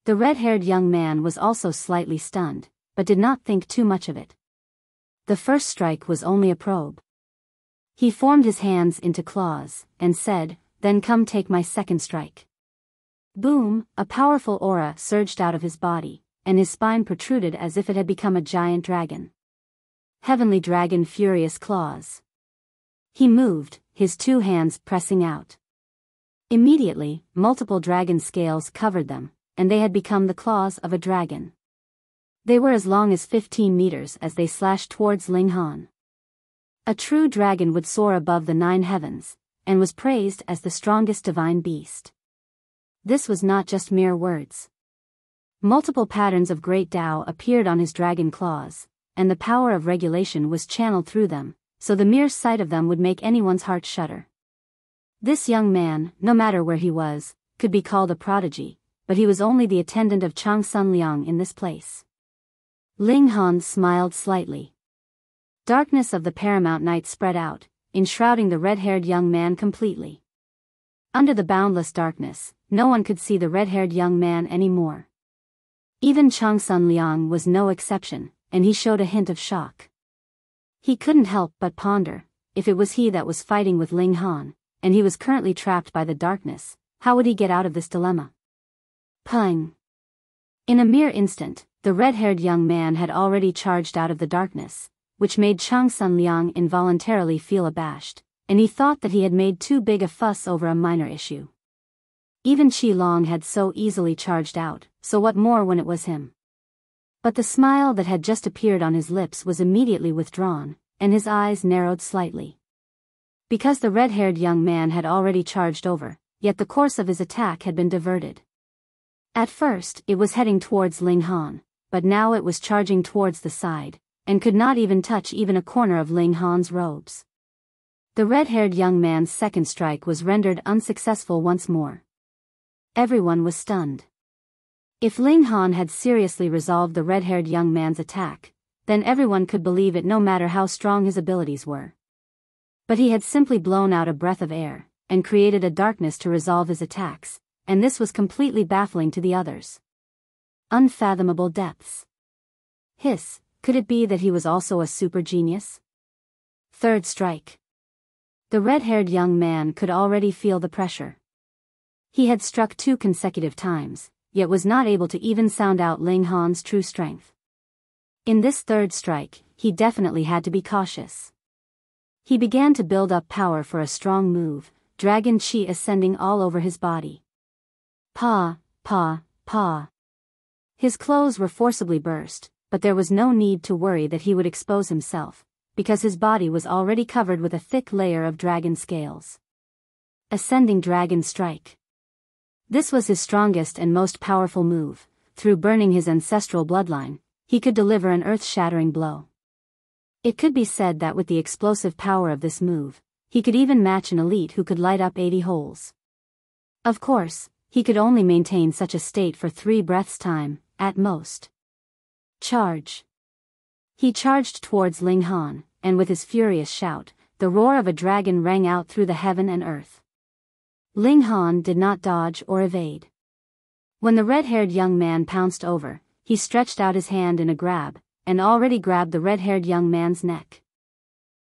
The red-haired young man was also slightly stunned, but did not think too much of it. The first strike was only a probe. He formed his hands into claws, and said, "Then come take my second strike." Boom, a powerful aura surged out of his body, and his spine protruded as if it had become a giant dragon. Heavenly Dragon Furious Claws. He moved, his two hands pressing out. Immediately, multiple dragon scales covered them, and they had become the claws of a dragon. They were as long as 15 meters as they slashed towards Ling Han. A true dragon would soar above the 9 heavens, and was praised as the strongest divine beast. This was not just mere words. Multiple patterns of great Tao appeared on his dragon claws, and the power of regulation was channeled through them, so the mere sight of them would make anyone's heart shudder. This young man, no matter where he was, could be called a prodigy, but he was only the attendant of Changsun Liang in this place. Ling Han smiled slightly. Darkness of the paramount night spread out, enshrouding the red-haired young man completely. Under the boundless darkness, no one could see the red-haired young man anymore. Even Changsun Liang was no exception, and he showed a hint of shock. He couldn't help but ponder, if it was he that was fighting with Ling Han, and he was currently trapped by the darkness, how would he get out of this dilemma? Pang! In a mere instant, the red-haired young man had already charged out of the darkness, which made Changsun Liang involuntarily feel abashed, and he thought that he had made too big a fuss over a minor issue. Even Qi Long had so easily charged out, so what more when it was him? But the smile that had just appeared on his lips was immediately withdrawn, and his eyes narrowed slightly. Because the red-haired young man had already charged over, yet the course of his attack had been diverted. At first, it was heading towards Ling Han, but now it was charging towards the side, and could not even touch even a corner of Ling Han's robes. The red-haired young man's second strike was rendered unsuccessful once more. Everyone was stunned. If Ling Han had seriously resolved the red-haired young man's attack, then everyone could believe it no matter how strong his abilities were. But he had simply blown out a breath of air, and created a darkness to resolve his attacks, and this was completely baffling to the others. Unfathomable depths. Hiss, could it be that he was also a super genius? Third strike. The red-haired young man could already feel the pressure. He had struck 2 consecutive times, yet was not able to even sound out Ling Han's true strength. In this third strike, he definitely had to be cautious. He began to build up power for a strong move, dragon chi ascending all over his body. Pa, pa, pa. His clothes were forcibly burst, but there was no need to worry that he would expose himself, because his body was already covered with a thick layer of dragon scales. Ascending Dragon Strike. This was his strongest and most powerful move. Through burning his ancestral bloodline, he could deliver an earth-shattering blow. It could be said that with the explosive power of this move, he could even match an elite who could light up 80 holes. Of course, he could only maintain such a state for 3 breaths' time, at most. Charge. He charged towards Ling Han, and with his furious shout, the roar of a dragon rang out through the heaven and earth. Ling Han did not dodge or evade. When the red-haired young man pounced over, he stretched out his hand in a grab, and already grabbed the red-haired young man's neck.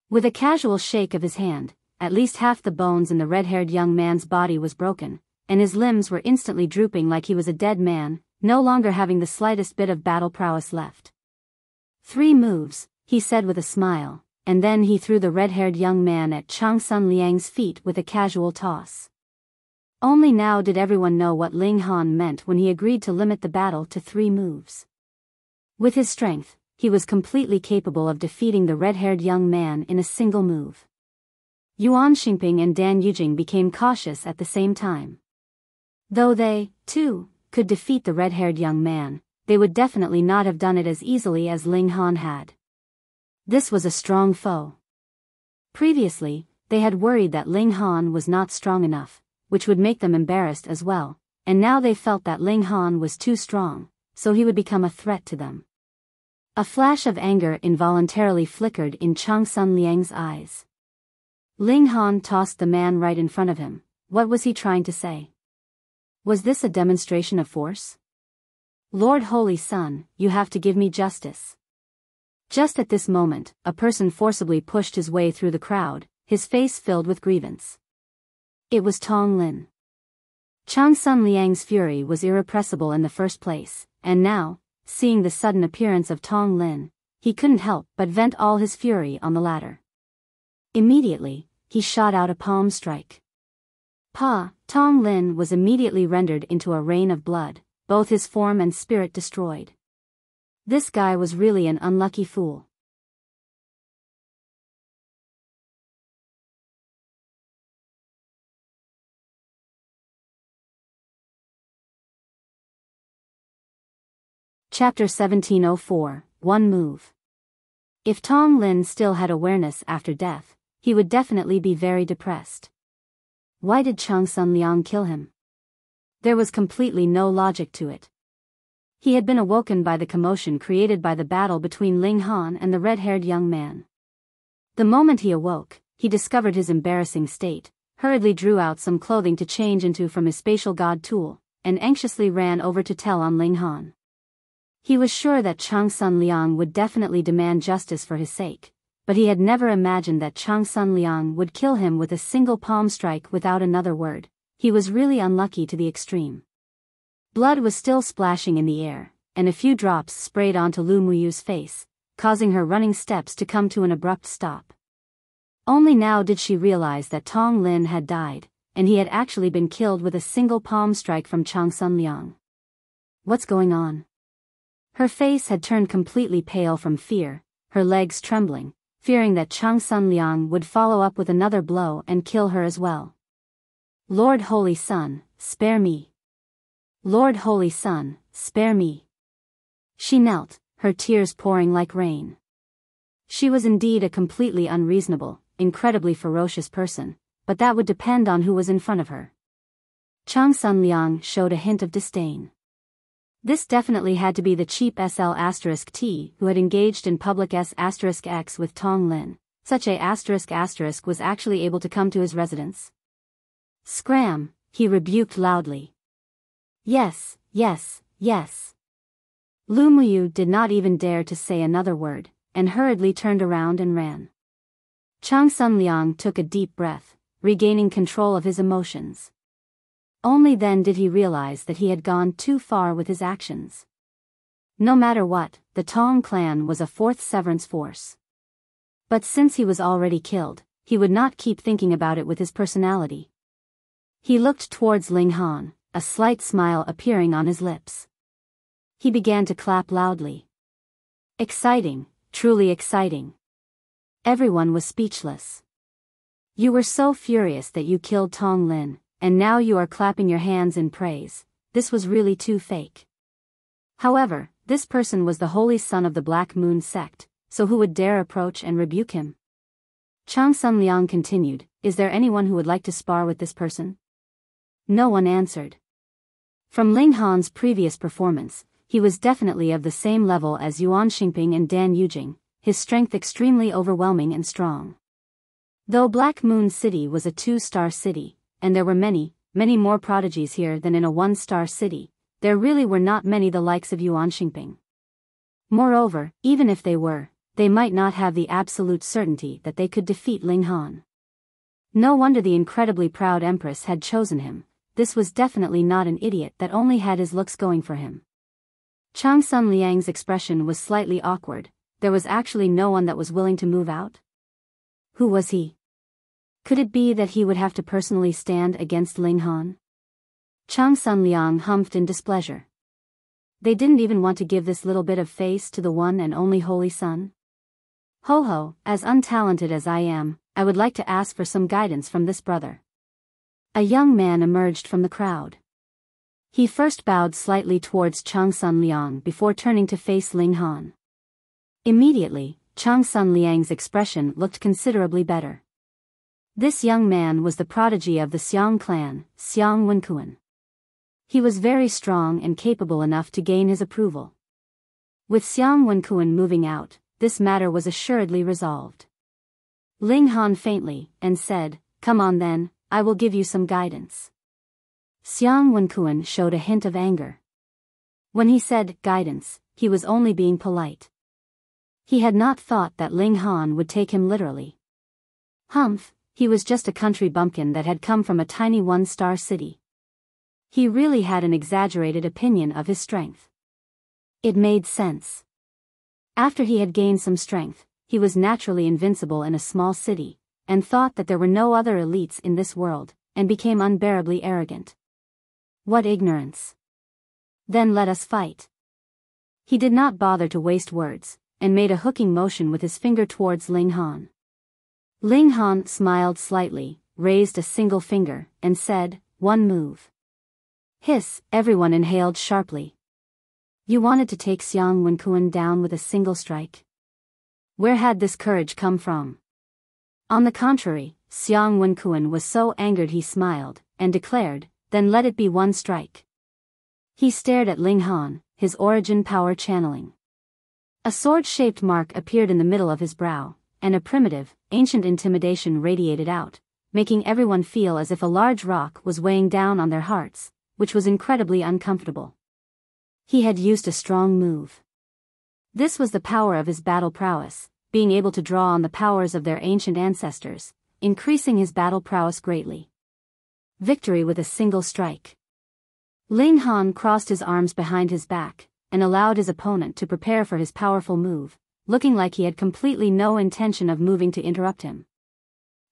With a casual shake of his hand, at least half the bones in the red-haired young man's body was broken, and his limbs were instantly drooping like he was a dead man, no longer having the slightest bit of battle prowess left. 3 moves, he said with a smile, and then he threw the red-haired young man at Changsun Liang's feet with a casual toss. Only now did everyone know what Ling Han meant when he agreed to limit the battle to 3 moves. With his strength, he was completely capable of defeating the red-haired young man in a single move. Yuan Xingping and Dan Yujing became cautious at the same time. Though they, too, could defeat the red-haired young man, they would definitely not have done it as easily as Ling Han had. This was a strong foe. Previously, they had worried that Ling Han was not strong enough, which would make them embarrassed as well, and now they felt that Ling Han was too strong, so he would become a threat to them. A flash of anger involuntarily flickered in Changsun Liang's eyes. Ling Han tossed the man right in front of him. What was he trying to say? Was this a demonstration of force? Lord Holy Sun, you have to give me justice. Just at this moment, a person forcibly pushed his way through the crowd, his face filled with grievance. It was Tong Lin. Changsun Liang's fury was irrepressible in the first place, and now, seeing the sudden appearance of Tong Lin, he couldn't help but vent all his fury on the latter. Immediately, he shot out a palm strike. Tong Lin was immediately rendered into a rain of blood, both his form and spirit destroyed. This guy was really an unlucky fool. Chapter 1704, One Move. If Tong Lin still had awareness after death, he would definitely be very depressed. Why did Changsun Liang kill him? There was completely no logic to it. He had been awoken by the commotion created by the battle between Ling Han and the red-haired young man. The moment he awoke, he discovered his embarrassing state, hurriedly drew out some clothing to change into from his spatial god tool, and anxiously ran over to tell on Ling Han. He was sure that Changsun Liang would definitely demand justice for his sake, but he had never imagined that Changsun Liang would kill him with a single palm strike without another word. He was really unlucky to the extreme. Blood was still splashing in the air, and a few drops sprayed onto Lu Muyu's face, causing her running steps to come to an abrupt stop. Only now did she realize that Tong Lin had died, and he had actually been killed with a single palm strike from Changsun Liang. What's going on? Her face had turned completely pale from fear, her legs trembling, fearing that Changsun Liang would follow up with another blow and kill her as well. Lord Holy Sun, spare me. Lord Holy Sun, spare me. She knelt, her tears pouring like rain. She was indeed a completely unreasonable, incredibly ferocious person, but that would depend on who was in front of her. Changsun Liang showed a hint of disdain. This definitely had to be the cheap SL*T who had engaged in public S*X with Tong Lin. Such a** was actually able to come to his residence. Scram, he rebuked loudly. Yes, yes, yes. Lu Muyu did not even dare to say another word, and hurriedly turned around and ran. Changsun Liang took a deep breath, regaining control of his emotions. Only then did he realize that he had gone too far with his actions. No matter what, the Tong Clan was a fourth severance force. But since he was already killed, he would not keep thinking about it with his personality. He looked towards Ling Han, a slight smile appearing on his lips. He began to clap loudly. Exciting, truly exciting. Everyone was speechless. You were so furious that you killed Tong Lin, and now you are clapping your hands in praise. This was really too fake. However, this person was the holy son of the Black Moon sect, so who would dare approach and rebuke him? Changsun Liang continued, is there anyone who would like to spar with this person? No one answered. From Ling Han's previous performance, he was definitely of the same level as Yuan Xingping and Dan Yujing, his strength extremely overwhelming and strong. Though Black Moon City was a 2-star city, and there were many, many more prodigies here than in a 1-star city, there really were not many the likes of Yuan Xingping. Moreover, even if they were, they might not have the absolute certainty that they could defeat Ling Han. No wonder the incredibly proud Empress had chosen him. This was definitely not an idiot that only had his looks going for him. Changsun Liang's expression was slightly awkward. There was actually no one that was willing to move out. Who was he? Could it be that he would have to personally stand against Ling Han? Changsun Liang humphed in displeasure. They didn't even want to give this little bit of face to the one and only Holy Sun? Ho ho, as untalented as I am, I would like to ask for some guidance from this brother. A young man emerged from the crowd. He first bowed slightly towards Changsun Liang before turning to face Ling Han. Immediately, Changsun Liang's expression looked considerably better. This young man was the prodigy of the Xiang clan, Xiang Wenkuan. He was very strong and capable enough to gain his approval. With Xiang Wenkuan moving out, this matter was assuredly resolved. Ling Han faintly, and said, "Come on then, I will give you some guidance." Xiang Wenkuan showed a hint of anger. When he said, guidance, he was only being polite. He had not thought that Ling Han would take him literally. Humph, he was just a country bumpkin that had come from a tiny one-star city. He really had an exaggerated opinion of his strength. It made sense. After he had gained some strength, he was naturally invincible in a small city, and thought that there were no other elites in this world, and became unbearably arrogant. What ignorance! Then let us fight. He did not bother to waste words, and made a hooking motion with his finger towards Ling Han. Ling Han smiled slightly, raised a single finger, and said, "One move." Hiss, everyone inhaled sharply. You wanted to take Xiang Wenkuan down with a single strike? Where had this courage come from? On the contrary, Xiang Wenkuan was so angered he smiled, and declared, "Then let it be one strike." He stared at Ling Han, his origin power channeling. A sword-shaped mark appeared in the middle of his brow, and a primitive, ancient intimidation radiated out, making everyone feel as if a large rock was weighing down on their hearts, which was incredibly uncomfortable. He had used a strong move. This was the power of his battle prowess, being able to draw on the powers of their ancient ancestors, increasing his battle prowess greatly. Victory with a single strike. Ling Han crossed his arms behind his back, and allowed his opponent to prepare for his powerful move, looking like he had completely no intention of moving to interrupt him.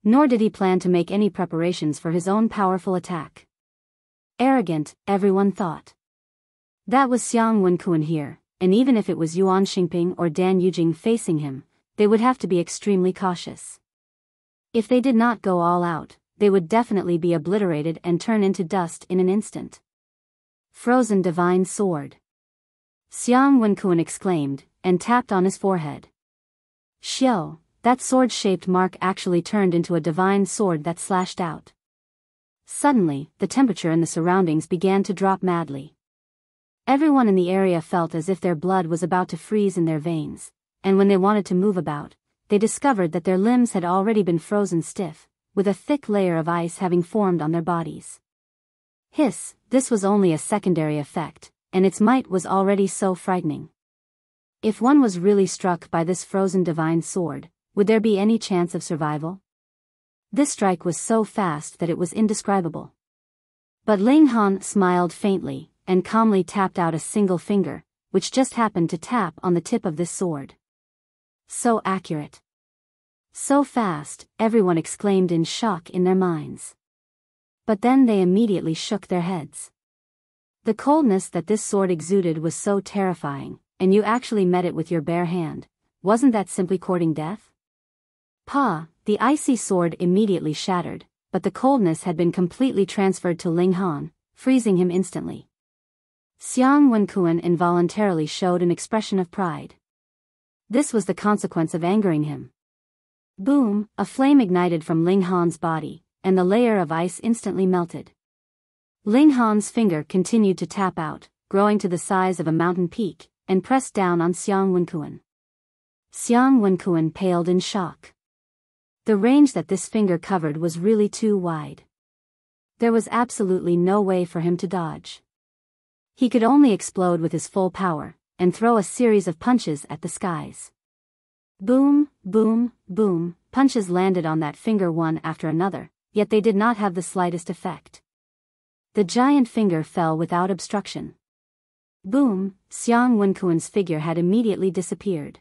Nor did he plan to make any preparations for his own powerful attack. Arrogant, everyone thought. That was Xiang Wenkuan here, and even if it was Yuan Xingping or Dan Yujing facing him, they would have to be extremely cautious. If they did not go all out, they would definitely be obliterated and turn into dust in an instant. Frozen Divine Sword. Xiang Wenkuan exclaimed, and tapped on his forehead. Xiao, that sword-shaped mark actually turned into a divine sword that slashed out. Suddenly, the temperature in the surroundings began to drop madly. Everyone in the area felt as if their blood was about to freeze in their veins, and when they wanted to move about, they discovered that their limbs had already been frozen stiff, with a thick layer of ice having formed on their bodies. Hiss, this was only a secondary effect, and its might was already so frightening. If one was really struck by this frozen divine sword, would there be any chance of survival? This strike was so fast that it was indescribable. But Ling Han smiled faintly, and calmly tapped out a single finger, which just happened to tap on the tip of this sword. So accurate. So fast, everyone exclaimed in shock in their minds. But then they immediately shook their heads. The coldness that this sword exuded was so terrifying, and you actually met it with your bare hand. Wasn't that simply courting death? Pa, the icy sword immediately shattered, but the coldness had been completely transferred to Ling Han, freezing him instantly. Xiang Wenkuan involuntarily showed an expression of pride. This was the consequence of angering him. Boom, a flame ignited from Ling Han's body, and the layer of ice instantly melted. Ling Han's finger continued to tap out, growing to the size of a mountain peak, and pressed down on Xiang Wenkuan. Xiang Wenkuan paled in shock. The range that this finger covered was really too wide. There was absolutely no way for him to dodge. He could only explode with his full power, and throw a series of punches at the skies. Boom, boom, boom, punches landed on that finger one after another, yet they did not have the slightest effect. The giant finger fell without obstruction. Boom, Xiang Wenkuan's figure had immediately disappeared.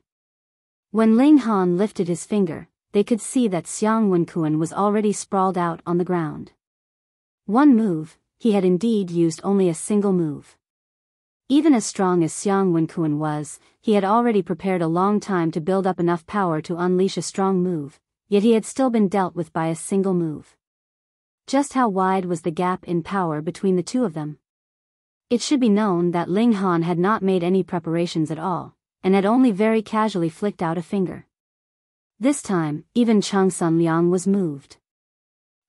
When Ling Han lifted his finger, they could see that Xiang Wenkuan was already sprawled out on the ground. One move, he had indeed used only a single move. Even as strong as Xiang Wenkuan was, he had already prepared a long time to build up enough power to unleash a strong move, yet he had still been dealt with by a single move. Just how wide was the gap in power between the two of them? It should be known that Ling Han had not made any preparations at all, and had only very casually flicked out a finger. This time, even Changsun Liang was moved.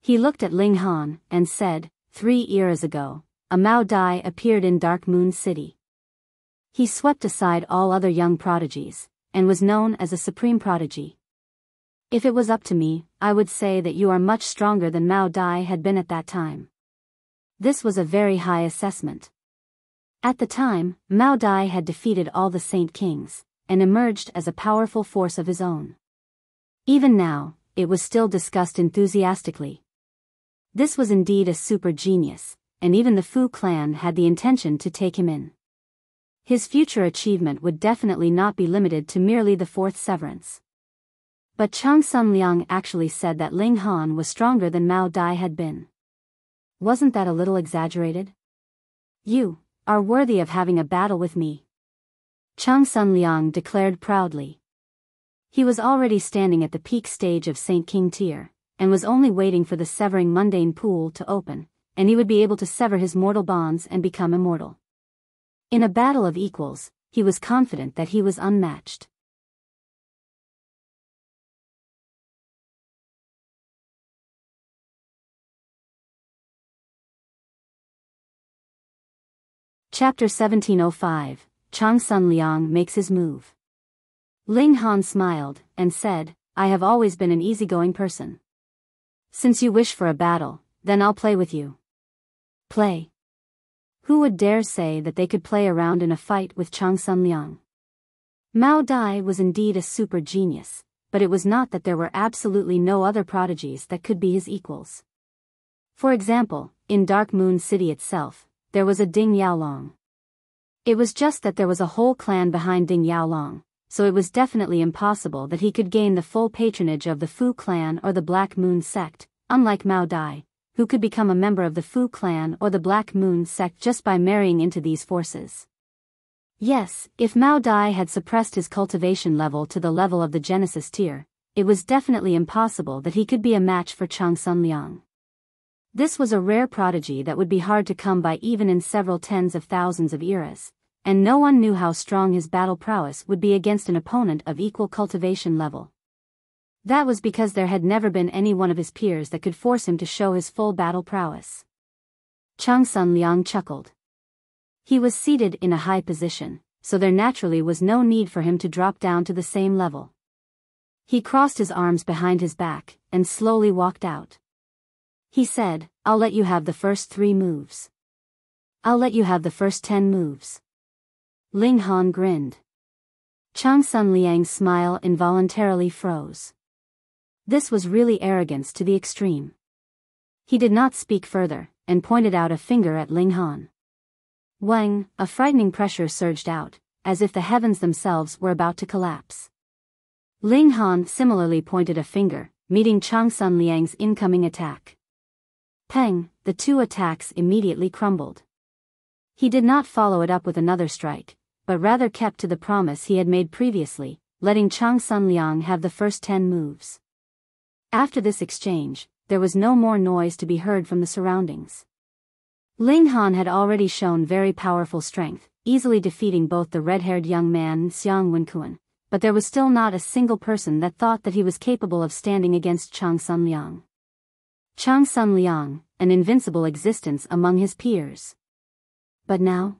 He looked at Ling Han, and said, 3 eras ago, a Mao Dai appeared in Dark Moon City. He swept aside all other young prodigies, and was known as a supreme prodigy. If it was up to me, I would say that you are much stronger than Mao Dai had been at that time. This was a very high assessment. At the time, Mao Dai had defeated all the Saint Kings, and emerged as a powerful force of his own. Even now, it was still discussed enthusiastically. This was indeed a super genius, and even the Fu clan had the intention to take him in. His future achievement would definitely not be limited to merely the fourth severance. But Changsun Liang actually said that Ling Han was stronger than Mao Dai had been. Wasn't that a little exaggerated? You are worthy of having a battle with me, Changsun Liang declared proudly. He was already standing at the peak stage of Saint King tier, and was only waiting for the severing mundane pool to open, and he would be able to sever his mortal bonds and become immortal. In a battle of equals, he was confident that he was unmatched. Chapter 1705, Changsun Liang makes his move. Ling Han smiled, and said, I have always been an easygoing person. Since you wish for a battle, then I'll play with you. Play? Who would dare say that they could play around in a fight with Changsun Liang? Mao Dai was indeed a super genius, but it was not that there were absolutely no other prodigies that could be his equals. For example, in Dark Moon City itself, there was a Ding Yaolong. It was just that there was a whole clan behind Ding Yaolong, so it was definitely impossible that he could gain the full patronage of the Fu clan or the Black Moon sect, unlike Mao Dai, who could become a member of the Fu clan or the Black Moon sect just by marrying into these forces. Yes, if Mao Dai had suppressed his cultivation level to the level of the Genesis tier, it was definitely impossible that he could be a match for Changsun Liang. This was a rare prodigy that would be hard to come by even in several tens of thousands of eras, and no one knew how strong his battle prowess would be against an opponent of equal cultivation level. That was because there had never been any one of his peers that could force him to show his full battle prowess. Changsun Liang chuckled. He was seated in a high position, so there naturally was no need for him to drop down to the same level. He crossed his arms behind his back, and slowly walked out. He said, I'll let you have the first 3 moves. I'll let you have the first 10 moves. Ling Han grinned. Changsun Liang's smile involuntarily froze. This was really arrogance to the extreme. He did not speak further, and pointed out a finger at Ling Han. Wang, a frightening pressure surged out, as if the heavens themselves were about to collapse. Ling Han similarly pointed a finger, meeting Changsun Liang's incoming attack. Peng, the 2 attacks immediately crumbled. He did not follow it up with another strike, but rather kept to the promise he had made previously, letting Changsun Liang have the first 10 moves. After this exchange, there was no more noise to be heard from the surroundings. Ling Han had already shown very powerful strength, easily defeating both the red-haired young man Xiang Wenkuan, but there was still not a single person that thought that he was capable of standing against Changsun Liang. Changsun Liang, an invincible existence among his peers. But now?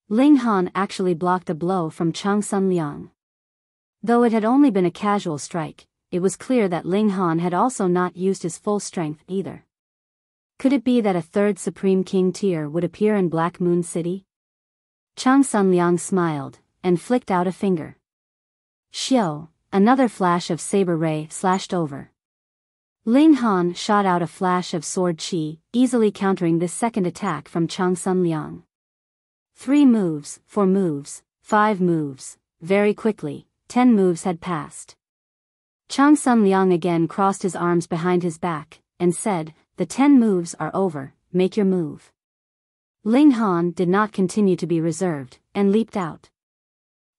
Ling Han actually blocked a blow from Changsun Liang. Though it had only been a casual strike, it was clear that Ling Han had also not used his full strength either. Could it be that a 3rd Supreme King tier would appear in Black Moon City? Changsun Liang smiled, and flicked out a finger. Xiao, another flash of saber ray slashed over. Ling Han shot out a flash of sword chi, easily countering this second attack from Changsun Liang. 3 moves, 4 moves, 5 moves, very quickly, 10 moves had passed. Changsun Liang again crossed his arms behind his back, and said, the 10 moves are over, make your move. Ling Han did not continue to be reserved, and leaped out.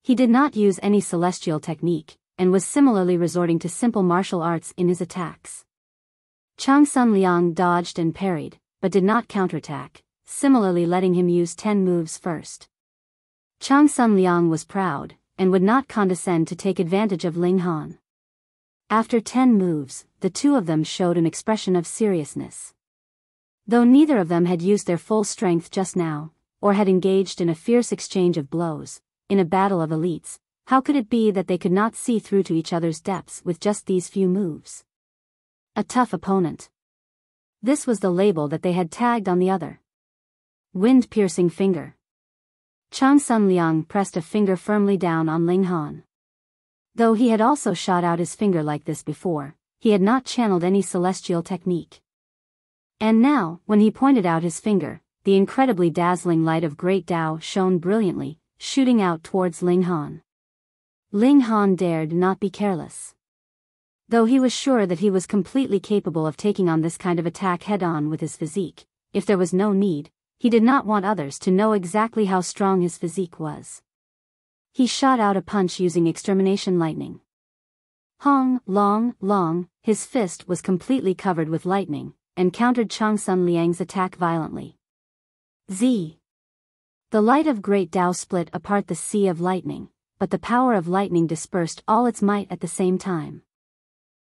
He did not use any celestial technique, and was similarly resorting to simple martial arts in his attacks. Changsun Liang dodged and parried, but did not counterattack, similarly letting him use 10 moves first. Changsun Liang was proud, and would not condescend to take advantage of Ling Han. After 10 moves, the 2 of them showed an expression of seriousness. Though neither of them had used their full strength just now, or had engaged in a fierce exchange of blows, in a battle of elites, how could it be that they could not see through to each other's depths with just these few moves? A tough opponent. This was the label that they had tagged on the other. Wind-piercing finger. Changsun Liang pressed a finger firmly down on Ling Han. Though he had also shot out his finger like this before, he had not channeled any celestial technique. And now, when he pointed out his finger, the incredibly dazzling light of Great Tao shone brilliantly, shooting out towards Ling Han. Ling Han dared not be careless. Though he was sure that he was completely capable of taking on this kind of attack head-on with his physique, if there was no need, he did not want others to know exactly how strong his physique was. He shot out a punch using extermination lightning. Hong, long, long, his fist was completely covered with lightning, and countered Changsun Liang's attack violently. Z. The light of Great Tao split apart the sea of lightning, but the power of lightning dispersed all its might at the same time.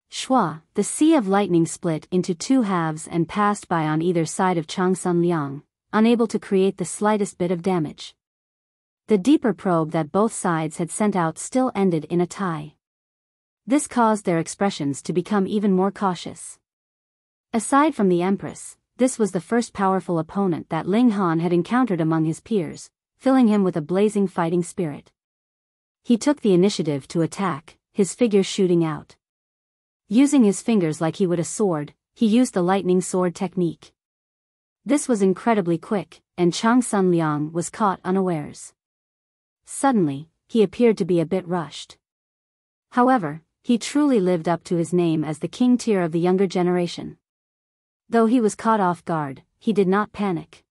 Shua, the sea of lightning split into two halves and passed by on either side of Changsun Liang, unable to create the slightest bit of damage. The deeper probe that both sides had sent out still ended in a tie. This caused their expressions to become even more cautious. Aside from the Empress, this was the first powerful opponent that Ling Han had encountered among his peers, filling him with a blazing fighting spirit. He took the initiative to attack, his figure shooting out. Using his fingers like he would a sword, he used the lightning sword technique. This was incredibly quick, and Changsun Liang was caught unawares. Suddenly, he appeared to be a bit rushed. However, he truly lived up to his name as the king tier of the younger generation. Though he was caught off guard, he did not panic.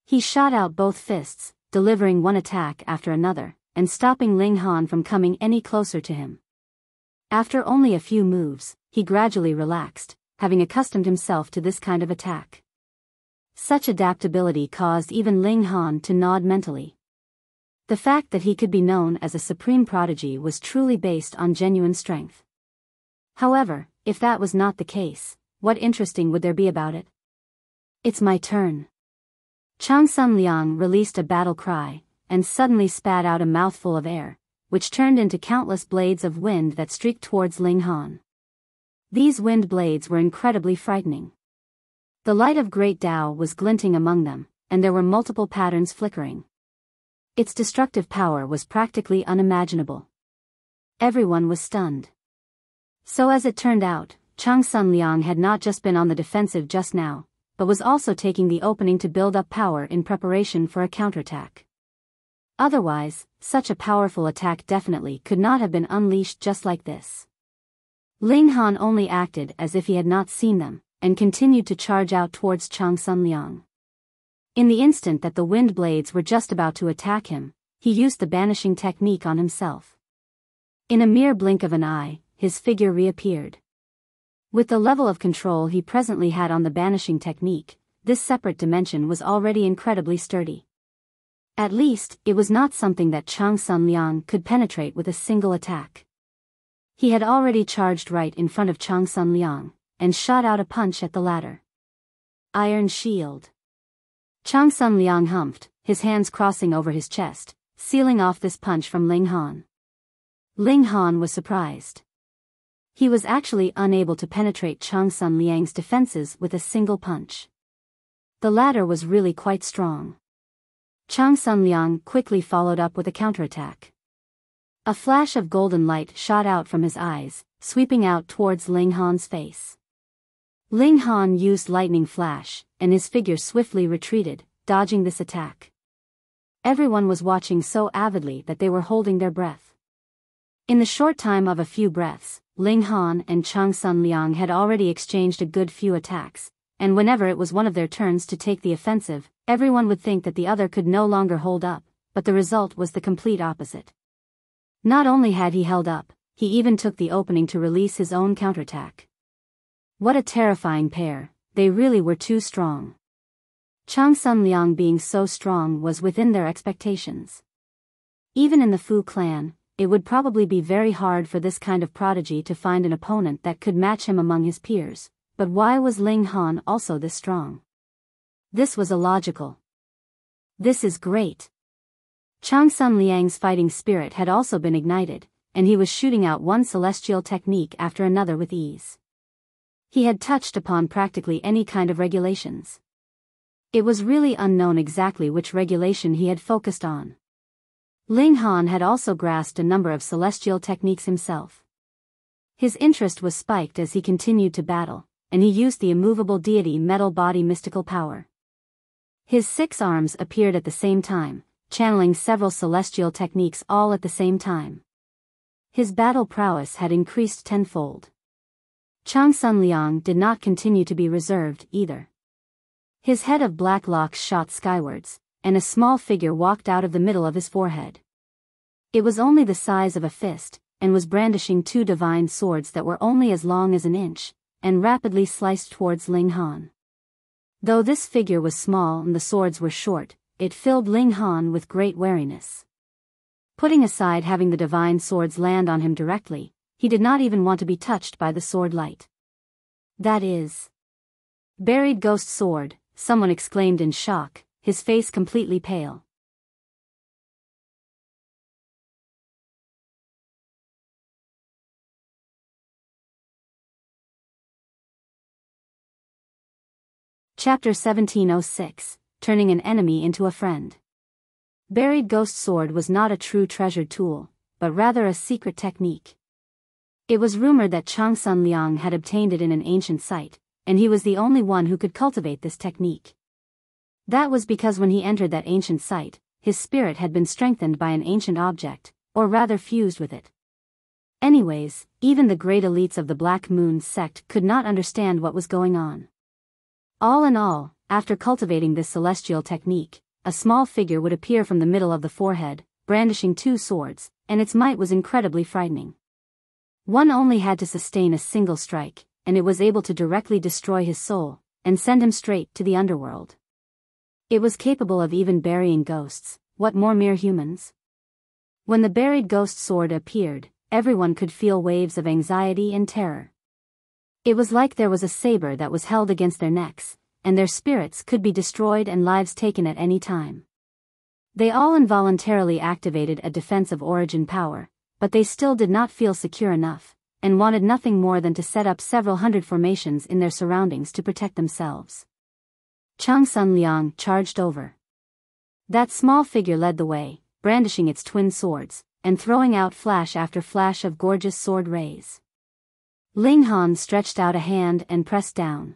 He shot out both fists, delivering one attack after another, and stopping Ling Han from coming any closer to him. After only a few moves, he gradually relaxed, having accustomed himself to this kind of attack. Such adaptability caused even Ling Han to nod mentally. The fact that he could be known as a supreme prodigy was truly based on genuine strength. However, if that was not the case, what interesting would there be about it? It's my turn. Changsun Liang released a battle cry, and suddenly spat out a mouthful of air, which turned into countless blades of wind that streaked towards Ling Han. These wind blades were incredibly frightening. The light of Great Tao was glinting among them, and there were multiple patterns flickering. Its destructive power was practically unimaginable. Everyone was stunned. So as it turned out, Changsun Liang had not just been on the defensive just now, but was also taking the opening to build up power in preparation for a counterattack. Otherwise, such a powerful attack definitely could not have been unleashed just like this. Ling Han only acted as if he had not seen them, and continued to charge out towards Changsun Liang. In the instant that the wind blades were just about to attack him, he used the banishing technique on himself. In a mere blink of an eye, his figure reappeared. With the level of control he presently had on the banishing technique, this separate dimension was already incredibly sturdy. At least, it was not something that Changsun Liang could penetrate with a single attack. He had already charged right in front of Changsun Liang, and shot out a punch at the latter. Iron Shield. Changsun Liang humphed, his hands crossing over his chest, sealing off this punch from Ling Han. Ling Han was surprised. He was actually unable to penetrate Changsun Liang's defenses with a single punch. The latter was really quite strong. Changsun Liang quickly followed up with a counterattack. A flash of golden light shot out from his eyes, sweeping out towards Ling Han's face. Ling Han used lightning flash, and his figure swiftly retreated, dodging this attack. Everyone was watching so avidly that they were holding their breath. In the short time of a few breaths, Ling Han and Changsun Liang had already exchanged a good few attacks, and whenever it was one of their turns to take the offensive, everyone would think that the other could no longer hold up, but the result was the complete opposite. Not only had he held up, he even took the opening to release his own counterattack. What a terrifying pair, they really were too strong. Changsun Liang being so strong was within their expectations. Even in the Fu clan, it would probably be very hard for this kind of prodigy to find an opponent that could match him among his peers, but why was Ling Han also this strong? This was illogical. This is great. Changsun Liang's fighting spirit had also been ignited, and he was shooting out one celestial technique after another with ease. He had touched upon practically any kind of regulations. It was really unknown exactly which regulation he had focused on. Ling Han had also grasped a number of celestial techniques himself. His interest was spiked as he continued to battle, and he used the immovable deity metal body mystical power. His 6 arms appeared at the same time, channeling several celestial techniques all at the same time. His battle prowess had increased tenfold. Changsun Liang did not continue to be reserved either. His head of black locks shot skywards, and a small figure walked out of the middle of his forehead. It was only the size of a fist, and was brandishing 2 divine swords that were only as long as an inch, and rapidly sliced towards Ling Han. Though this figure was small and the swords were short, it filled Ling Han with great wariness. Putting aside having the divine swords land on him directly, he did not even want to be touched by the sword light. That is buried ghost sword, someone exclaimed in shock, his face completely pale. Chapter 1706, Turning an Enemy into a Friend. Buried ghost sword was not a true treasured tool, but rather a secret technique. It was rumored that Changsun Liang had obtained it in an ancient site, and he was the only one who could cultivate this technique. That was because when he entered that ancient site, his spirit had been strengthened by an ancient object, or rather fused with it. Anyways, even the great elites of the Black Moon sect could not understand what was going on. All in all, after cultivating this celestial technique, a small figure would appear from the middle of the forehead, brandishing 2 swords, and its might was incredibly frightening. One only had to sustain a single strike, and it was able to directly destroy his soul, and send him straight to the underworld. It was capable of even burying ghosts, what more mere humans? When the buried ghost sword appeared, everyone could feel waves of anxiety and terror. It was like there was a saber that was held against their necks, and their spirits could be destroyed and lives taken at any time. They all involuntarily activated a defensive origin power, but they still did not feel secure enough, and wanted nothing more than to set up several hundred formations in their surroundings to protect themselves. Changsun Liang charged over. That small figure led the way, brandishing its twin swords, and throwing out flash after flash of gorgeous sword rays. Ling Han stretched out a hand and pressed down.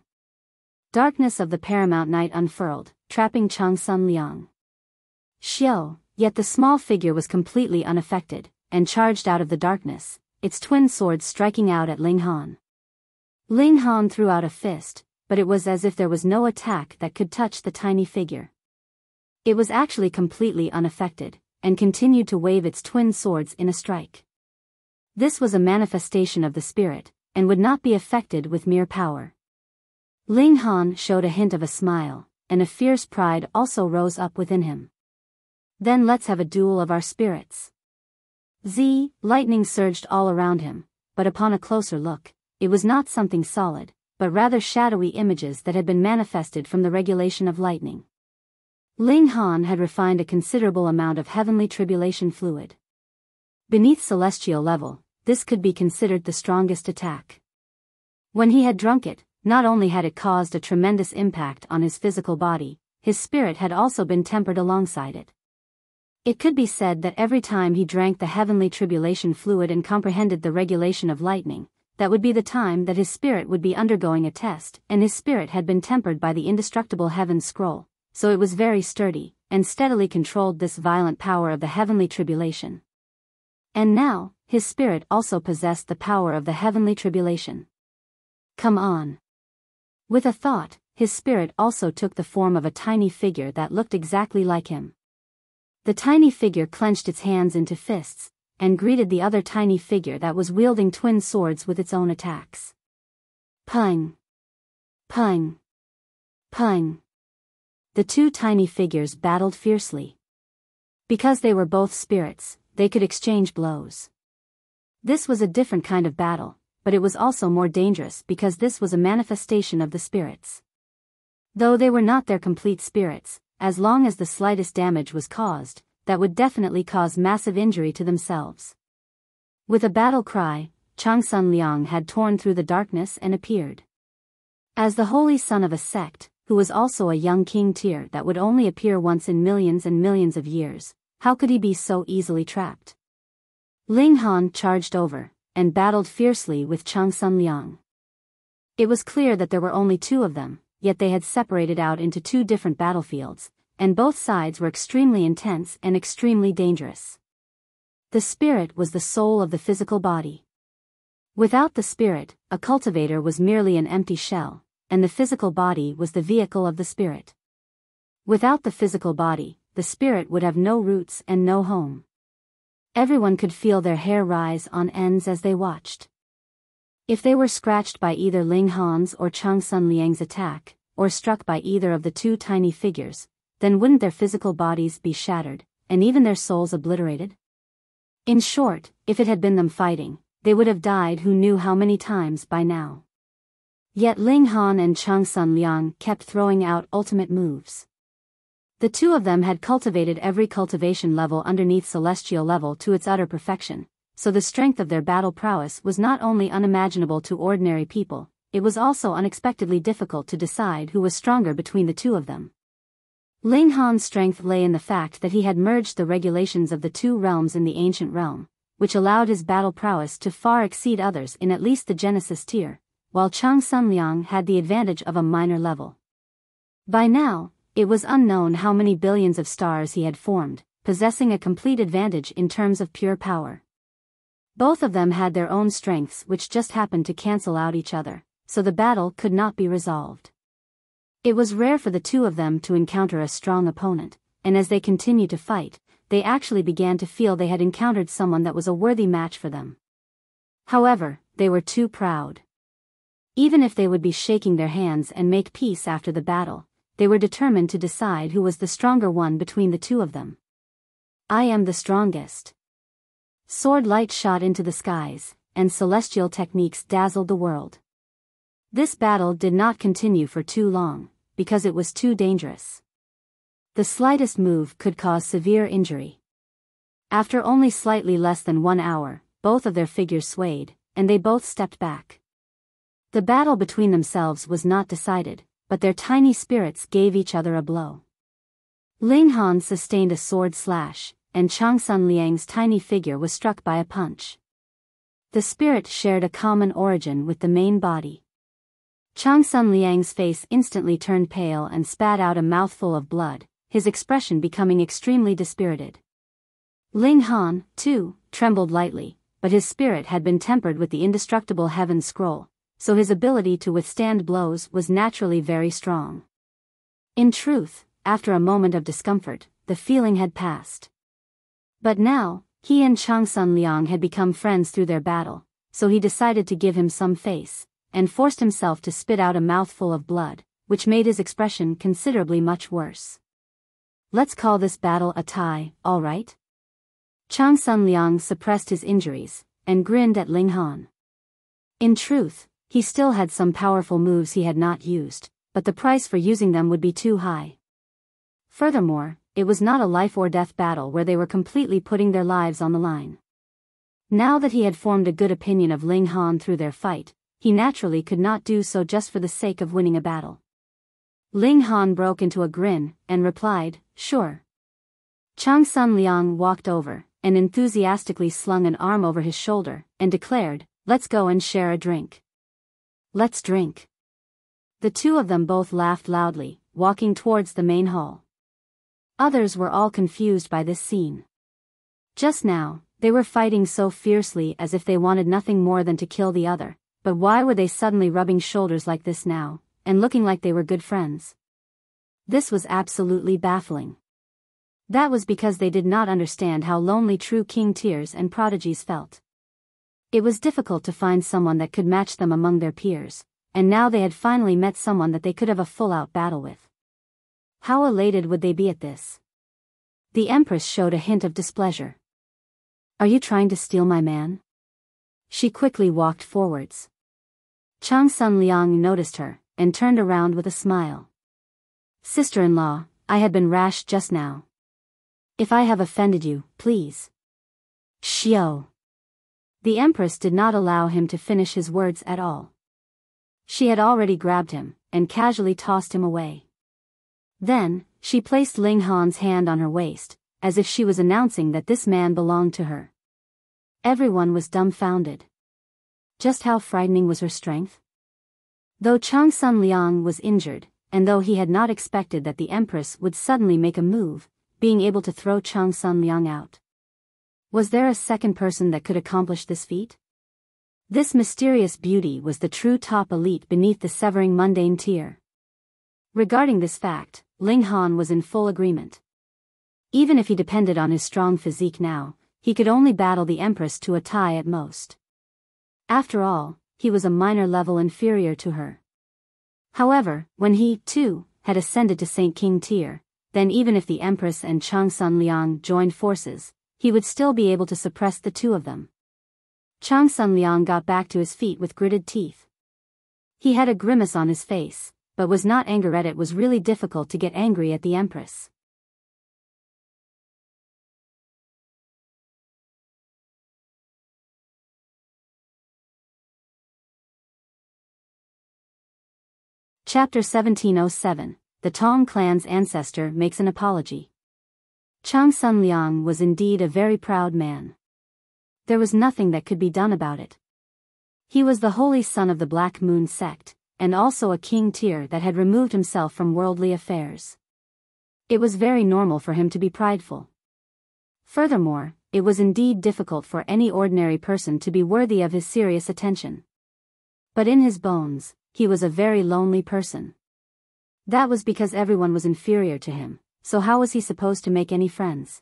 Darkness of the paramount night unfurled, trapping Changsun Liang. Xiao, yet the small figure was completely unaffected, and charged out of the darkness, its twin swords striking out at Ling Han. Ling Han threw out a fist, but it was as if there was no attack that could touch the tiny figure. It was actually completely unaffected, and continued to wave its twin swords in a strike. This was a manifestation of the spirit, and would not be affected with mere power. Ling Han showed a hint of a smile, and a fierce pride also rose up within him. Then let's have a duel of our spirits. Lightning surged all around him, but upon a closer look, it was not something solid, but rather shadowy images that had been manifested from the regulation of lightning. Ling Han had refined a considerable amount of heavenly tribulation fluid. Beneath celestial level, this could be considered the strongest attack. When he had drunk it, not only had it caused a tremendous impact on his physical body, his spirit had also been tempered alongside it. It could be said that every time he drank the heavenly tribulation fluid and comprehended the regulation of lightning, that would be the time that his spirit would be undergoing a test, and his spirit had been tempered by the indestructible heaven scroll, so it was very sturdy, and steadily controlled this violent power of the heavenly tribulation. And now, his spirit also possessed the power of the heavenly tribulation. Come on. With a thought, his spirit also took the form of a tiny figure that looked exactly like him. The tiny figure clenched its hands into fists, and greeted the other tiny figure that was wielding twin swords with its own attacks. Pung! Pung! Pung! The 2 tiny figures battled fiercely. Because they were both spirits, they could exchange blows. This was a different kind of battle, but it was also more dangerous because this was a manifestation of the spirits. Though they were not their complete spirits, as long as the slightest damage was caused, that would definitely cause massive injury to themselves. With a battle cry, Changsun Liang had torn through the darkness and appeared. As the holy son of a sect, who was also a young king tier that would only appear once in millions and millions of years, how could he be so easily trapped? Ling Han charged over, and battled fiercely with Changsun Liang. It was clear that there were only two of them, yet they had separated out into two different battlefields, and both sides were extremely intense and extremely dangerous. The spirit was the soul of the physical body. Without the spirit, a cultivator was merely an empty shell, and the physical body was the vehicle of the spirit. Without the physical body, the spirit would have no roots and no home. Everyone could feel their hair rise on ends as they watched. If they were scratched by either Ling Han's or Changsun Liang's attack, or struck by either of the two tiny figures, then wouldn't their physical bodies be shattered, and even their souls obliterated? In short, if it had been them fighting, they would have died who knew how many times by now. Yet Ling Han and Changsun Liang kept throwing out ultimate moves. The two of them had cultivated every cultivation level underneath celestial level to its utter perfection, so the strength of their battle prowess was not only unimaginable to ordinary people, it was also unexpectedly difficult to decide who was stronger between the two of them. Ling Han's strength lay in the fact that he had merged the regulations of the two realms in the ancient realm, which allowed his battle prowess to far exceed others in at least the Genesis tier, while Changsun Liang had the advantage of a minor level. By now, it was unknown how many billions of stars he had formed, possessing a complete advantage in terms of pure power. Both of them had their own strengths which just happened to cancel out each other, so the battle could not be resolved. It was rare for the two of them to encounter a strong opponent, and as they continued to fight, they actually began to feel they had encountered someone that was a worthy match for them. However, they were too proud. Even if they would be shaking their hands and make peace after the battle, they were determined to decide who was the stronger one between the two of them. I am the strongest. Sword light shot into the skies, and celestial techniques dazzled the world. This battle did not continue for too long, because it was too dangerous. The slightest move could cause severe injury. After only slightly less than 1 hour, both of their figures swayed, and they both stepped back. The battle between themselves was not decided, but their tiny spirits gave each other a blow. Ling Han sustained a sword slash, and Changsun Liang's tiny figure was struck by a punch. The spirit shared a common origin with the main body. Changsun Liang's face instantly turned pale and spat out a mouthful of blood, his expression becoming extremely dispirited. Ling Han, too, trembled lightly, but his spirit had been tempered with the indestructible heaven scroll, so his ability to withstand blows was naturally very strong. In truth, after a moment of discomfort, the feeling had passed. But now, he and Changsun Liang had become friends through their battle, so he decided to give him some face, and forced himself to spit out a mouthful of blood, which made his expression considerably much worse. Let's call this battle a tie, all right? Changsun Liang suppressed his injuries, and grinned at Ling Han. In truth, he still had some powerful moves he had not used, but the price for using them would be too high. Furthermore, it was not a life or death battle where they were completely putting their lives on the line. Now that he had formed a good opinion of Ling Han through their fight, he naturally could not do so just for the sake of winning a battle. Ling Han broke into a grin, and replied, "Sure." Changsun Liang walked over, and enthusiastically slung an arm over his shoulder, and declared, "Let's go and share a drink." "Let's drink." The two of them both laughed loudly, walking towards the main hall. Others were all confused by this scene. Just now, they were fighting so fiercely as if they wanted nothing more than to kill the other, but why were they suddenly rubbing shoulders like this now, and looking like they were good friends? This was absolutely baffling. That was because they did not understand how lonely true king tiers and prodigies felt. It was difficult to find someone that could match them among their peers, and now they had finally met someone that they could have a full-out battle with. How elated would they be at this? The Empress showed a hint of displeasure. "Are you trying to steal my man?" She quickly walked forwards. Changsun Liang noticed her, and turned around with a smile. Sister-in-law, I had been rash just now. If I have offended you, please. Xiao. The Empress did not allow him to finish his words at all. She had already grabbed him, and casually tossed him away. Then, she placed Ling Han's hand on her waist, as if she was announcing that this man belonged to her. Everyone was dumbfounded. Just how frightening was her strength? Though Changsun Liang was injured, and though he had not expected that the Empress would suddenly make a move, being able to throw Changsun Liang out. Was there a second person that could accomplish this feat? This mysterious beauty was the true top elite beneath the severing mundane tier. Regarding this fact, Ling Han was in full agreement. Even if he depended on his strong physique now, he could only battle the Empress to a tie at most. After all, he was a minor level inferior to her. However, when he, too, had ascended to Saint King tier, then even if the Empress and Changsun Liang joined forces, he would still be able to suppress the two of them. Changsun Liang got back to his feet with gritted teeth. He had a grimace on his face, but was not angry at it. Was really difficult to get angry at the Empress. Chapter 1707, The Tong Clan's Ancestor Makes an Apology. Changsun Liang was indeed a very proud man. There was nothing that could be done about it. He was the holy son of the Black Moon sect, and also a king tier that had removed himself from worldly affairs. It was very normal for him to be prideful. Furthermore, it was indeed difficult for any ordinary person to be worthy of his serious attention. But in his bones, he was a very lonely person. That was because everyone was inferior to him, so how was he supposed to make any friends?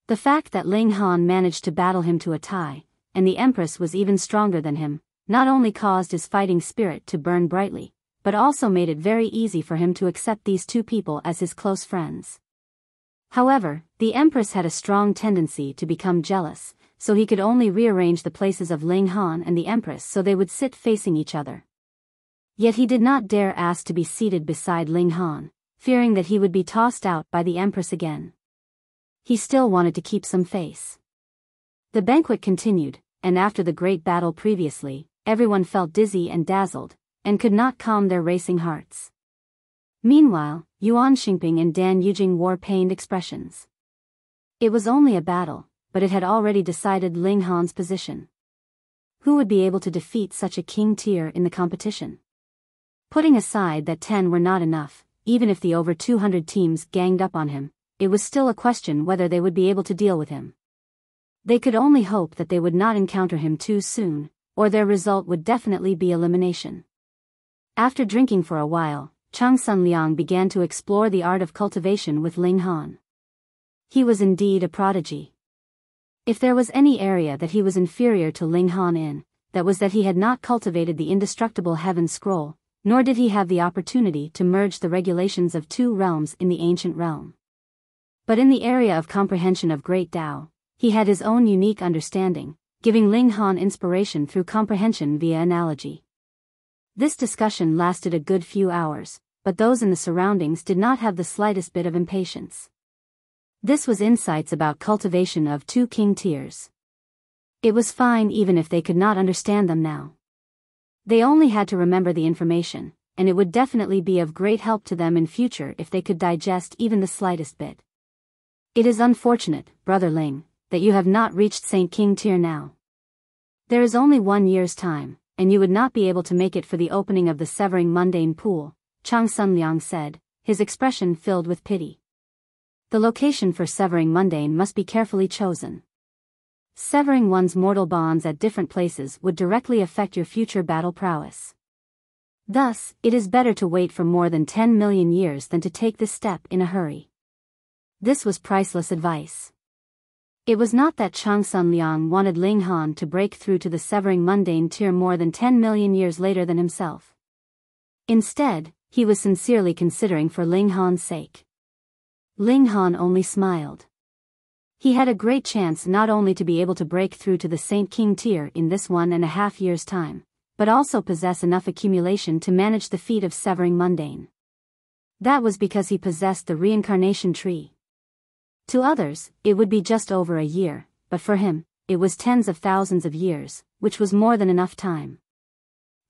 The fact that Ling Han managed to battle him to a tie, and the Empress was even stronger than him, not only caused his fighting spirit to burn brightly, but also made it very easy for him to accept these two people as his close friends. However, the Empress had a strong tendency to become jealous, so he could only rearrange the places of Ling Han and the Empress so they would sit facing each other. Yet he did not dare ask to be seated beside Ling Han, fearing that he would be tossed out by the Empress again. He still wanted to keep some face. The banquet continued, and after the great battle previously, everyone felt dizzy and dazzled, and could not calm their racing hearts. Meanwhile, Yuan Xingping and Dan Yujing wore pained expressions. It was only a battle, but it had already decided Ling Han's position. Who would be able to defeat such a king tier in the competition? Putting aside that 10 were not enough, even if the over 200 teams ganged up on him, it was still a question whether they would be able to deal with him. They could only hope that they would not encounter him too soon, or their result would definitely be elimination. After drinking for a while, Changsun Liang began to explore the art of cultivation with Ling Han. He was indeed a prodigy. If there was any area that he was inferior to Ling Han in, that was that he had not cultivated the indestructible heaven scroll, nor did he have the opportunity to merge the regulations of two realms in the ancient realm. But in the area of comprehension of Great Tao, he had his own unique understanding, giving Ling Han inspiration through comprehension via analogy. This discussion lasted a good few hours, but those in the surroundings did not have the slightest bit of impatience. This was insights about cultivation of two king tiers. It was fine even if they could not understand them now. They only had to remember the information, and it would definitely be of great help to them in future if they could digest even the slightest bit. It is unfortunate, Brother Ling, that you have not reached Saint King tier now. There is only 1 year's time, and you would not be able to make it for the opening of the Severing Mundane Pool, Changsun Liang said, his expression filled with pity. The location for Severing Mundane must be carefully chosen. Severing one's mortal bonds at different places would directly affect your future battle prowess. Thus, it is better to wait for more than 10 million years than to take this step in a hurry. This was priceless advice. It was not that Changsun Liang wanted Ling Han to break through to the Severing Mundane tier more than 10 million years later than himself. Instead, he was sincerely considering for Ling Han's sake. Ling Han only smiled. He had a great chance not only to be able to break through to the Saint King tier in this 1.5 years' time, but also possess enough accumulation to manage the feat of Severing Mundane. That was because he possessed the reincarnation tree. To others, it would be just over a year, but for him, it was tens of thousands of years, which was more than enough time.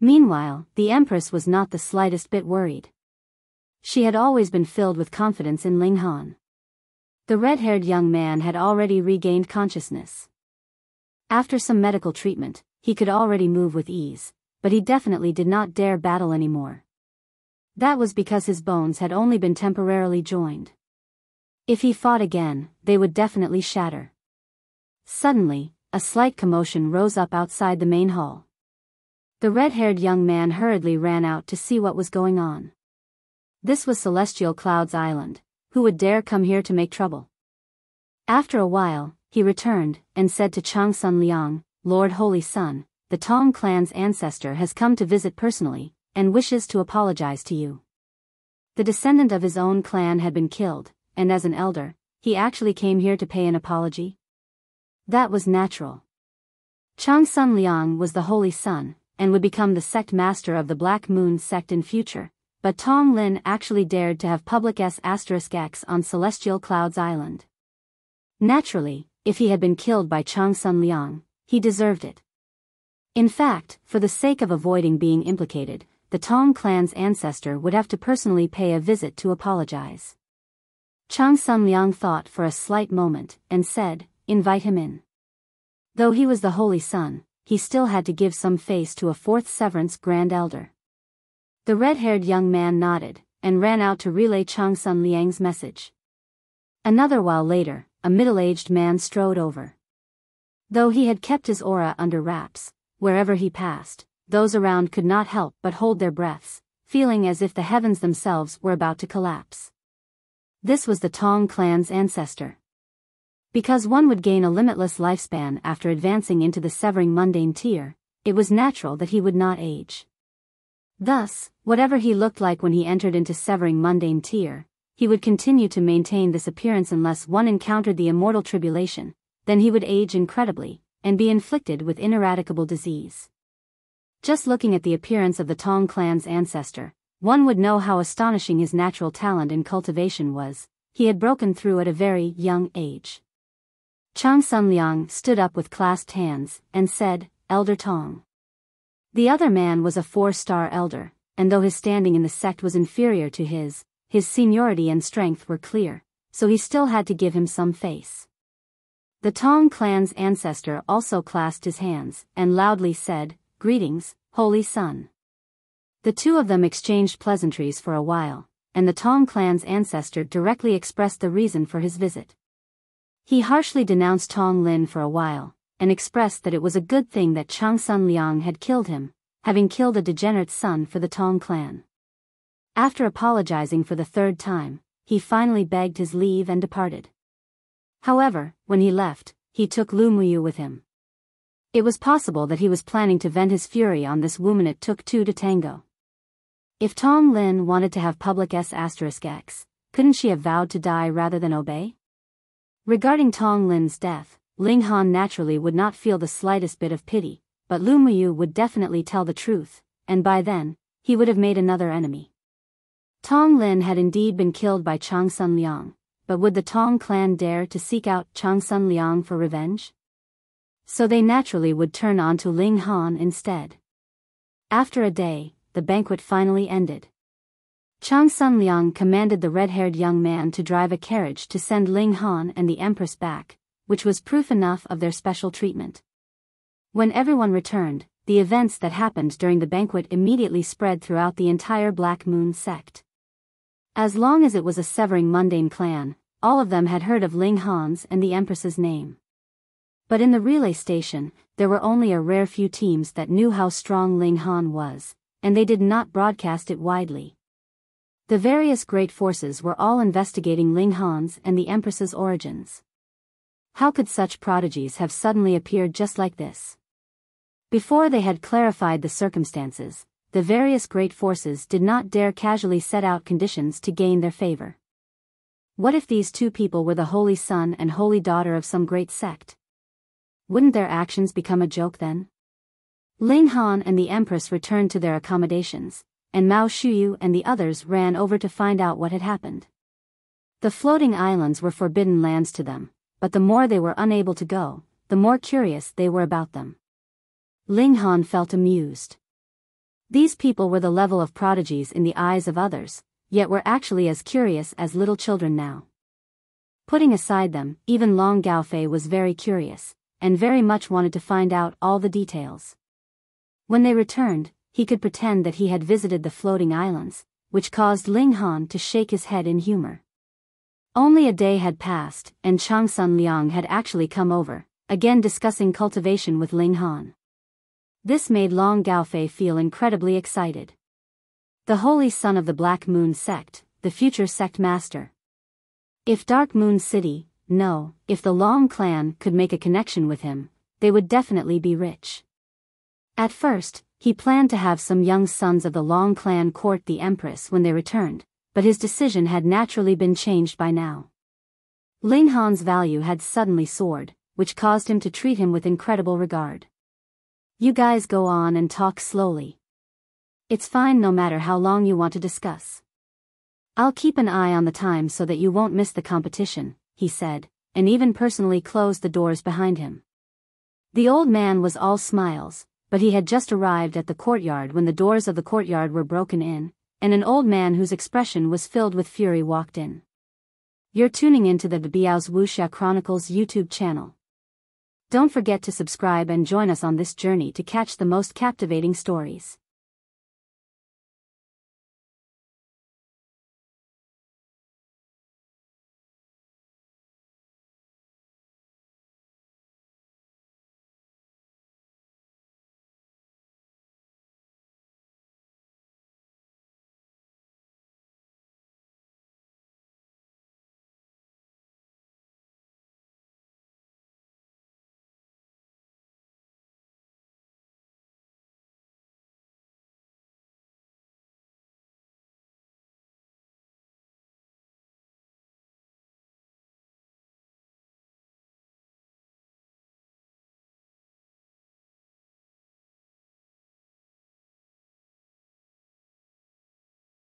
Meanwhile, the Empress was not the slightest bit worried. She had always been filled with confidence in Ling Han. The red-haired young man had already regained consciousness. After some medical treatment, he could already move with ease, but he definitely did not dare battle anymore. That was because his bones had only been temporarily joined. If he fought again, they would definitely shatter. Suddenly, a slight commotion rose up outside the main hall. The red-haired young man hurriedly ran out to see what was going on. This was Celestial Cloud's island. Who would dare come here to make trouble? After a while, he returned, and said to Changsun Liang, Lord Holy Sun, the Tong Clan's ancestor has come to visit personally, and wishes to apologize to you. The descendant of his own clan had been killed, and as an elder, he actually came here to pay an apology? That was natural. Changsun Liang was the Holy Sun, and would become the sect master of the Black Moon sect in future. But Tong Lin actually dared to have public **X on Celestial Cloud's island. Naturally, if he had been killed by Changsun Liang, he deserved it. In fact, for the sake of avoiding being implicated, the Tong Clan's ancestor would have to personally pay a visit to apologize. Changsun Liang thought for a slight moment, and said, invite him in. Though he was the Holy Sun, he still had to give some face to a fourth severance Grand Elder. The red-haired young man nodded, and ran out to relay Changsun Liang's message. Another while later, a middle-aged man strode over. Though he had kept his aura under wraps, wherever he passed, those around could not help but hold their breaths, feeling as if the heavens themselves were about to collapse. This was the Tong Clan's ancestor. Because one would gain a limitless lifespan after advancing into the severing mundane tier, it was natural that he would not age. Thus, whatever he looked like when he entered into severing mundane tier, he would continue to maintain this appearance unless one encountered the immortal tribulation, then he would age incredibly, and be inflicted with ineradicable disease. Just looking at the appearance of the Tong Clan's ancestor, one would know how astonishing his natural talent in cultivation was. He had broken through at a very young age. Changsun Liang stood up with clasped hands, and said, Elder Tong. The other man was a 4-star elder, and though his standing in the sect was inferior to his seniority and strength were clear, so he still had to give him some face. The Tong Clan's ancestor also clasped his hands, and loudly said, Greetings, Holy Sun. The two of them exchanged pleasantries for a while, and the Tong Clan's ancestor directly expressed the reason for his visit. He harshly denounced Tong Lin for a while, and expressed that it was a good thing that Changsun Liang had killed him, having killed a degenerate son for the Tong Clan. After apologizing for the third time, he finally begged his leave and departed. However, when he left, he took Lu Muyu with him. It was possible that he was planning to vent his fury on this woman. It took two to tango. If Tong Lin wanted to have public **X, couldn't she have vowed to die rather than obey? Regarding Tong Lin's death, Ling Han naturally would not feel the slightest bit of pity, but Lu Muyu would definitely tell the truth, and by then, he would have made another enemy. Tong Lin had indeed been killed by Changsun Liang, but would the Tong Clan dare to seek out Changsun Liang for revenge? So they naturally would turn on to Ling Han instead. After a day, the banquet finally ended. Changsun Liang commanded the red-haired young man to drive a carriage to send Ling Han and the Empress back, which was proof enough of their special treatment. When everyone returned, the events that happened during the banquet immediately spread throughout the entire Black Moon sect. As long as it was a severing mundane clan, all of them had heard of Ling Han's and the Empress's name. But in the relay station, there were only a rare few teams that knew how strong Ling Han was, and they did not broadcast it widely. The various great forces were all investigating Ling Han's and the Empress's origins. How could such prodigies have suddenly appeared just like this? Before they had clarified the circumstances, the various great forces did not dare casually set out conditions to gain their favor. What if these two people were the holy son and holy daughter of some great sect? Wouldn't their actions become a joke then? Ling Han and the Empress returned to their accommodations, and Mao Shuyu and the others ran over to find out what had happened. The floating islands were forbidden lands to them, but the more they were unable to go, the more curious they were about them. Ling Han felt amused. These people were the level of prodigies in the eyes of others, yet were actually as curious as little children now. Putting aside them, even Long Gaofei was very curious, and very much wanted to find out all the details. When they returned, he could pretend that he had visited the floating islands, which caused Ling Han to shake his head in humor. Only a day had passed, and Changsun Liang had actually come over, again discussing cultivation with Ling Han. This made Long Gaofei feel incredibly excited. The holy son of the Black Moon sect, the future sect master. If Dark Moon City, if the Long Clan could make a connection with him, they would definitely be rich. At first, he planned to have some young sons of the Long Clan court the Empress when they returned, but his decision had naturally been changed by now. Ling Han's value had suddenly soared, which caused him to treat him with incredible regard. You guys go on and talk slowly. It's fine no matter how long you want to discuss. I'll keep an eye on the time so that you won't miss the competition, he said, and even personally closed the doors behind him. The old man was all smiles, but he had just arrived at the courtyard when the doors of the courtyard were broken in, and an old man whose expression was filled with fury walked in. You're tuning into the Biyao's Wuxia Chronicles YouTube channel. Don't forget to subscribe and join us on this journey to catch the most captivating stories.